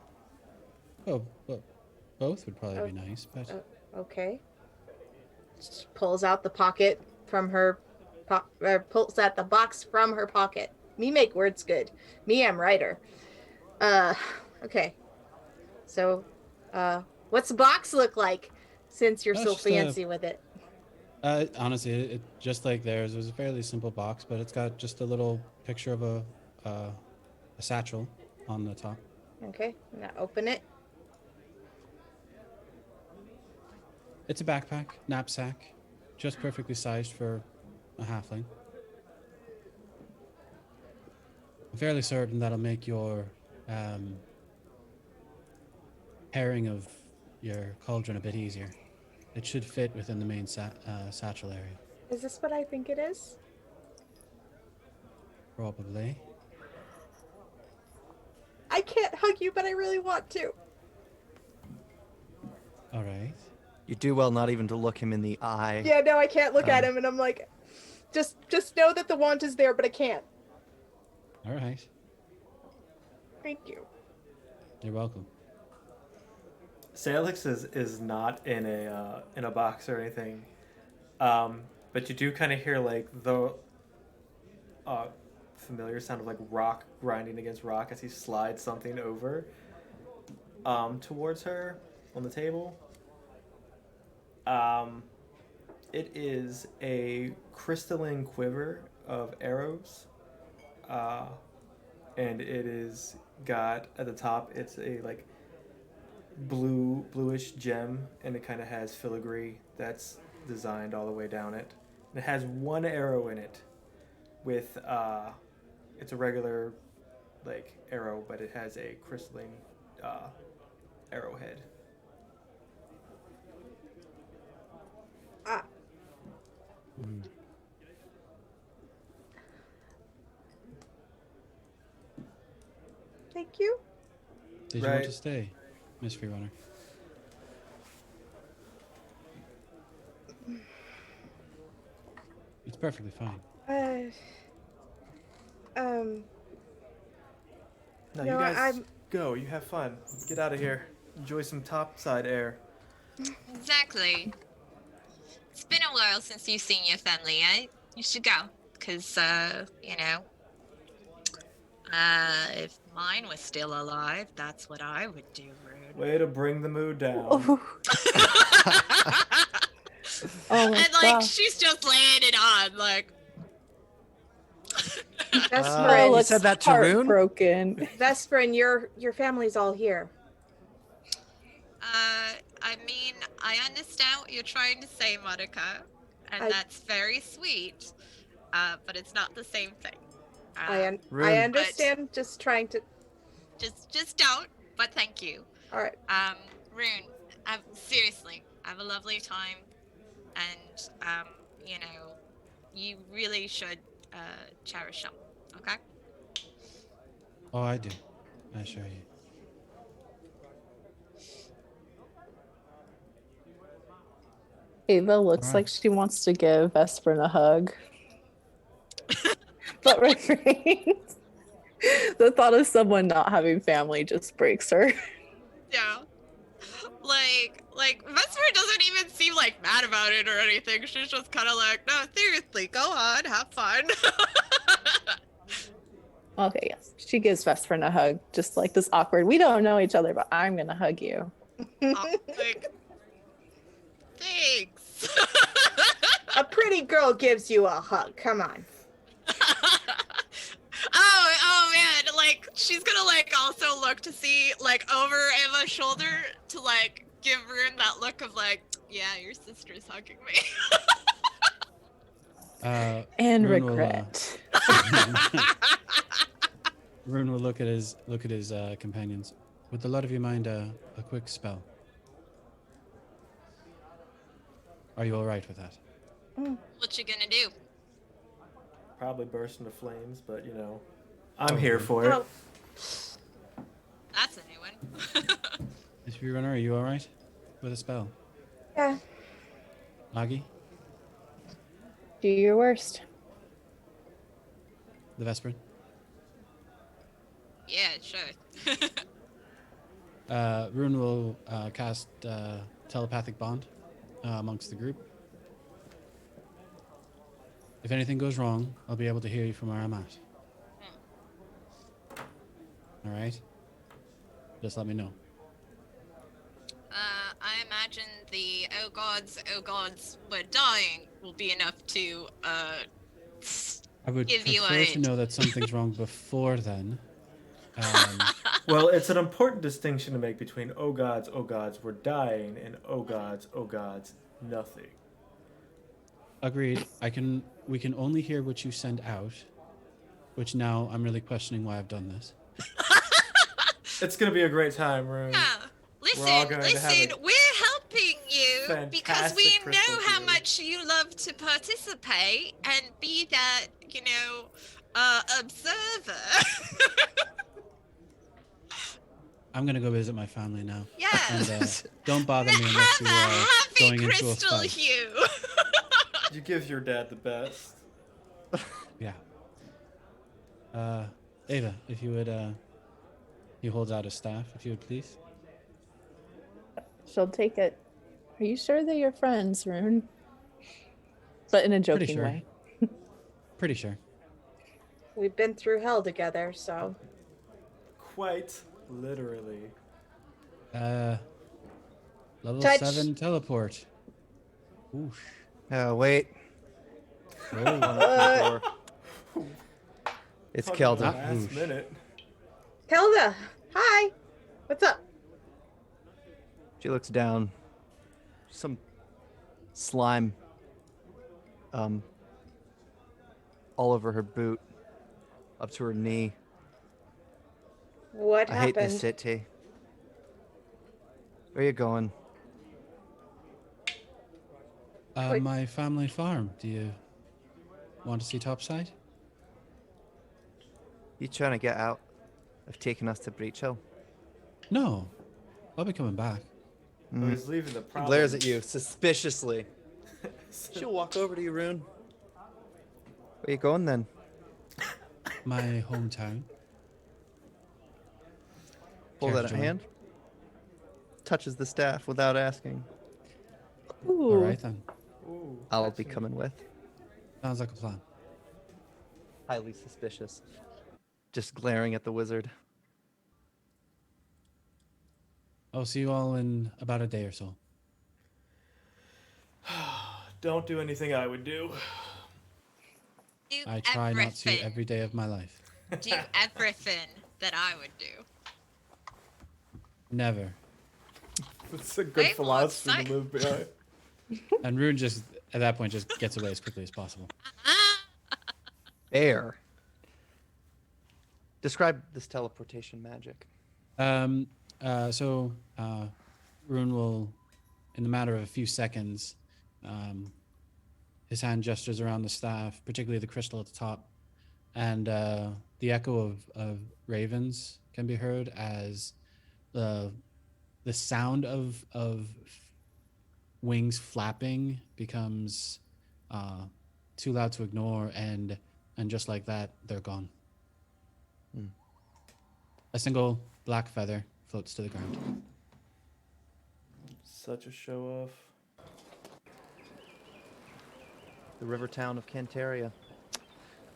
Oh, well, both would probably be nice, but
Okay. She pulls out the pocket from her... pulls out the box from her pocket. Me make words good. Me am writer. Okay. So, what's the box look like? Since you're
Oh,
so
it's just
fancy with it.
honestly, it just like theirs. It was a fairly simple box, but it's got just a little picture of a satchel on the top.
Okay, now open it.
It's a backpack, knapsack, just perfectly sized for a halfling. I'm fairly certain that'll make your pairing of your cauldron a bit easier. It should fit within the main satchel area.
Is this what I think it is?
Probably.
I can't hug you, but I really want to.
All right.
You do well not even to look him in the eye.
Yeah, no, I can't look at him, and I'm like, just know that the want is there, but I can't.
All right.
Thank you.
You're welcome.
Sailix is not in a box or anything, but you do kind of hear like the familiar sound of like rock grinding against rock as he slides something over towards her on the table. It is a crystalline quiver of arrows, and it is got at the top. It's a like bluish gem, and it kind of has filigree that's designed all the way down it. And it has one arrow in it with it's a regular like arrow, but it has a crystalline arrowhead.
Thank you.
Did you want to stay, Miss Freerunner? It's perfectly fine.
No,
No,
you guys go. You have fun. Get out of here. Enjoy some topside air.
Exactly. It's been a while since you've seen your family, eh? You should go. Because, you know, if mine was still alive, that's what I would do, Rude.
Way to bring the mood down.
Oh,
And, like,
gosh.
she's just laying it on, like...
Vesper,
you
looks
said that to Rune?
heartbroken.
Vesper, and your family's all here.
I mean, I understand what you're trying to say, Monica, and
I-
that's very sweet. But it's not the same thing.
I
Rune.
understand. Just trying to.
Just don't. But thank you.
All right.
Rune, seriously, have a lovely time, and you know, you really should cherish them. Okay.
Oh, I do. I assure you.
Ava looks
Alright.
like she wants to give Vesperin a hug, but refrains. The thought of someone not having family just breaks her.
Yeah. Like Vesper doesn't even seem like mad about it or anything. She's just kind of like, no, seriously, go on, have fun.
Okay, yes. She gives Vesperin a hug, just like this awkward, we don't know each other, but I'm going to hug you.
Like, thanks.
A pretty girl gives you a hug. Come on.
Oh man, like she's gonna like also look to see like over Emma's shoulder to like give Rune that look of like, yeah, your sister's hugging me.
And
Rune will,
regret.
Rune will look at his companions. Would the lot of you mind a quick spell? Are you all right with that?
What you gonna do?
Probably burst into flames, but you know, I'm here for it.
Oh,
That's a new one.
Miss Runner, are you all right with a spell?
yeah.
Aghi,
Do your worst.
the Vesperin?
Yeah, sure.
Rune will cast telepathic bond amongst the group. If anything goes wrong, I'll be able to hear you from where I'm at. All right? Just let me know.
I imagine the oh gods, we're dying will be enough to
I would
give you
prefer
a
to know that something's wrong before then.
Well, it's an important distinction to make between oh gods, we're dying, and oh gods, nothing.
Agreed. We can only hear what you send out, which now I'm really questioning why I've done this.
It's gonna be a great time, Rune.
Yeah.
We're all
Listen,
going to have
we're helping you because we
fantastic
know how
Crystalhue.
much you love to participate and be that, you know, observer.
I'm gonna go visit my family now.
Yeah.
And don't bother me unless
Have
you
a
are
happy
going into a
crystal
fight.
hue.
You give your dad the best.
Yeah. Ava, if you would, he holds out his staff, if you would please.
She'll take it. Are you sure they're your friends, Rune? But in a
Pretty
joking
sure.
way.
Pretty sure.
We've been through hell together, so.
Quite literally.
Level
Touch.
7 teleport. Oof.
Wait.
Oh,
It's
Talking about
Kelda.
last minute.
Kelda, hi. What's up?
She looks down. Some slime all over her boot, up to her knee.
What
I hate
happened?
this city. Where you going?
Wait.
my family farm. Do you want to see topside?
You trying to get out of taking us to Breach Hill?
No. I'll be coming back.
I was leaving the
He
problem.
glares at you suspiciously. She'll walk over to you, Rune. Where you going then?
My hometown.
Hold
Care
that
to
at
join?
hand. Touches the staff without asking.
Ooh.
All right then.
Ooh,
I'll
that's
be coming with.
Sounds like a plan.
Highly suspicious. Just glaring at the wizard.
I'll see you all in about a day or so.
Don't do anything I would do.
Do
I try not to
everything.
every day of my life.
Do everything that I would do.
Never.
It's a good
Wait, what's
philosophy
that?
to live behind.
And Rune just, at that point, just gets away as quickly as possible.
Fair. Describe this teleportation magic.
So Rune will, in the matter of a few seconds, his hand gestures around the staff, particularly the crystal at the top, and the echo of ravens can be heard as the sound of wings flapping becomes too loud to ignore, and just like that, they're gone. A single black feather floats to the ground.
Such a show off.
The river town of Cantaria.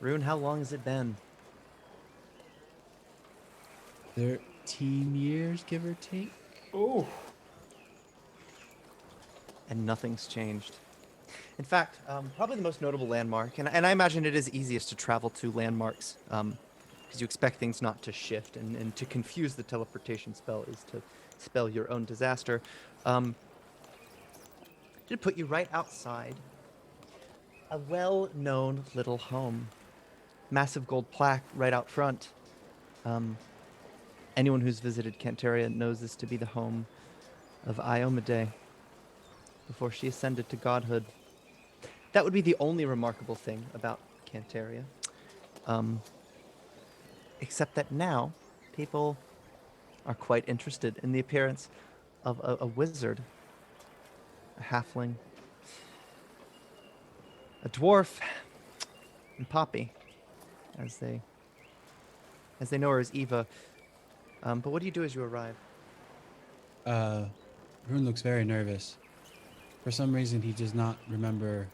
Rune, how long has it been?
13 years, give or take.
Oh.
And nothing's changed. In fact, probably the most notable landmark, and I imagine it is easiest to travel to landmarks, because you expect things not to shift, and to confuse the teleportation spell is to spell your own disaster. Did put you right outside a well-known little home. Massive gold plaque right out front. Anyone who's visited Cantaria knows this to be the home of Iomade before she ascended to godhood. That would be the only remarkable thing about Cantaria. Except that now, people are quite interested in the appearance of a wizard, a halfling, a dwarf, and Poppy, as they know her as Eva. But what do you do as you arrive?
Rune looks very nervous. For some reason, he does not remember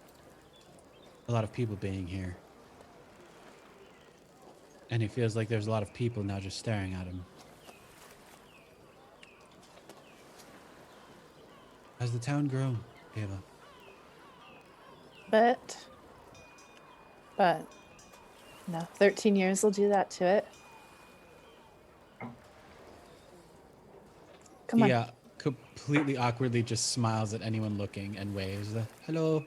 a lot of people being here. And he feels like there's a lot of people now just staring at him. Has the town grown, Ava?
But no, 13 years will do that to it. Come on.
Yeah, completely awkwardly just smiles at anyone looking and waves. Hello.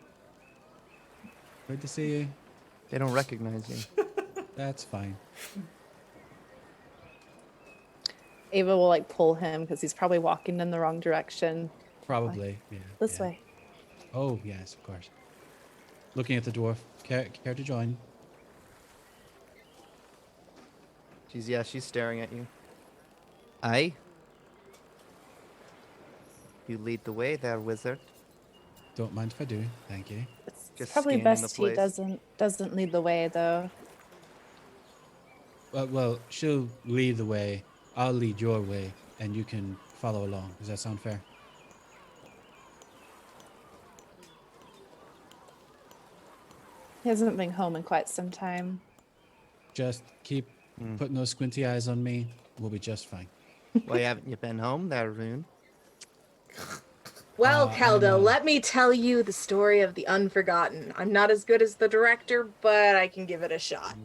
Good to see you.
They don't recognize you.
That's fine.
Ava will like pull him because he's probably walking in the wrong direction.
Probably, yeah.
This
yeah.
way.
Oh, yes, of course. Looking at the dwarf. Care to join?
She's staring at you. Aye? You lead the way there, wizard.
Don't mind if I do. Thank you.
It's
Just
probably
scanning the
best he
place.
doesn't lead the way though.
Well, she'll lead the way. I'll lead your way, and you can follow along. Does that sound fair?
He hasn't been home in quite some time.
Just keep putting those squinty eyes on me. We'll be just fine.
Well, haven't you been home there, Rune?
Well,
I
Keldo,
know.
let me tell you the story of the Unforgotten. I'm not as good as the director, but I can give it a shot.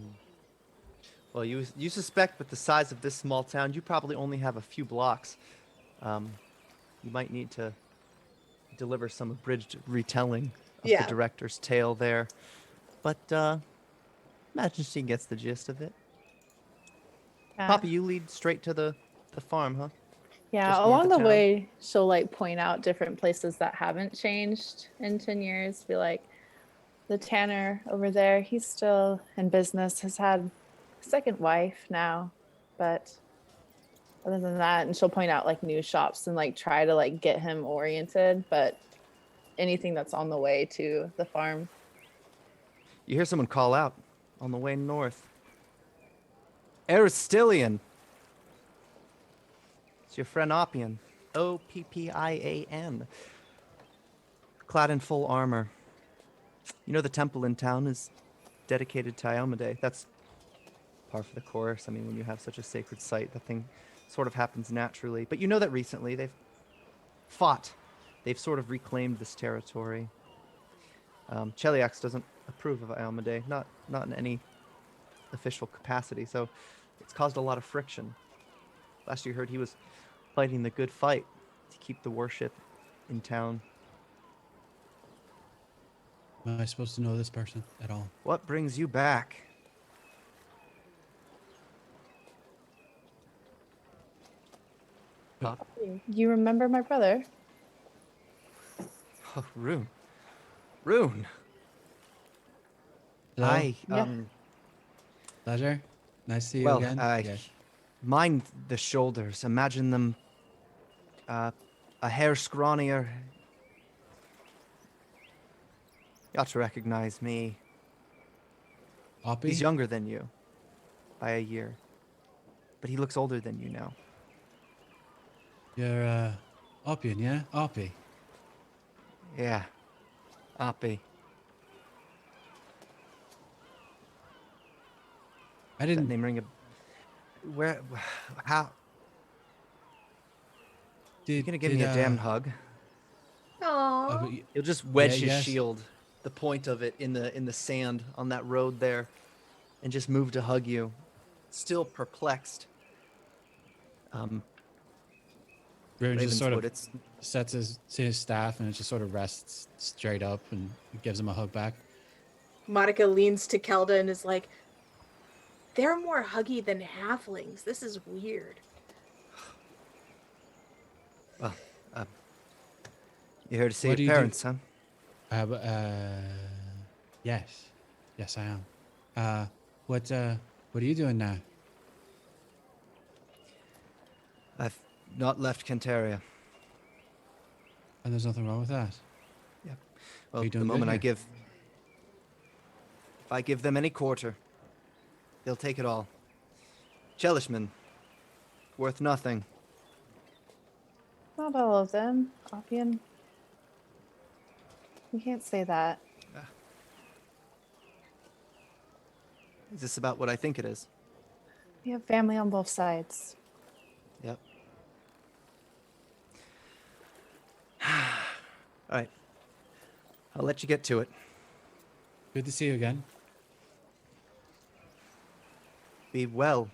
Well, you suspect with the size of this small town, you probably only have a few blocks. You might need to deliver some abridged retelling of
Yeah.
the director's tale there. But imagine she gets the gist of it. Poppy, you lead straight to the farm, huh?
Yeah,
just north
along
of
the
town?
way, she'll like point out different places that haven't changed in 10 years. Be like, the tanner over there, he's still in business, has had a second wife now. But other than that, and she'll point out like new shops and like try to like get him oriented. But anything that's on the way to the farm.
You hear someone call out on the way north. Aristilian! It's your friend Oppian. Oppian. Clad in full armor. You know the temple in town is dedicated to Iomade. That's par for the course. I mean, when you have such a sacred site, the thing sort of happens naturally. But you know that recently they've fought. They've sort of reclaimed this territory. Cheliax doesn't approve of Almaday, not in any official capacity. So it's caused a lot of friction. Last you heard, he was fighting the good fight to keep the worship in town.
Am I supposed to know this person at all?
What brings you back?
You remember my brother?
Oh, Rune. Rune.
Hello?
Hi.
Yeah.
Pleasure. Nice to see you
Well,
again. Yes.
mind the shoulders. Imagine them a hair scrawnier. You ought to recognize me.
Oppie?
He's younger than you by a year, but he looks older than you now.
You're Oppian, yeah? Oppie.
Yeah, Oppie.
I
That
didn't.
name ring a... Where... How... You're gonna give me a damned hug.
Aww.
He'll just wedge his
yes.
shield, the point of it in the sand on that road there, and just move to hug you. Still perplexed.
Rune just sort of
Ravenswood, it's
sets his staff and it just sort of rests straight up and gives him a hug back.
Monica leans to Kelda and is like, they're more huggy than halflings. This is weird.
well. You here to see
What do
your
you do?
parents, huh?
Yes. Yes, I am. What are you doing now?
I've not left Cantaria.
And there's nothing wrong with that.
Well,
you
the
doing good
moment
here?
if I give them any quarter, they'll take it all. Chelishman, worth nothing.
Not all of them, Oppian. You can't say that.
Is this about what I think it is?
We have family on both sides.
Yep. All right. I'll let you get to it.
Good to see you again.
Be well.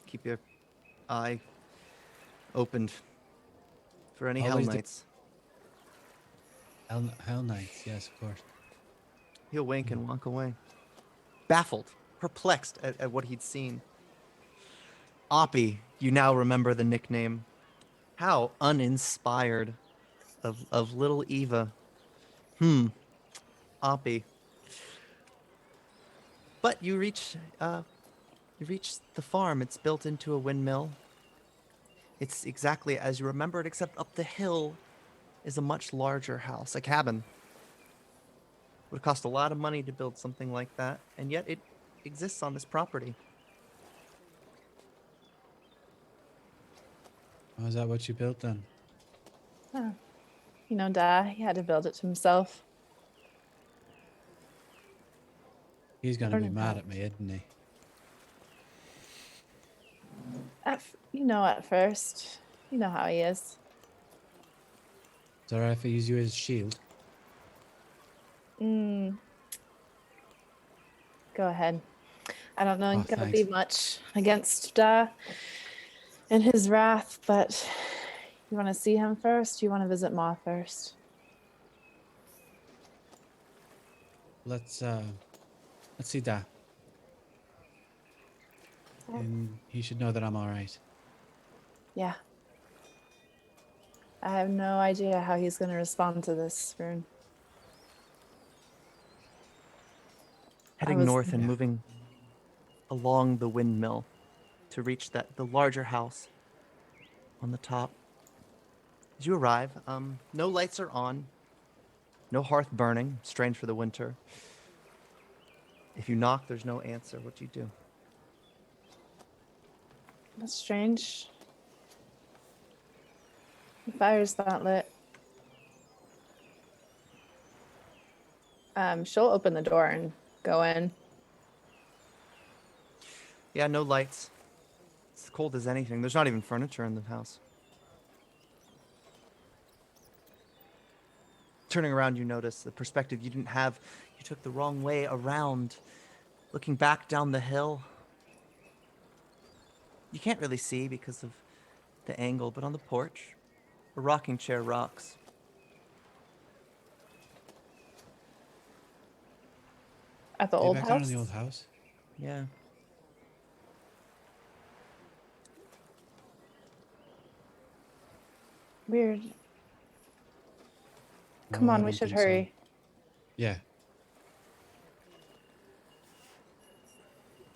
Keep your eye opened for any Hell
Always
Knights.
Hell Knights, yes, of course.
He'll wink and walk away. Baffled, perplexed at what he'd seen. Oppie, you now remember the nickname. How uninspired of little Eva. Oppie. But you reach the farm. It's built into a windmill. It's exactly as you remember it, except up the hill is a much larger house, a cabin. Would cost a lot of money to build something like that, and yet it exists on this property.
Oh, is that what you built then?
Huh. You know, Da, he had to build it to himself.
He's going to be
Learning
mad
how.
at me, isn't he?
At first. You know how he is.
Is it alright if I use you as shield?
Go ahead. I don't know,
Oh,
gonna
thanks.
be much against Da and his wrath, but you want to see him first? You want to visit Ma first?
Let's see Da. And he should know that I'm alright.
Yeah. I have no idea how he's going to respond to this, Rune.
Heading
was-
north and
Yeah.
moving along the windmill to reach the larger house on the top. As you arrive, no lights are on, no hearth burning, strange for the winter. If you knock, there's no answer. What do you do?
That's strange. The fire's not lit. She'll open the door and go in.
Yeah, no lights. It's cold as anything. There's not even furniture in the house. Turning around, you notice the perspective you didn't have. You took the wrong way around. Looking back down the hill, you can't really see because of the angle, but on the porch, a rocking chair rocks.
At the
Are you
old
back down
house?
in the old house?
Yeah.
Weird. Come
No, I
on, we
don't
should
think so.
hurry.
Yeah.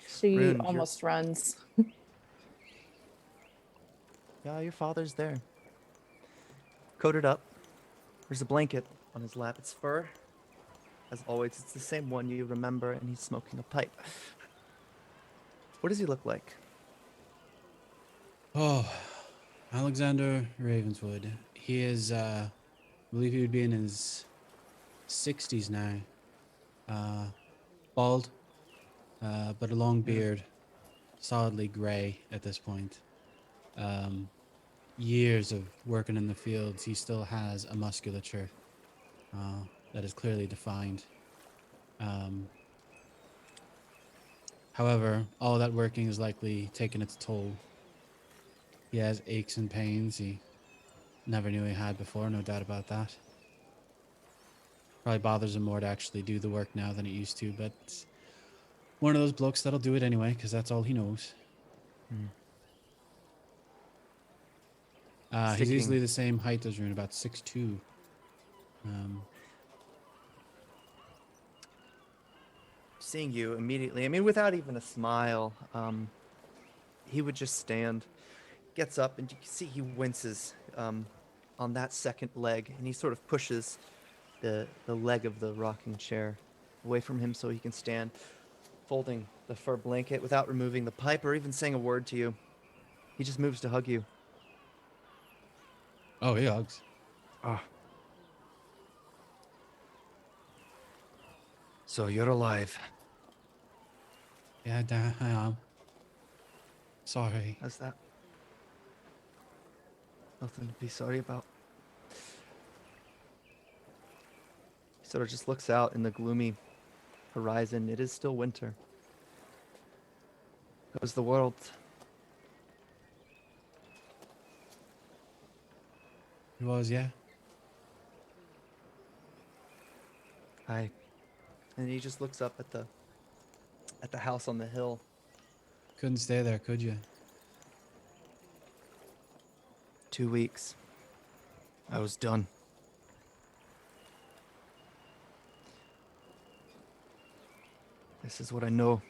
She
Rune, you're-
almost runs.
Yeah, your father's there. Coated up. There's a blanket on his lap. It's fur. As always, it's the same one you remember, and he's smoking a pipe. What does he look like?
Oh, Alexander Ravenswood. He is, I believe he would be in his 60s now. Bald, but a long beard, solidly grey at this point. Years of working in the fields, he still has a musculature that is clearly defined. However, all that working is likely taking its toll. He has aches and pains he never knew he had before, no doubt about that. Probably bothers him more to actually do the work now than it used to, but one of those blokes that'll do it anyway, because that's all he knows. He's
Sticking.
easily the same height as Rune, about 6'2".
Seeing you immediately, I mean, without even a smile, he would just stand, gets up, and you can see he winces on that second leg, and he sort of pushes the leg of the rocking chair away from him so he can stand, folding the fur blanket without removing the pipe or even saying a word to you. He just moves to hug you.
Oh, he hugs.
Ah. So you're alive.
Yeah, Dad, I am. Sorry.
How's that? Nothing to be sorry about. He sort of just looks out in the gloomy horizon. It is still winter. How's the world?
He was, yeah.
Hi. And he just looks up at the house on the hill.
Couldn't stay there, could you?
2 weeks. I was done.
This is what I know.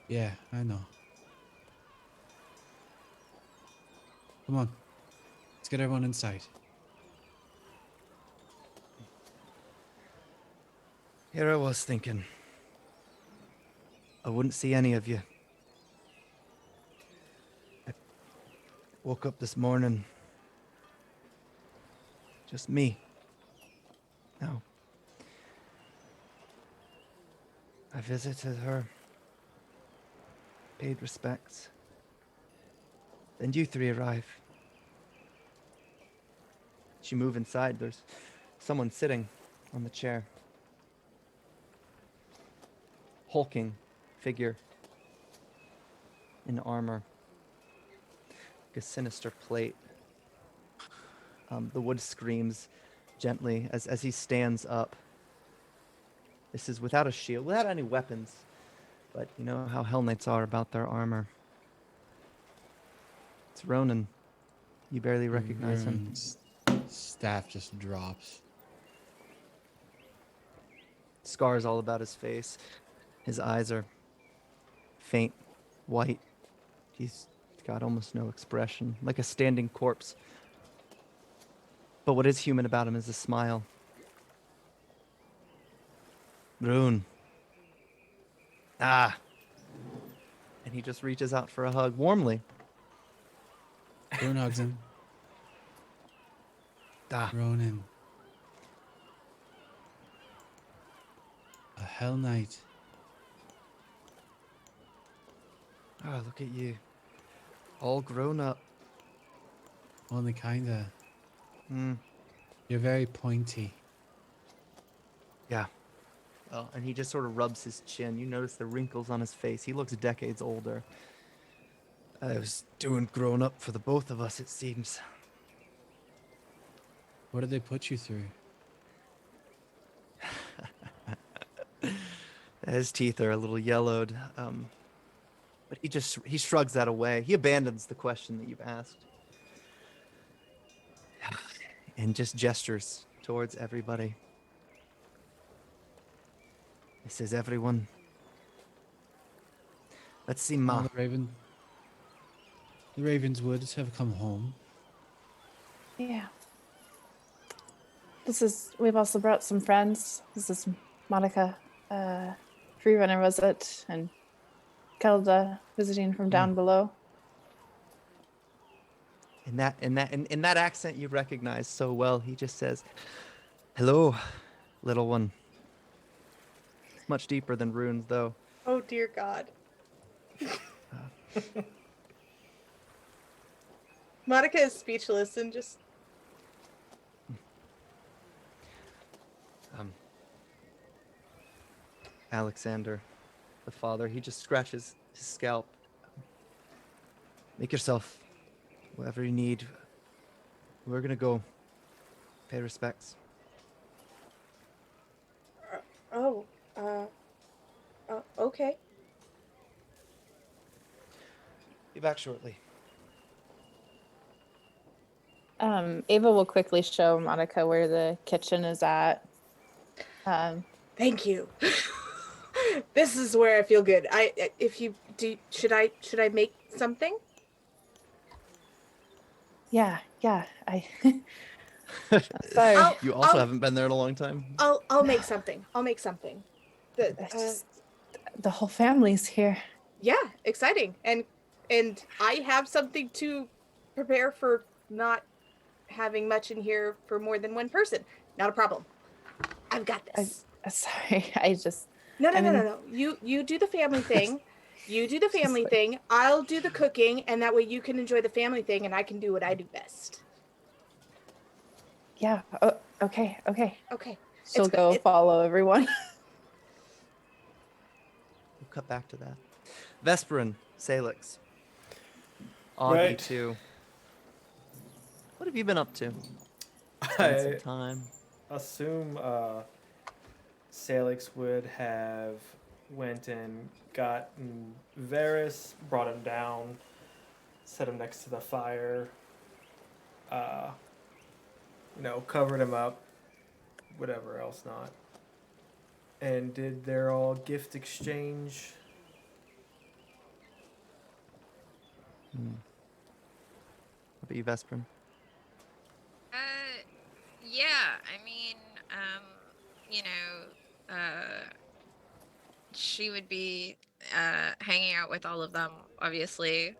Yeah, I know. Come on. Let's get everyone inside.
Here I was thinking I wouldn't see any of you. I woke up this morning. Just me. No. I visited her. Paid respects. Then you three arrive. As you move inside, there's someone sitting on the chair. Hulking figure in armor. Like a sinister plate. The wood screams gently as he stands up. This is without a shield, without any weapons. But you know how Hell Knights are about their armor. It's Ronan. You barely recognize him.
Rune's staff just drops.
Scars all about his face. His eyes are faint, white. He's got almost no expression, like a standing corpse. But what is human about him is a smile. Rune. Ah. And he just reaches out for a hug, warmly.
Rune hugs him.
Ah.
Ronan. A Hell Knight.
Oh, look at you. All grown up.
Only kinda.
Hmm.
You're very pointy.
Yeah. Well, and he just sort of rubs his chin. You notice the wrinkles on his face. He looks decades older. I was doing grown up for the both of us, it seems.
What did they put you through?
His teeth are a little yellowed, but he shrugs that away. He abandons the question that you've asked and just gestures towards everybody. He says, "Everyone, let's see Ma."
The Ravenswoods have come home.
Yeah. We've also brought some friends. This is Monica, Freerunner, was it? And Kelda visiting from down below.
In that accent you recognize so well, he just says, "Hello, little one." It's much deeper than runes, though.
Oh dear God. Monica is speechless and just.
Alexander, the father, he just scratches his scalp. Make yourself whatever you need. We're gonna go pay respects.
Okay.
Be back shortly.
Ava will quickly show Monica where the kitchen is at.
Thank you. This is where I feel good. Should I make something?
Yeah. Sorry.
You also haven't been there in a long time.
I'll make something.
The whole family's here.
Yeah, exciting. And I have something to prepare for not having much in here for more than one person. Not a problem. I've got this.
Sorry,
No. You do the family thing. You do the family thing. I'll do the cooking, and that way you can enjoy the family thing, and I can do what I do best.
Yeah. Oh, okay.
Okay.
She'll go follow everyone.
We'll cut back to that. Vesperin, Sailix, Aghi
Right.
too. What have you been up to? Spend some
I
time.
assume Sailix would have went and gotten Varys, brought him down, set him next to the fire, covered him up, whatever else not. And did their all gift exchange?
What about you, Vesperin?
Yeah, I mean, she would be hanging out with all of them, obviously.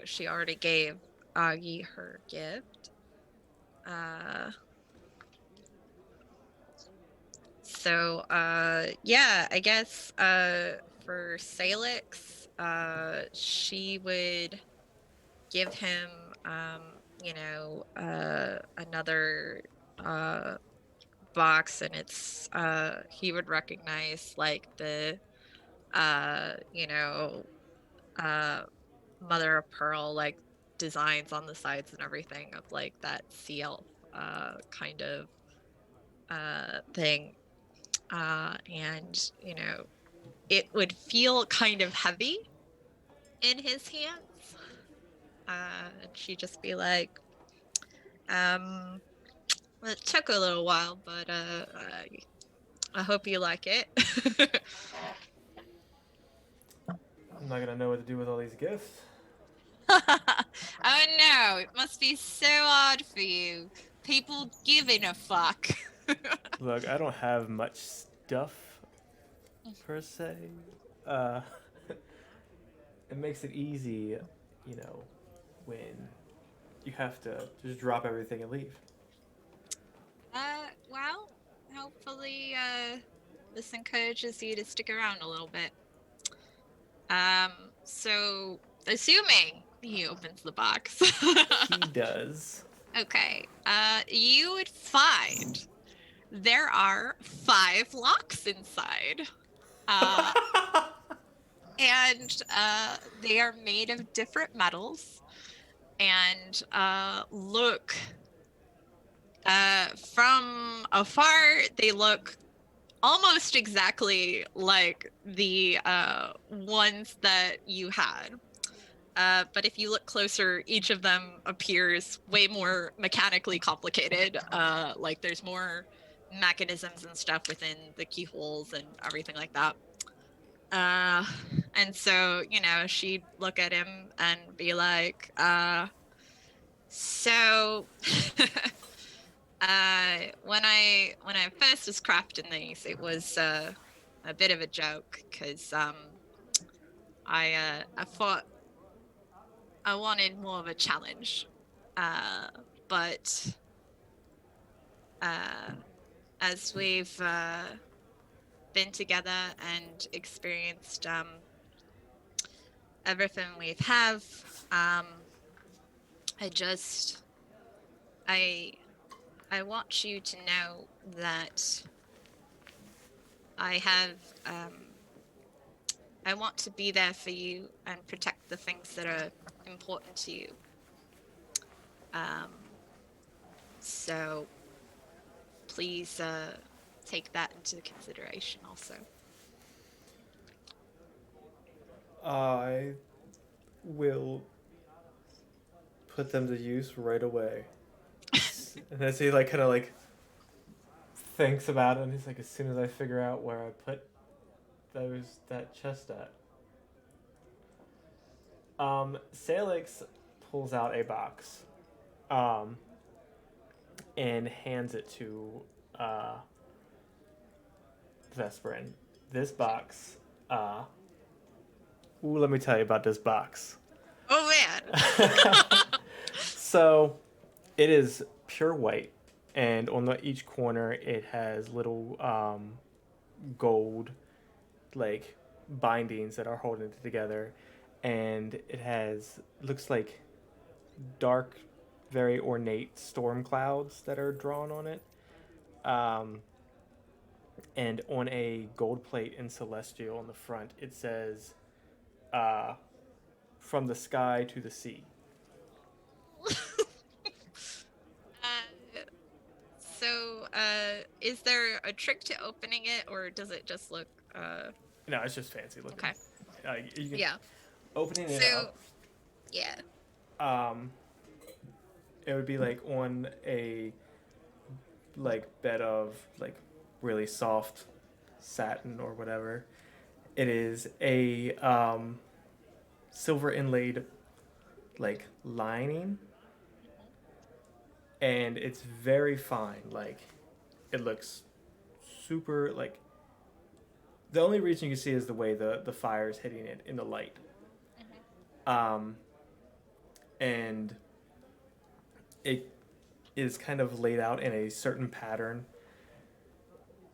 She already gave Aghi her gift. I guess for Sailix, she would give him, another box, and it's he would recognize like the mother of pearl like designs on the sides and everything of like that sea elf kind of thing, and it would feel kind of heavy in his hands, and she'd just be like, well, it took a little while, but I hope you like it.
I'm not gonna know what to do with all these gifts.
Oh no, it must be so hard for you. People giving a fuck.
Look, I don't have much stuff per se. It makes it easy, when you have to just drop everything and leave.
Well, hopefully this encourages you to stick around a little bit. So assuming He opens the box.
He does.
Okay. You would find there are 5 locks inside. And they are made of different metals and look from afar, they look almost exactly like the ones that you had. But if you look closer, each of them appears way more mechanically complicated. Like there's more mechanisms and stuff within the keyholes and everything like that. And so, she'd look at him and be like, so when I first was crafting these, it was a bit of a joke because I thought I wanted more of a challenge, but as we've been together and experienced everything we've have, I want you to know that I want to be there for you and protect the things that are important to you. So please take that into consideration also.
I will put them to use right away. And as he kind of thinks about it, and he's like, as soon as I figure out where I put that chest at. Sailix pulls out a box, and hands it to Vesperin. This box, let me tell you about this box.
Oh man!
So, it is pure white, and on each corner it has little gold bindings that are holding it together, and it looks like dark, very ornate storm clouds that are drawn on it. And on a gold plate in Celestial on the front, it says, from the sky to the sea.
So, is there a trick to opening it, or does it just look...
No, it's just fancy looking.
Okay.
You can
Yeah.
Opening it
So,
up.
yeah.
It would be on a bed of really soft satin or whatever. It is a silver inlaid lining, and it's very fine. It looks super the only reason you can see is the way the fire is hitting it in the light. And it is kind of laid out in a certain pattern,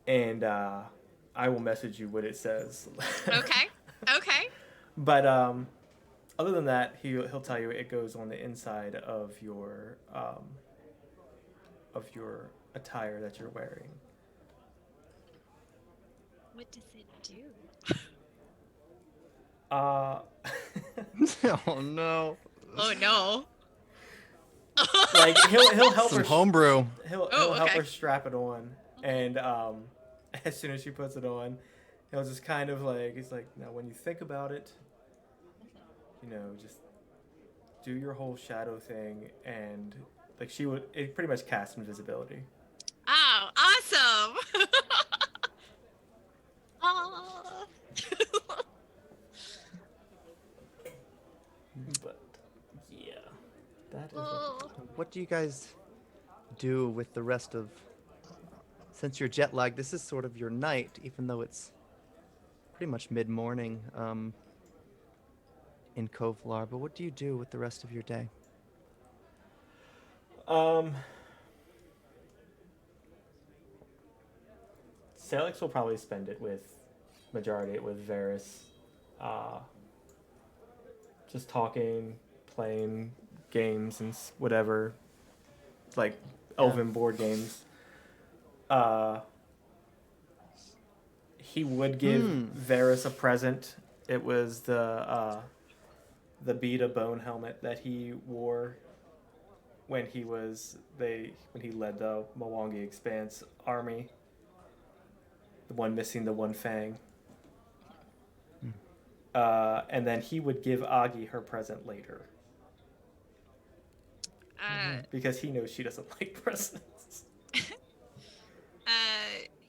and I will message you what it says.
Okay.
But other than that, he'll tell you it goes on the inside of your attire that you're wearing.
What does it do?
Oh no.
Oh no.
He'll help
Some
her
homebrew.
He'll help her strap it on, and as soon as she puts it on, he'll just kind of he's like, now when you think about it, just do your whole shadow thing, and it pretty much casts invisibility.
Oh, awesome. Oh.
But yeah, that is
What do you guys do with the rest of... Since you're jet lagged, this is sort of your night, even though it's pretty much mid-morning in Kovlar. But what do you do with the rest of your day?
Sailix will probably spend it with Varys, just talking, playing games and whatever, like elven board games, he would give Varys a present. It was the bead of bone helmet that he wore when he led the Mwangi Expanse army. The one missing the one fang. And then he would give Aghi her present later. Because he knows she doesn't like presents.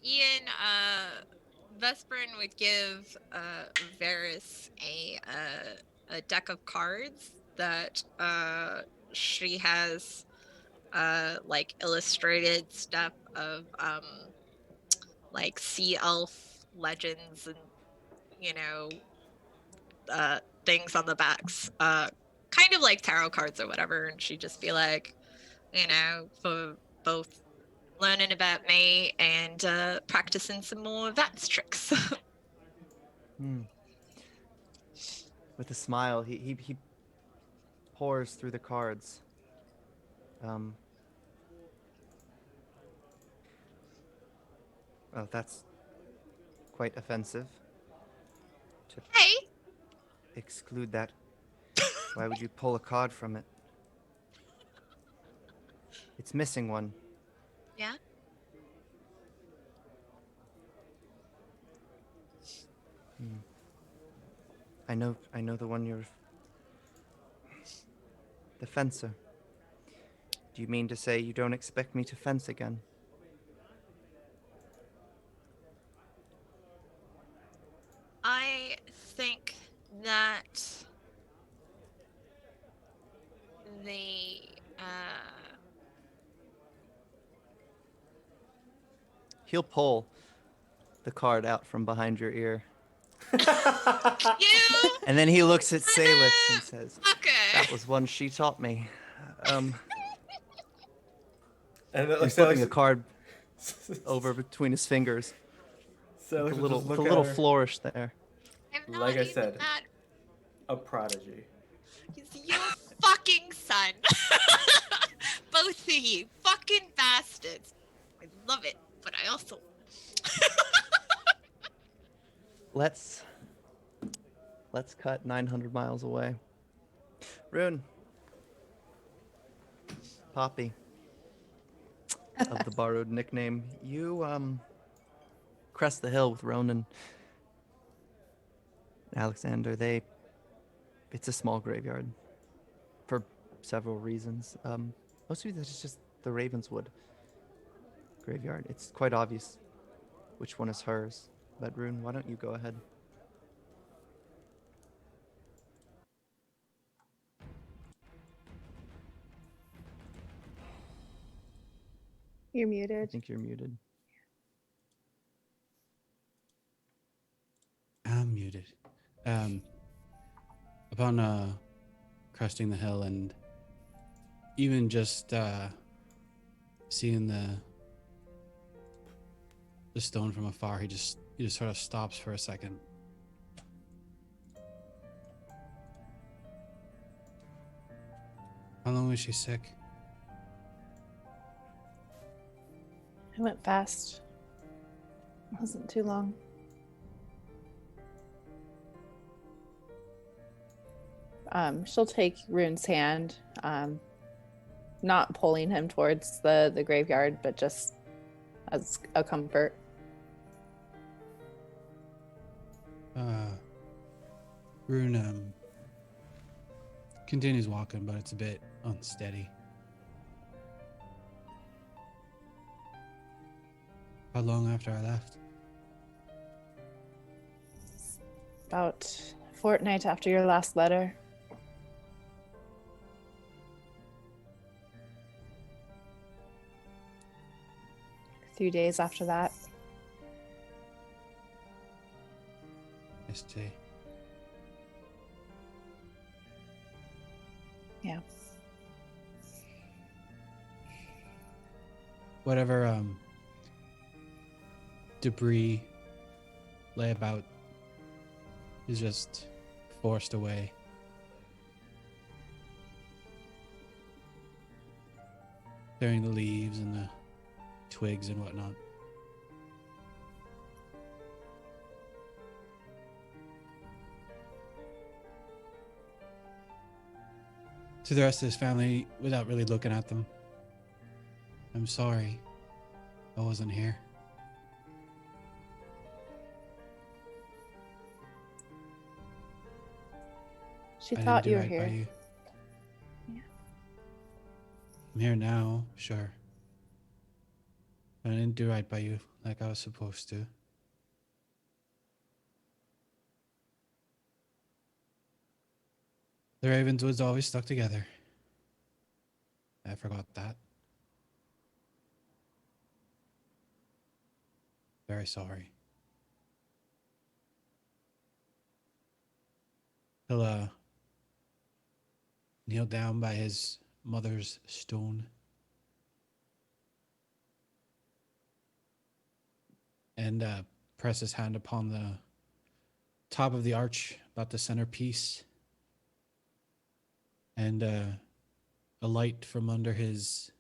Ian, Vesperin would give Varys a deck of cards that she has like illustrated stuff of like sea elf legends and things on the backs, kind of like tarot cards or whatever, and she'd just be like, for both learning about me and practicing some more advanced tricks.
With a smile, he pours through the cards. Oh, that's quite offensive. To
Hey!
exclude that. Why would you pull a card from it? It's missing one.
Yeah?
I know the one you're... The fencer. Do you mean to say you don't expect me to fence again?
I think that
He'll pull the card out from behind your ear.
you
And then he looks at Sailix and says,
okay.
"That was one she taught me."
And
He's flipping a card over between his fingers.
So
With a little flourish there.
I'm not
Like I
even
said,
that.
a prodigy.
He's your fucking son. Both of you. Fucking bastards. I love it, but I also...
Let's cut 900 miles away. Rune. Poppy. Of the borrowed nickname. You, crest the hill with Ronan. Alexander, it's a small graveyard. For several reasons. Most of it's just the Ravenswood graveyard. It's quite obvious which one is hers. But Rune, why don't you go ahead?
You're
I
muted.
think you're muted.
I'm muted. Upon cresting the hill and even just seeing the stone from afar, he just sort of stops for a second. How long was she sick?
It went fast. It wasn't too long. She'll take Rune's hand, not pulling him towards the graveyard, but just as a comfort.
Rune continues walking, but it's a bit unsteady. How long after I left?
About a fortnight after your last letter. A few days after that.
I see.
Yeah.
Whatever debris lay about is just forced away. clearing the leaves and the twigs and whatnot. To the rest of his family, without really looking at them, I'm sorry I wasn't here.
She
I didn't
thought
do
you were
right by
here.
you.
Yeah.
I'm here now, sure. But I didn't do right by you like I was supposed to. The Ravenswoods always stuck together. I forgot that. Very sorry. He'll kneel down by his mother's stone and press his hand upon the top of the arch, about the centerpiece, and a light from under his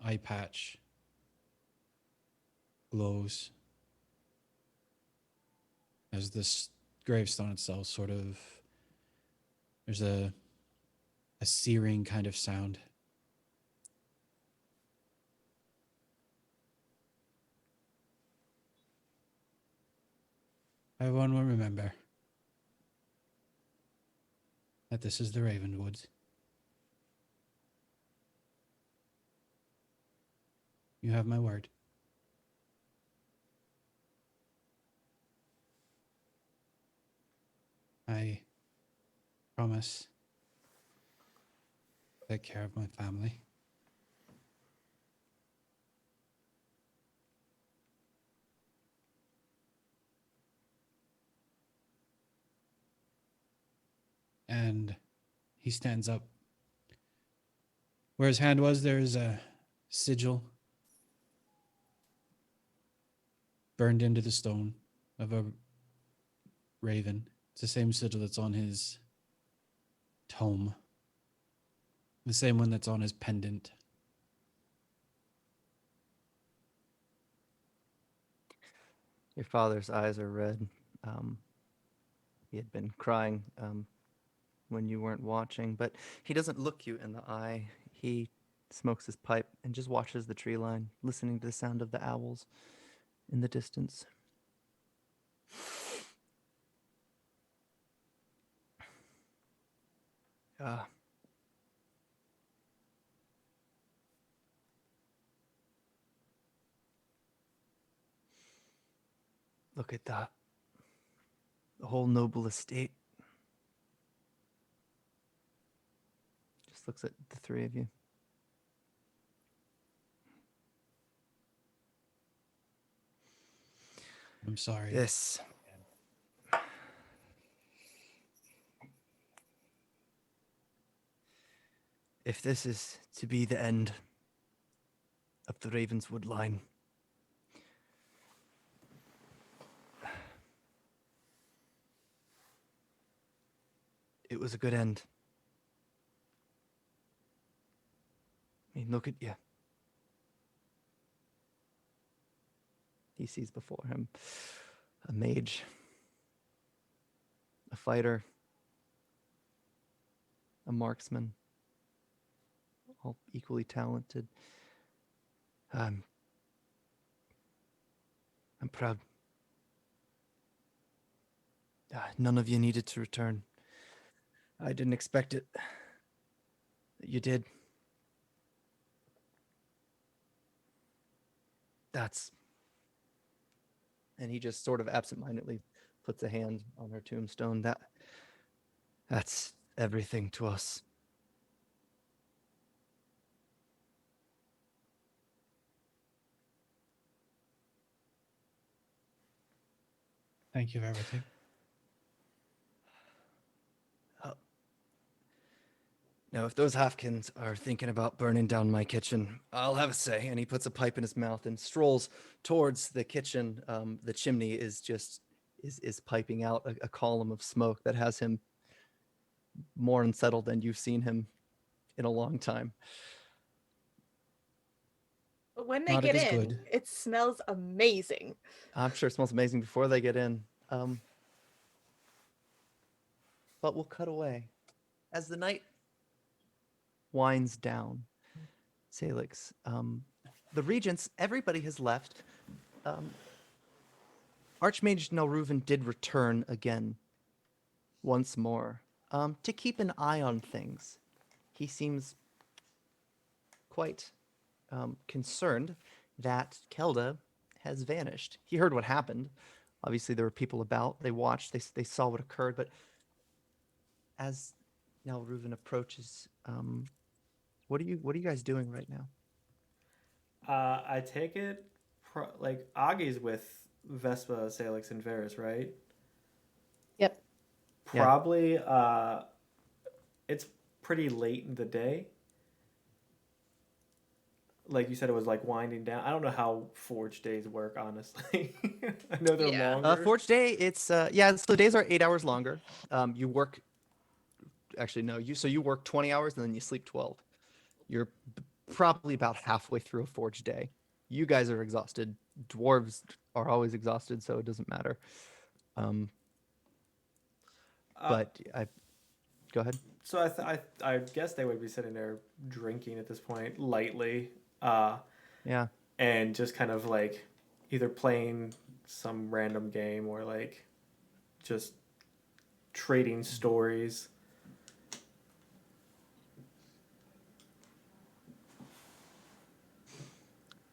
eye patch glows as this gravestone itself sort of, there's a searing kind of sound. Everyone will remember that this is the Ravenswoods. You have my word. I promise to take care of my family. And he stands up. Where his hand was, there's a sigil burned into the stone of a raven. It's the same sigil that's on his tome. The same one that's on his pendant.
Your father's eyes are red. He had been crying when you weren't watching, but he doesn't look you in the eye. He smokes his pipe and just watches the tree line, listening to the sound of the owls in the distance. Look at that. The whole noble estate. Just looks at the three of you.
I'm sorry.
This. If this is to be the end of the Ravenswood line, it was a good end. I mean, look at you. He sees before him a mage, a fighter, a marksman, all equally talented. I'm proud. None of you needed to return. I didn't expect it. You did. That's... And he just sort of absentmindedly puts a hand on her tombstone. That's everything to us.
Thank you for everything.
Now, if those Hafkins are thinking about burning down my kitchen, I'll have a say. And he puts a pipe in his mouth and strolls towards the kitchen. The chimney is just is piping out a column of smoke that has him more unsettled than you've seen him in a long time.
when they
Magic
get
is
in,
good.
it smells amazing.
I'm sure it smells amazing before they get in. But we'll cut away. As the night winds down, Sailix, the regents, everybody has left. Archmage Nelruven did return again, once more, to keep an eye on things. He seems quite concerned that Kelda has vanished. He heard what happened. Obviously, there were people about. They watched. They saw what occurred. But as Nelruven approaches, what are you guys doing right now?
I take it, like Aghi's with Vespa, Sailix, and Varys, right?
Yep.
Yeah.
Probably. It's pretty late in the day. Like you said, it was like winding down. I don't know how Forge days work, honestly. I know they're
Yeah.
longer.
Forge day, it's yeah. So the days are 8 hours longer. You work. Actually, no. You work 20 hours and then you sleep 12. You're probably about halfway through a Forge day. You guys are exhausted. Dwarves are always exhausted, so it doesn't matter. But I go ahead.
So I guess they would be sitting there drinking at this point lightly,
Yeah.
and just kind of like either playing some random game or like just trading stories.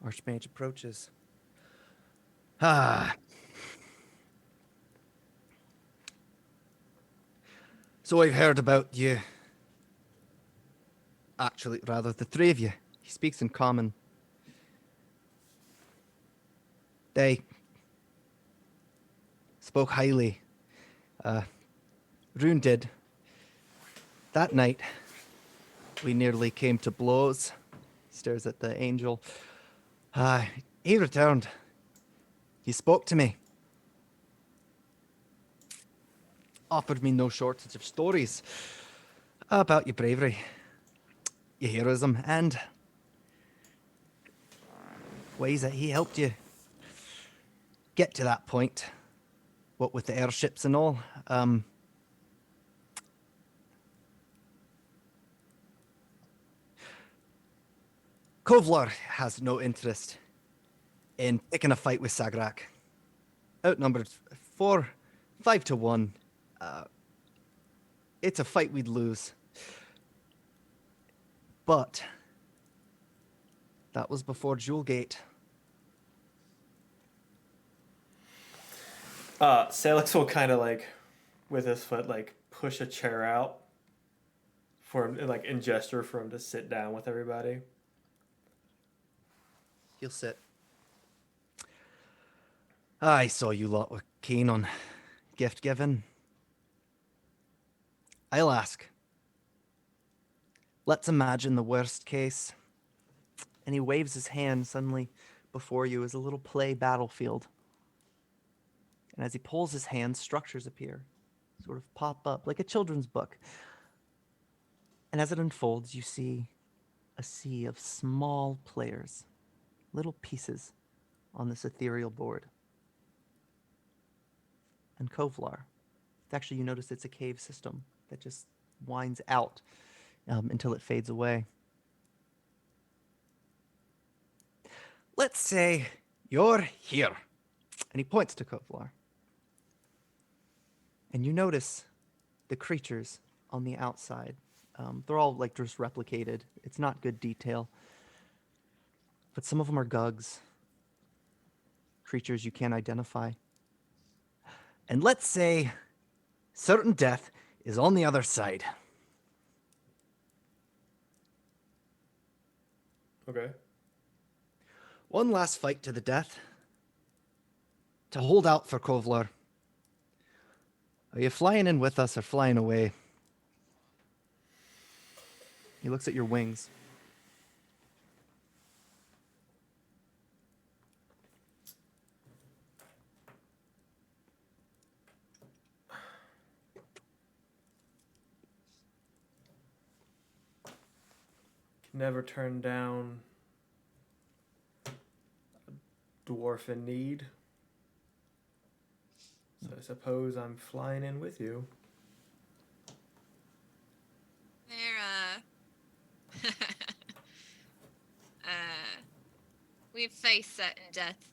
Archmage approaches. Ah. So I've heard about you. Actually, rather, the three of you. He speaks in common. They spoke highly. Rune did. That night, we nearly came to blows. He stares at the angel. He returned. He spoke to me. Offered me no shortage of stories about your bravery, your heroism, and ways that he helped you get to that point. What with the airships and all. Kovlar has no interest in picking a fight with Sagrak. Outnumbered 5 to 1. It's a fight we'd lose. But that was before Jewelgate.
Sailix will kind of like, with his foot, like push a chair out for him, like in gesture for him to sit down with everybody.
He'll sit. I saw you lot were keen on gift giving. I'll ask. Let's imagine the worst case. And he waves his hand. Suddenly before you is a little play battlefield. And as he pulls his hand, structures appear, sort of pop up like a children's book. And as it unfolds, you see a sea of small players, little pieces on this ethereal board. And Kovlar. Actually, you notice it's a cave system that just winds out until it fades away. Let's say you're here. And he points to Kovlar. And you notice the creatures on the outside. They're all like just replicated. It's not good detail. But some of them are gugs. Creatures you can't identify. And let's say certain death is on the other side.
Okay.
One last fight to the death. To hold out for Kovlar. Are you flying in with us or flying away? He looks at your wings.
Can never turn down dwarf in need. So I suppose I'm flying in with you.
There, we've faced certain death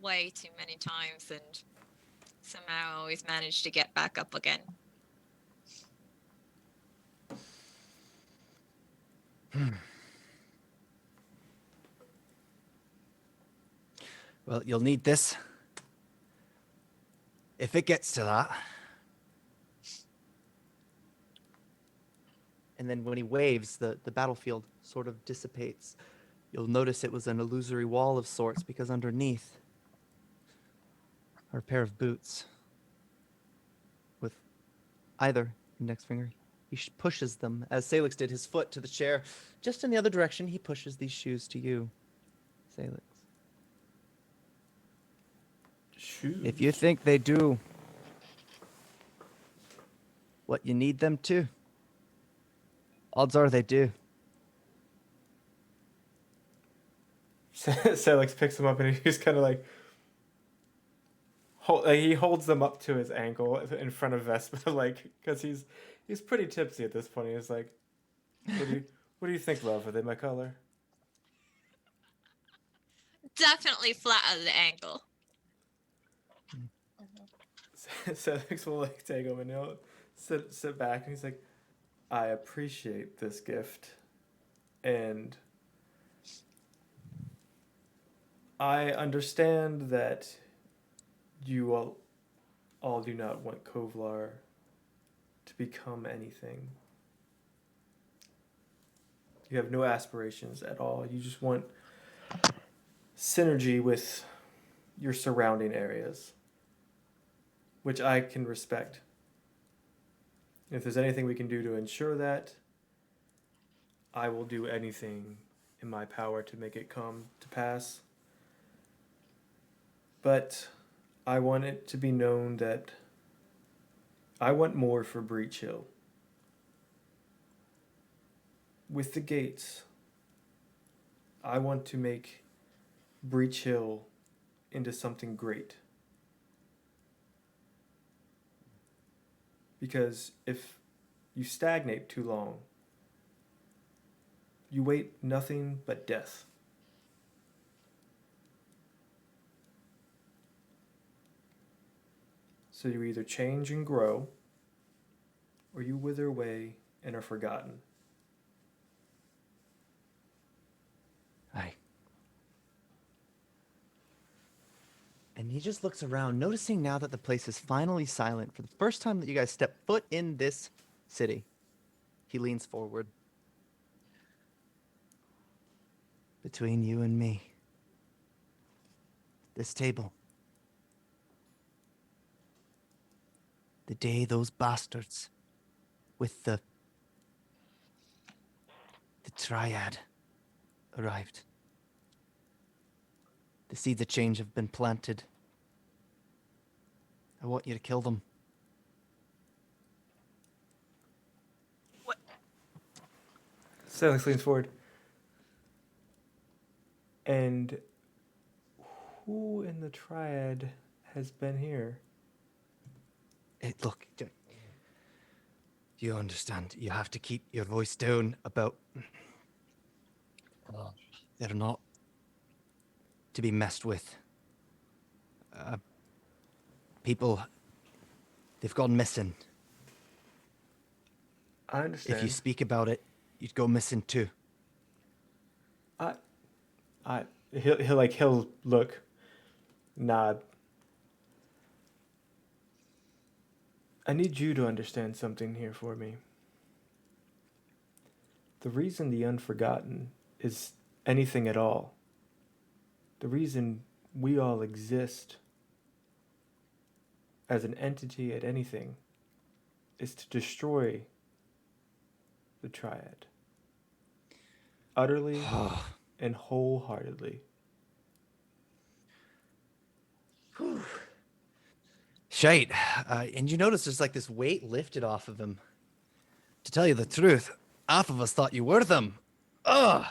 way too many times and somehow always managed to get back up again.
Well, you'll need this. If it gets to that.
And then when he waves, the battlefield sort of dissipates. You'll notice it was an illusory wall of sorts because underneath are a pair of boots with either index finger. He pushes them, as Sailix did, his foot to the chair. Just in the other direction, he pushes these shoes to you, Sailix.
Shoes.
If you think they do what you need them to, odds are they do.
Sailix picks them up and he's kind of like, he holds them up to his ankle in front of Vespa, like, because he's pretty tipsy at this point. He's like, what do you think, love? Are they my color?
Definitely flat at the ankle.
Sailix will like take him and he'll sit back and he's like, I appreciate this gift, and I understand that you all do not want Kovlar to become anything. You have no aspirations at all. You just want synergy with your surrounding areas, which I can respect. If there's anything we can do to ensure that, I will do anything in my power to make it come to pass. But I want it to be known that I want more for Breach Hill. With the gates, I want to make Breach Hill into something great. Because if you stagnate too long, you wait nothing but death. So you either change and grow, or you wither away and are forgotten.
Aye. And he just looks around, noticing now that the place is finally silent. For the first time that you guys step foot in this city, he leans forward. Between you and me, this table. The day those bastards with the triad arrived. The seeds of change have been planted. I want you to kill them.
What?
Sailix leans forward. And who in the triad has been here?
Look, you understand. You have to keep your voice down about... They're not to be messed with. People, they've gone missing.
I understand.
If you speak about it, you'd go missing too.
He'll look, nod. I need you to understand something here for me. The reason the Unforgotten is anything at all, the reason we all exist as an entity at anything, is to destroy the Triad. Utterly and wholeheartedly.
Shite. And you notice there's like this weight lifted off of him. To tell you the truth, half of us thought you were them. Ugh.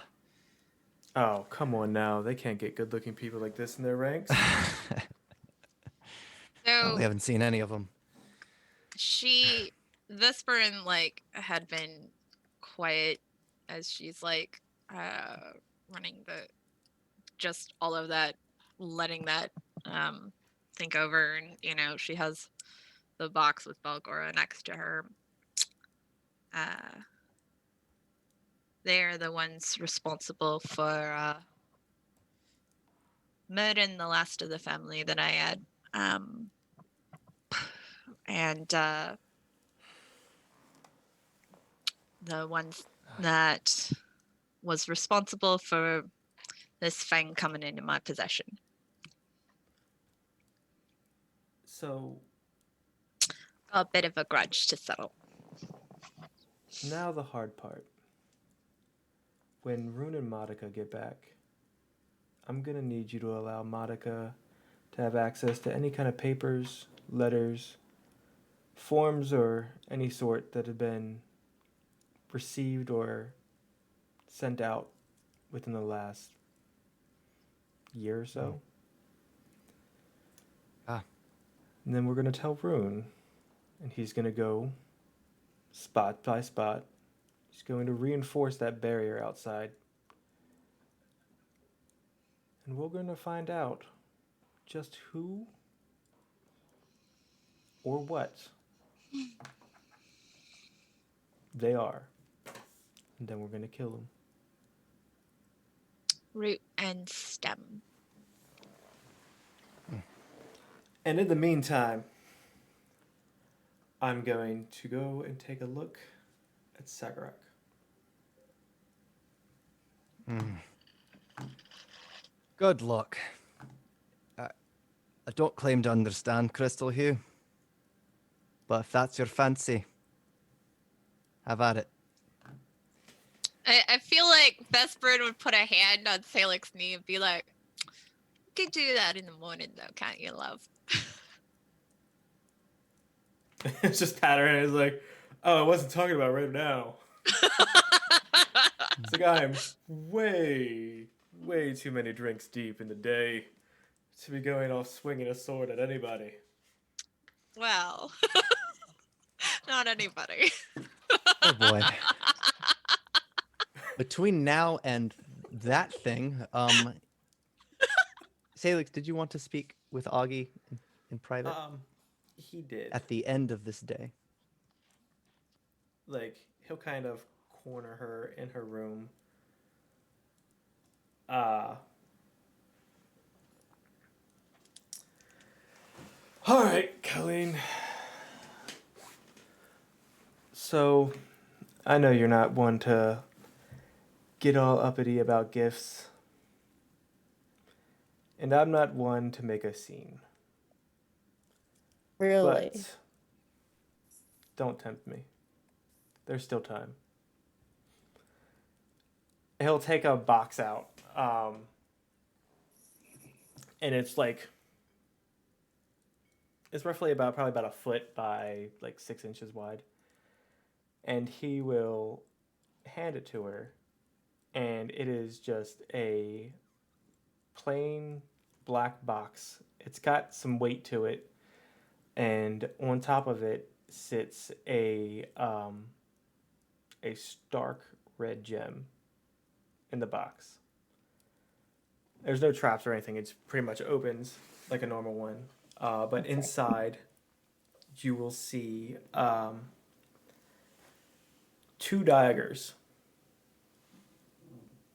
Oh, come on now. They can't get good-looking people like this in their ranks.
Well,
So
we haven't seen any of them.
Vesperin like had been quiet as she's like running the just all of that, letting that think over, and she has the box with Belgora next to her. They're the ones responsible for murdering the last of the family that I had. And the ones that was responsible for this fang coming into my possession.
So
A bit of a grudge to settle.
now the hard part. When Rune and Monica get back, I'm gonna need you to allow Monica to have access to any kind of papers, letters, forms, or any sort that have been received or sent out within the last year or so.
Ah.
And then we're gonna tell Rune, and he's gonna go spot by spot. He's going to reinforce that barrier outside. And we're going to find out just who or what they are. And then we're going to kill them.
Root and stem.
And in the meantime, I'm going to go and take a look at Sagarak.
Good luck. I don't claim to understand Crystalhue, but if that's your fancy, have at it.
I feel like Vesperin would put a hand on Sailix's knee and be like, "You can do that in the morning, though, can't you, love?"
It's just pat her hand. It's like, oh, I wasn't talking about right now. It's like I am way too many drinks deep in the day to be going off swinging a sword at anybody.
Well, not anybody.
Oh boy. Between now and that thing, Sailix, did you want to speak with Aghi in private
He did.
at the end of this day?
Like, he'll kind of corner her in her room. All right, Colleen. So, I know you're not one to get all uppity about gifts. And I'm not one to make a scene.
Really?
But don't tempt me. There's still time. He'll take a box out. And it's like, it's roughly probably about a foot by like 6 inches wide. And he will hand it to her. And it is just a plain black box. It's got some weight to it. And on top of it sits a stark red gem in the box. There's no traps or anything. It's pretty much opens like a normal one. But inside, you will see 2 daggers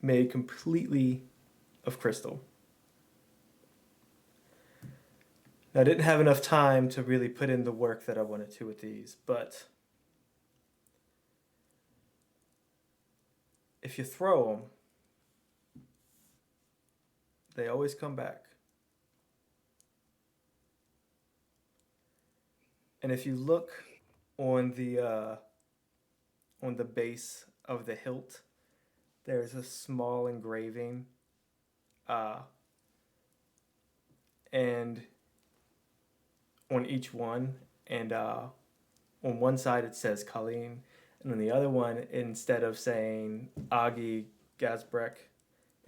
made completely of crystal. Now, I didn't have enough time to really put in the work that I wanted to with these, but if you throw them, they always come back. And if you look on the base of the hilt, there's a small engraving, and on each one, and on one side it says Colleen, and on the other one, instead of saying Aghi Gazbrek,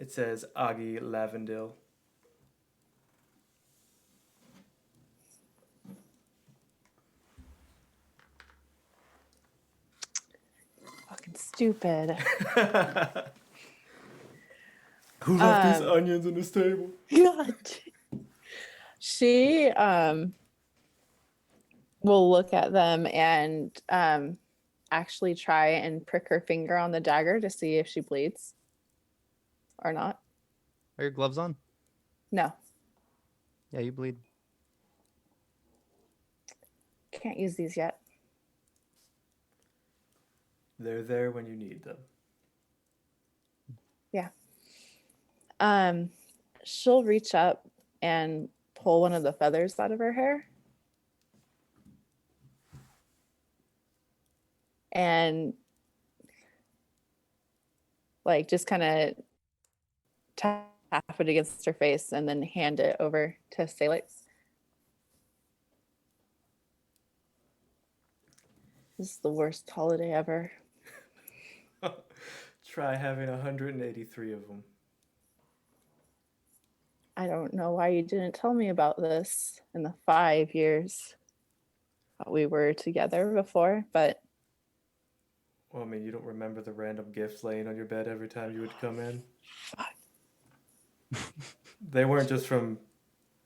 It says Aghi Lavendil.
Fucking stupid.
Who left these
Um,
onions on this table?
God. She will look at them and actually try and prick her finger on the dagger to see if she bleeds or not.
Are your gloves on?
No,
Yeah, you bleed.
can't use these yet.
They're there when you need them.
She'll reach up and pull one of the feathers out of her hair. And like just kind of tap it against her face and then hand it over to Sailix. This is the worst holiday ever.
Try having 183 of them.
I don't know why you didn't tell me about this in the 5 years that we were together before, but
Well, I mean, you don't remember the random gifts laying on your bed every time you would come in? They weren't just from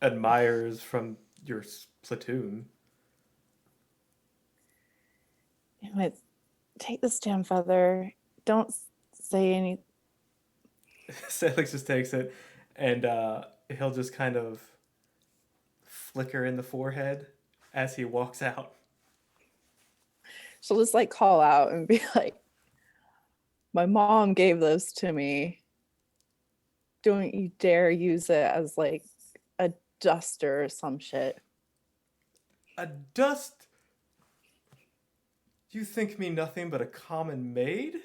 admirers from your platoon.
anyway, take this damn feather. Don't say any.
Sailix just takes it, and he'll just kind of flicker in the forehead as he walks out.
She'll just like call out and be like, my mom gave this to me. Don't you dare use it as like a duster or some shit.
A dust? You think me nothing but a common maid?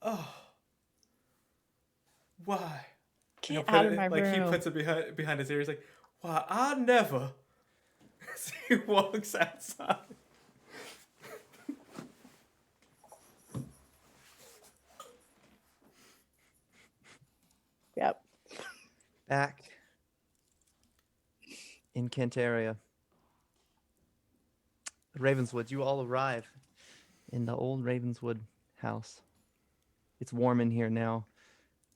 Oh. Why?
Get out of my
like
room.
he puts it behind his ear. He's like, why, I never. As he walks outside.
Yep.
Back in Kent-area. Ravenswood, you all arrive in the old Ravenswood house. It's warm in here now.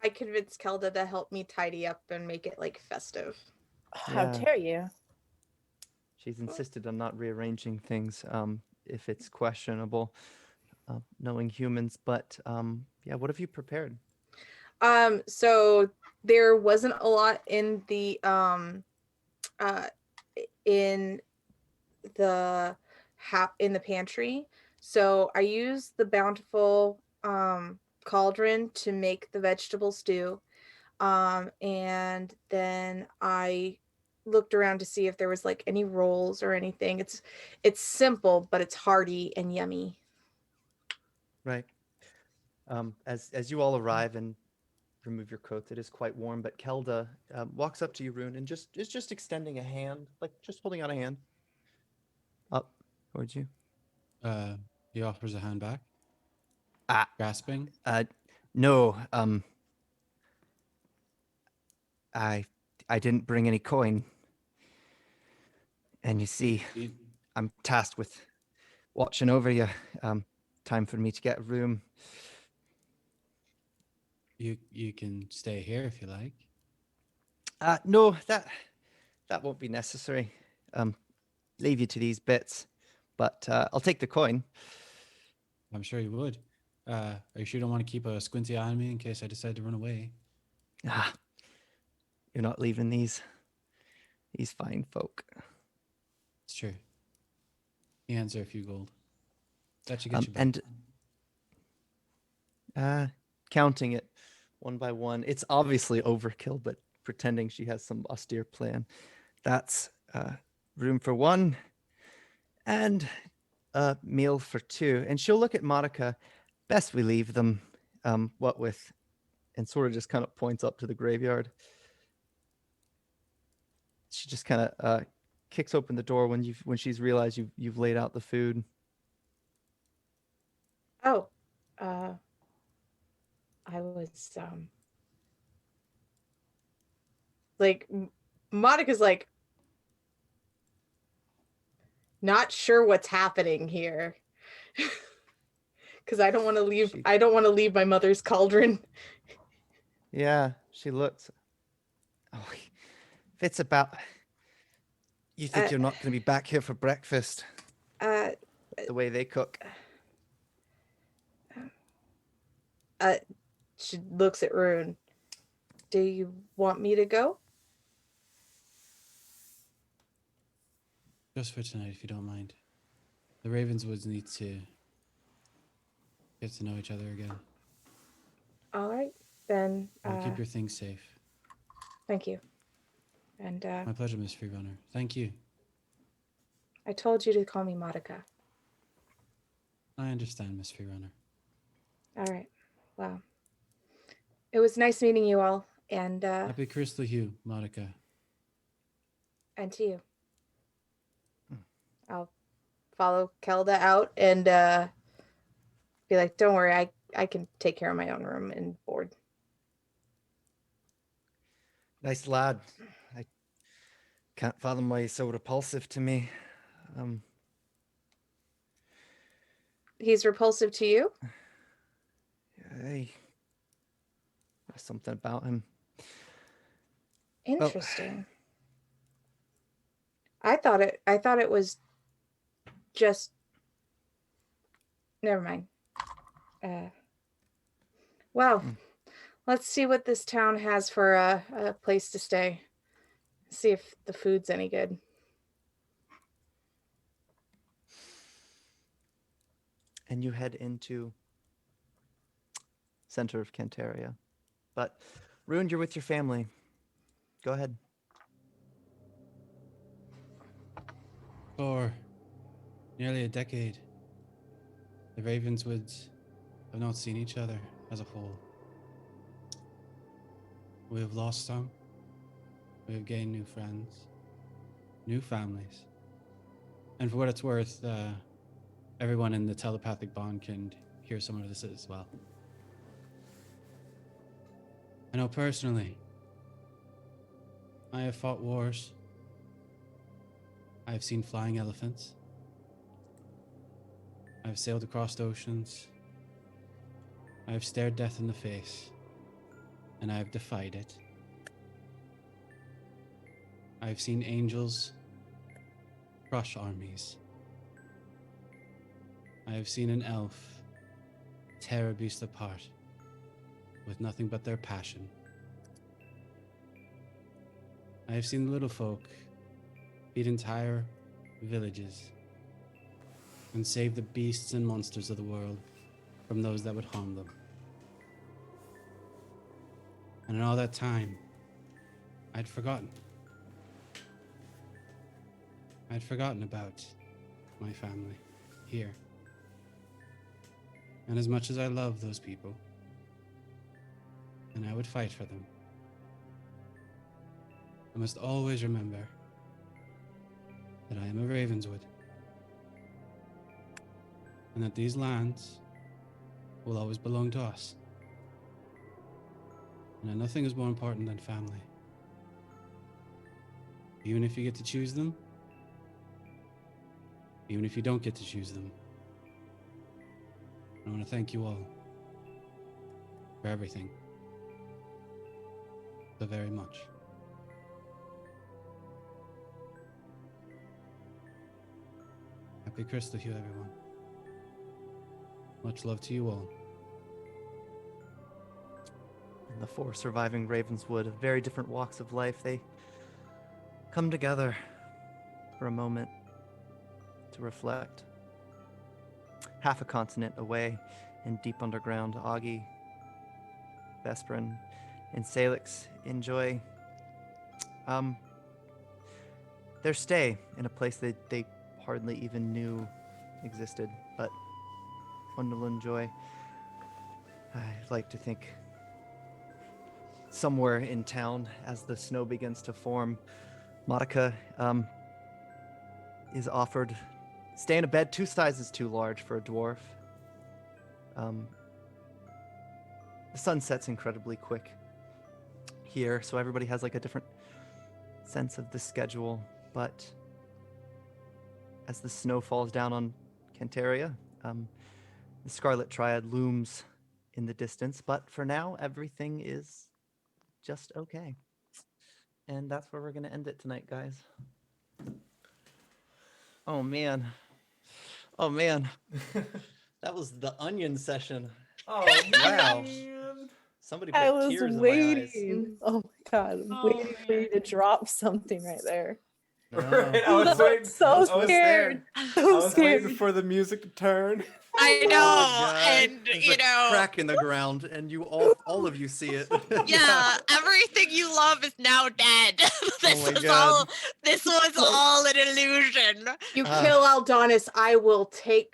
I convinced Kelda to help me tidy up and make it like festive.
How
Yeah.
dare you?
She's insisted on not rearranging things if it's questionable, knowing humans. But yeah, what have you prepared?
So there wasn't a lot in the in the pantry. So I used the bountiful cauldron to make the vegetable stew. And then I looked around to see if there was like any rolls or anything. It's simple, but it's hearty and yummy.
Right. As you all arrive and remove your coats, it is quite warm. But Kelda walks up to you, Rune, and is just extending a hand, like just holding out a hand up towards you.
He offers a hand back.
Ah.
Grasping.
No. I didn't bring any coin. And you see, I'm tasked with watching over you. Time for me to get a room.
You can stay here if you like.
No, that won't be necessary. Leave you to these bits, but I'll take the coin.
I'm sure you would. Are you sure you don't want to keep a squinty eye on me in case I decide to run away?
You're not leaving these fine folk.
It's true. He hands her a few gold. That should get you back.
And counting it one by one, it's obviously overkill, but pretending she has some austere plan. That's room for one and a meal for two. And she'll look at Monica. Best we leave them, what with, and sort of just kind of points up to the graveyard. She just kind of kicks open the door when she's realized you've laid out the food.
Oh, I was like Monica's like not sure what's happening here. Because I don't want to leave. I don't want to leave my mother's cauldron.
Yeah, she looks. Oh, if it's about. You think you're not going to be back here for breakfast? The way they cook.
She looks at Rune. Do you want me to go?
Just for tonight, if you don't mind. The Ravenswoods need to get to know each other again.
All right, then.
Keep your things safe.
Thank you. And
My pleasure, Miss Freerunner. Thank you.
I told you to call me Monica.
I understand, Miss Freerunner.
All right. Well, it was nice meeting you all, and
Happy Crystalhue, Monica.
And to you. I'll follow Kelda out and be like, "Don't worry, I can take care of my own room and board."
Nice lad. I can't fathom why he's so repulsive to me.
He's repulsive to you?
Hey, there's something about him.
Interesting. Well, I thought it was just. Never mind. Well, let's see what this town has for a place to stay. See if the food's any good.
And you head into center of Cantaria. But Rune, you're with your family. Go ahead.
For nearly a decade, the Ravenswoods have not seen each other as a whole. We have lost some. We have gained new friends, new families. And for what it's worth, everyone in the telepathic bond can hear some of this as well. I know personally, I have fought wars. I have seen flying elephants. I have sailed across oceans. I have stared death in the face, and I have defied it. I have seen angels crush armies. I have seen an elf tear a beast apart with nothing but their passion. I have seen the little folk feed entire villages and save the beasts and monsters of the world from those that would harm them. And in all that time, I'd forgotten. I'd forgotten about my family here. And as much as I love those people, and I would fight for them, I must always remember that I am a Ravenswood, and that these lands will always belong to us, and that nothing is more important than family. Even if you get to choose them, even if you don't get to choose them. I want to thank you all for everything, so very much. Happy Crystalhue, everyone. Much love to you all.
And the four surviving Ravenswood of very different walks of life, they come together for a moment to reflect. Half a continent away in deep underground, Aghi, Vesperin, and Sailix enjoy their stay in a place that they hardly even knew existed, but one will enjoy. I'd like to think somewhere in town, as the snow begins to form, Monica is offered stay in a bed 2 sizes too large for a dwarf. the sun sets incredibly quick here, so everybody has like a different sense of the schedule. But as the snow falls down on Cantaria, the Scarlet Triad looms in the distance. But for now, everything is just okay. And that's where we're going to end it tonight, guys. Oh, man. Oh, man. That was the onion session.
Oh,
Wow.
man.
Somebody
I
put
was
tears in my eyes.
waiting. Oh my god, I'm
Oh,
waiting for you
man.
to drop something right there.
Right, I
No.
was
I'm
waiting.
so
I was
scared.
I
So
was waiting
scared.
for the music to turn.
I
Oh,
know,
God.
and
There's
you
a
know,
crack in the ground, and you all of you see it.
yeah, everything you love is now dead. This
my
was
God.
all. This was all an illusion.
You
Ah.
kill Aldonis, I will take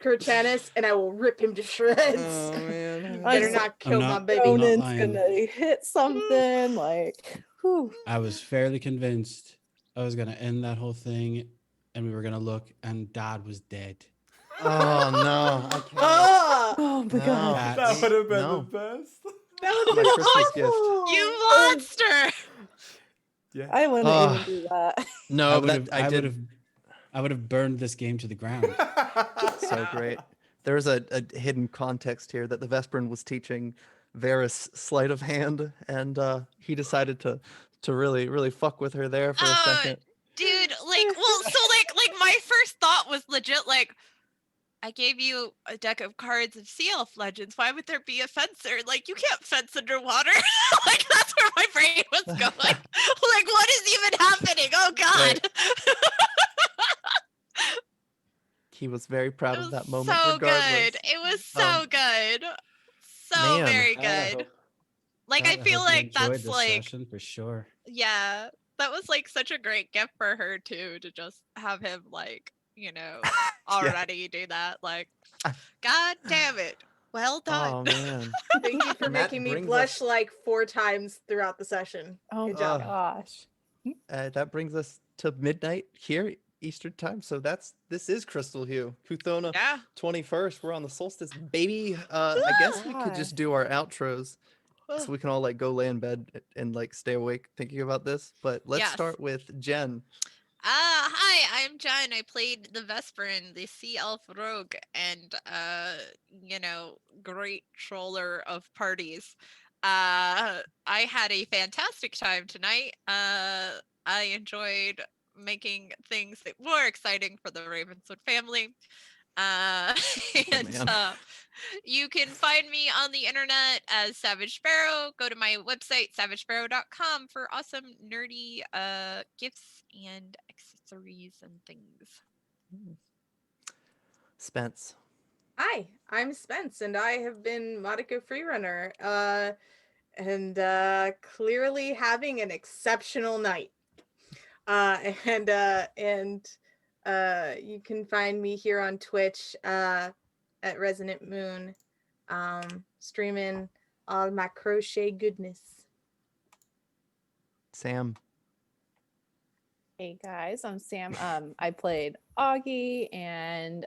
Kurchanis and I will rip him to shreds.
Oh, man.
Better
I'm
not kill my
not-
baby.
I'm not
Ronan's
lying.
gonna hit something like, whew.
I was fairly convinced I was gonna end that whole thing, and we were gonna look, and Dad was dead.
Oh, no. I can't.
Ah!
Oh my
No.
god.
That
That's-
would have been
No.
the best.
That would
My
have
Christmas
been
gift.
awful.
You monster!
Yeah.
I wouldn't
Ah.
even do that.
No,
I
but
would
that,
have.
I did.
I would have burned this game to the ground.
So great. There's a hidden context here that the Vesperin was teaching Varys sleight of hand, and he decided to really fuck with her there for a second.
Dude, like my first thought was legit like, I gave you a deck of cards of Sea Elf Legends. Why would there be a fencer? Like, you can't fence underwater. Like, that's where my brain was going. Like, what is even happening? Oh God.
He was very proud
It
of
was
that moment,
so
regardless.
good. It was so good. So
Man.
very
God, I
good.
hope-
Like,
God,
I feel
hope you
like
enjoyed
that's
this
like,
session for sure.
yeah, that was like such a great gift for her too, to just have him like, already do that. Like, God damn it. Well done.
Oh man.
Thank you for
And that
making me
brings
blush
us-
like 4 times throughout the session.
Oh
Good
my
job.
gosh.
That brings us to midnight here, Eastern time. So this is Crystalhue, Kuthona
Yeah.
21st. We're on the solstice, baby. I guess we could just do our outros, so we can all like go lay in bed and like stay awake thinking about this. But let's
Yes.
start with Jen.
Hi, I'm Jen. I played the Vesperin, the Sea Elf Rogue, and great troller of parties. I had a fantastic time tonight. I enjoyed making things that were exciting for the Ravenswood family. And
man.
you can find me on the internet as Savage Sparrow. Go to my website, savagesparrow.com, for awesome nerdy gifts and accessories and things.
Spence.
Hi, I'm Spence, and I have been Monica Freerunner, and clearly having an exceptional night. You can find me here on Twitch at Resonant Moon, streaming all my crochet goodness.
Sam.
Hey guys, I'm Sam. I played Aghi and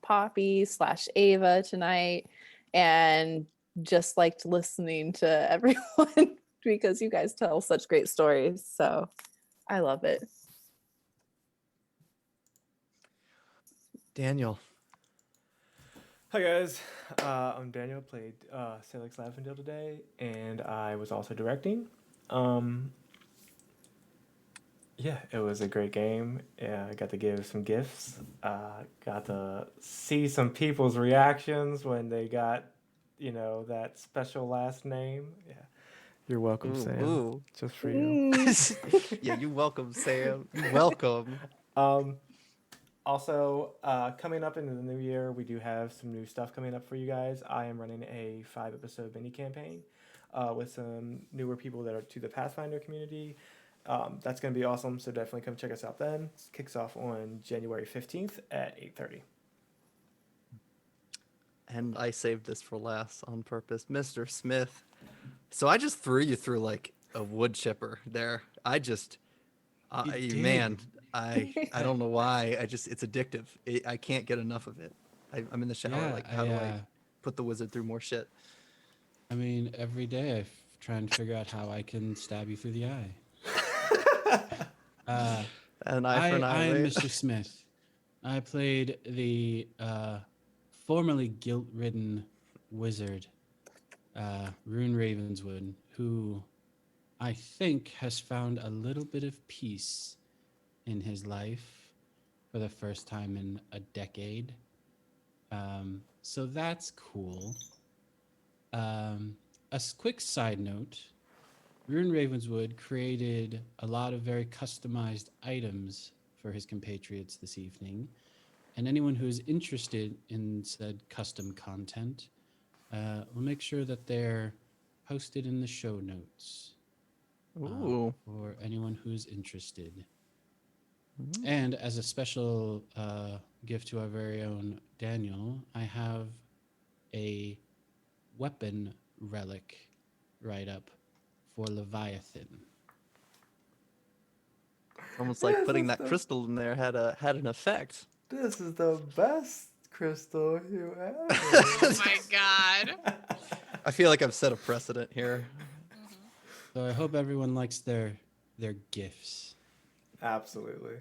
Poppy/Ava tonight, and just liked listening to everyone because you guys tell such great stories. So I love it.
Daniel.
Hi guys, I'm Daniel. Played Sailix Lavendale today, and I was also directing. Yeah, it was a great game. Yeah, I got to give some gifts. Got to see some people's reactions when they got, that special last name. Yeah, you're welcome, Sam.
Ooh.
Just for you.
Yeah, you welcome, Sam. You welcome.
Also, coming up into the new year, we do have some new stuff coming up for you guys. I am running a 5-episode mini campaign with some newer people that are to the Pathfinder community. That's going to be awesome, so definitely come check us out then. It kicks off on January 15th at 8:30.
And I saved this for last on purpose. Mr. Smith. So I just threw you through like a wood chipper there. I just, man, I don't know why. It's addictive. I can't get enough of it. I'm in the shower.
Yeah,
like, how do I? put the wizard through more shit.
I mean, every day I try and figure out how I can stab you through the eye.
An eye for an eye,
I am
right?
Mr. Smith. I played the formerly guilt-ridden wizard, Rune Ravenswood, who I think has found a little bit of peace in his life for the first time in a decade. So that's cool. Quick side note, Rune Ravenswood created a lot of very customized items for his compatriots this evening. And anyone who is interested in said custom content, we'll make sure that they're posted in the show notes
Ooh.
for anyone who's interested. And as a special gift to our very own Daniel, I have a weapon relic write-up for Leviathan.
Almost like
Yes,
putting
that's
that
the-
crystal in there had an effect.
This is the best Crystalhue ever.
Oh my god.
I feel like I've set a precedent here.
So I hope everyone likes their gifts.
Absolutely.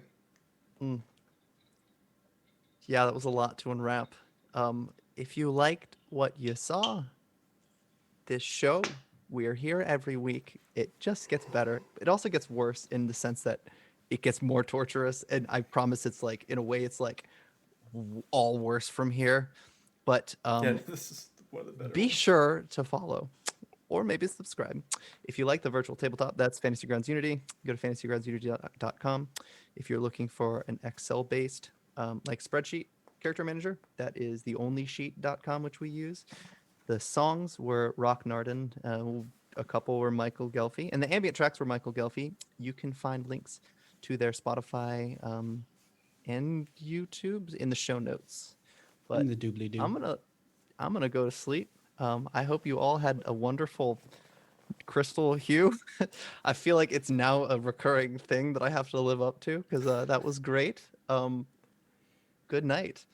Yeah, that was a lot to unwrap. If you liked what you saw, this show, we're here every week. It just gets better. It also gets worse in the sense that it gets more torturous. And I promise it's like, in a way, it's like all worse from here. But
Yeah, this is one of the better
be
ones.
sure to follow or maybe subscribe. If you like the virtual tabletop, that's Fantasy Grounds Unity. Go to fantasygroundsunity.com. If you're looking for an Excel-based like spreadsheet character manager, that is theonlysheet.com, which we use. The songs were Rock Narden. A couple were Michael Gelfi. And the ambient tracks were Michael Gelfi. You can find links to their Spotify and YouTube in the show notes. But
In the doobly-doo.
I'm gonna go to sleep. I hope you all had a wonderful Crystalhue. I feel like it's now a recurring thing that I have to live up to because that was great. Good night.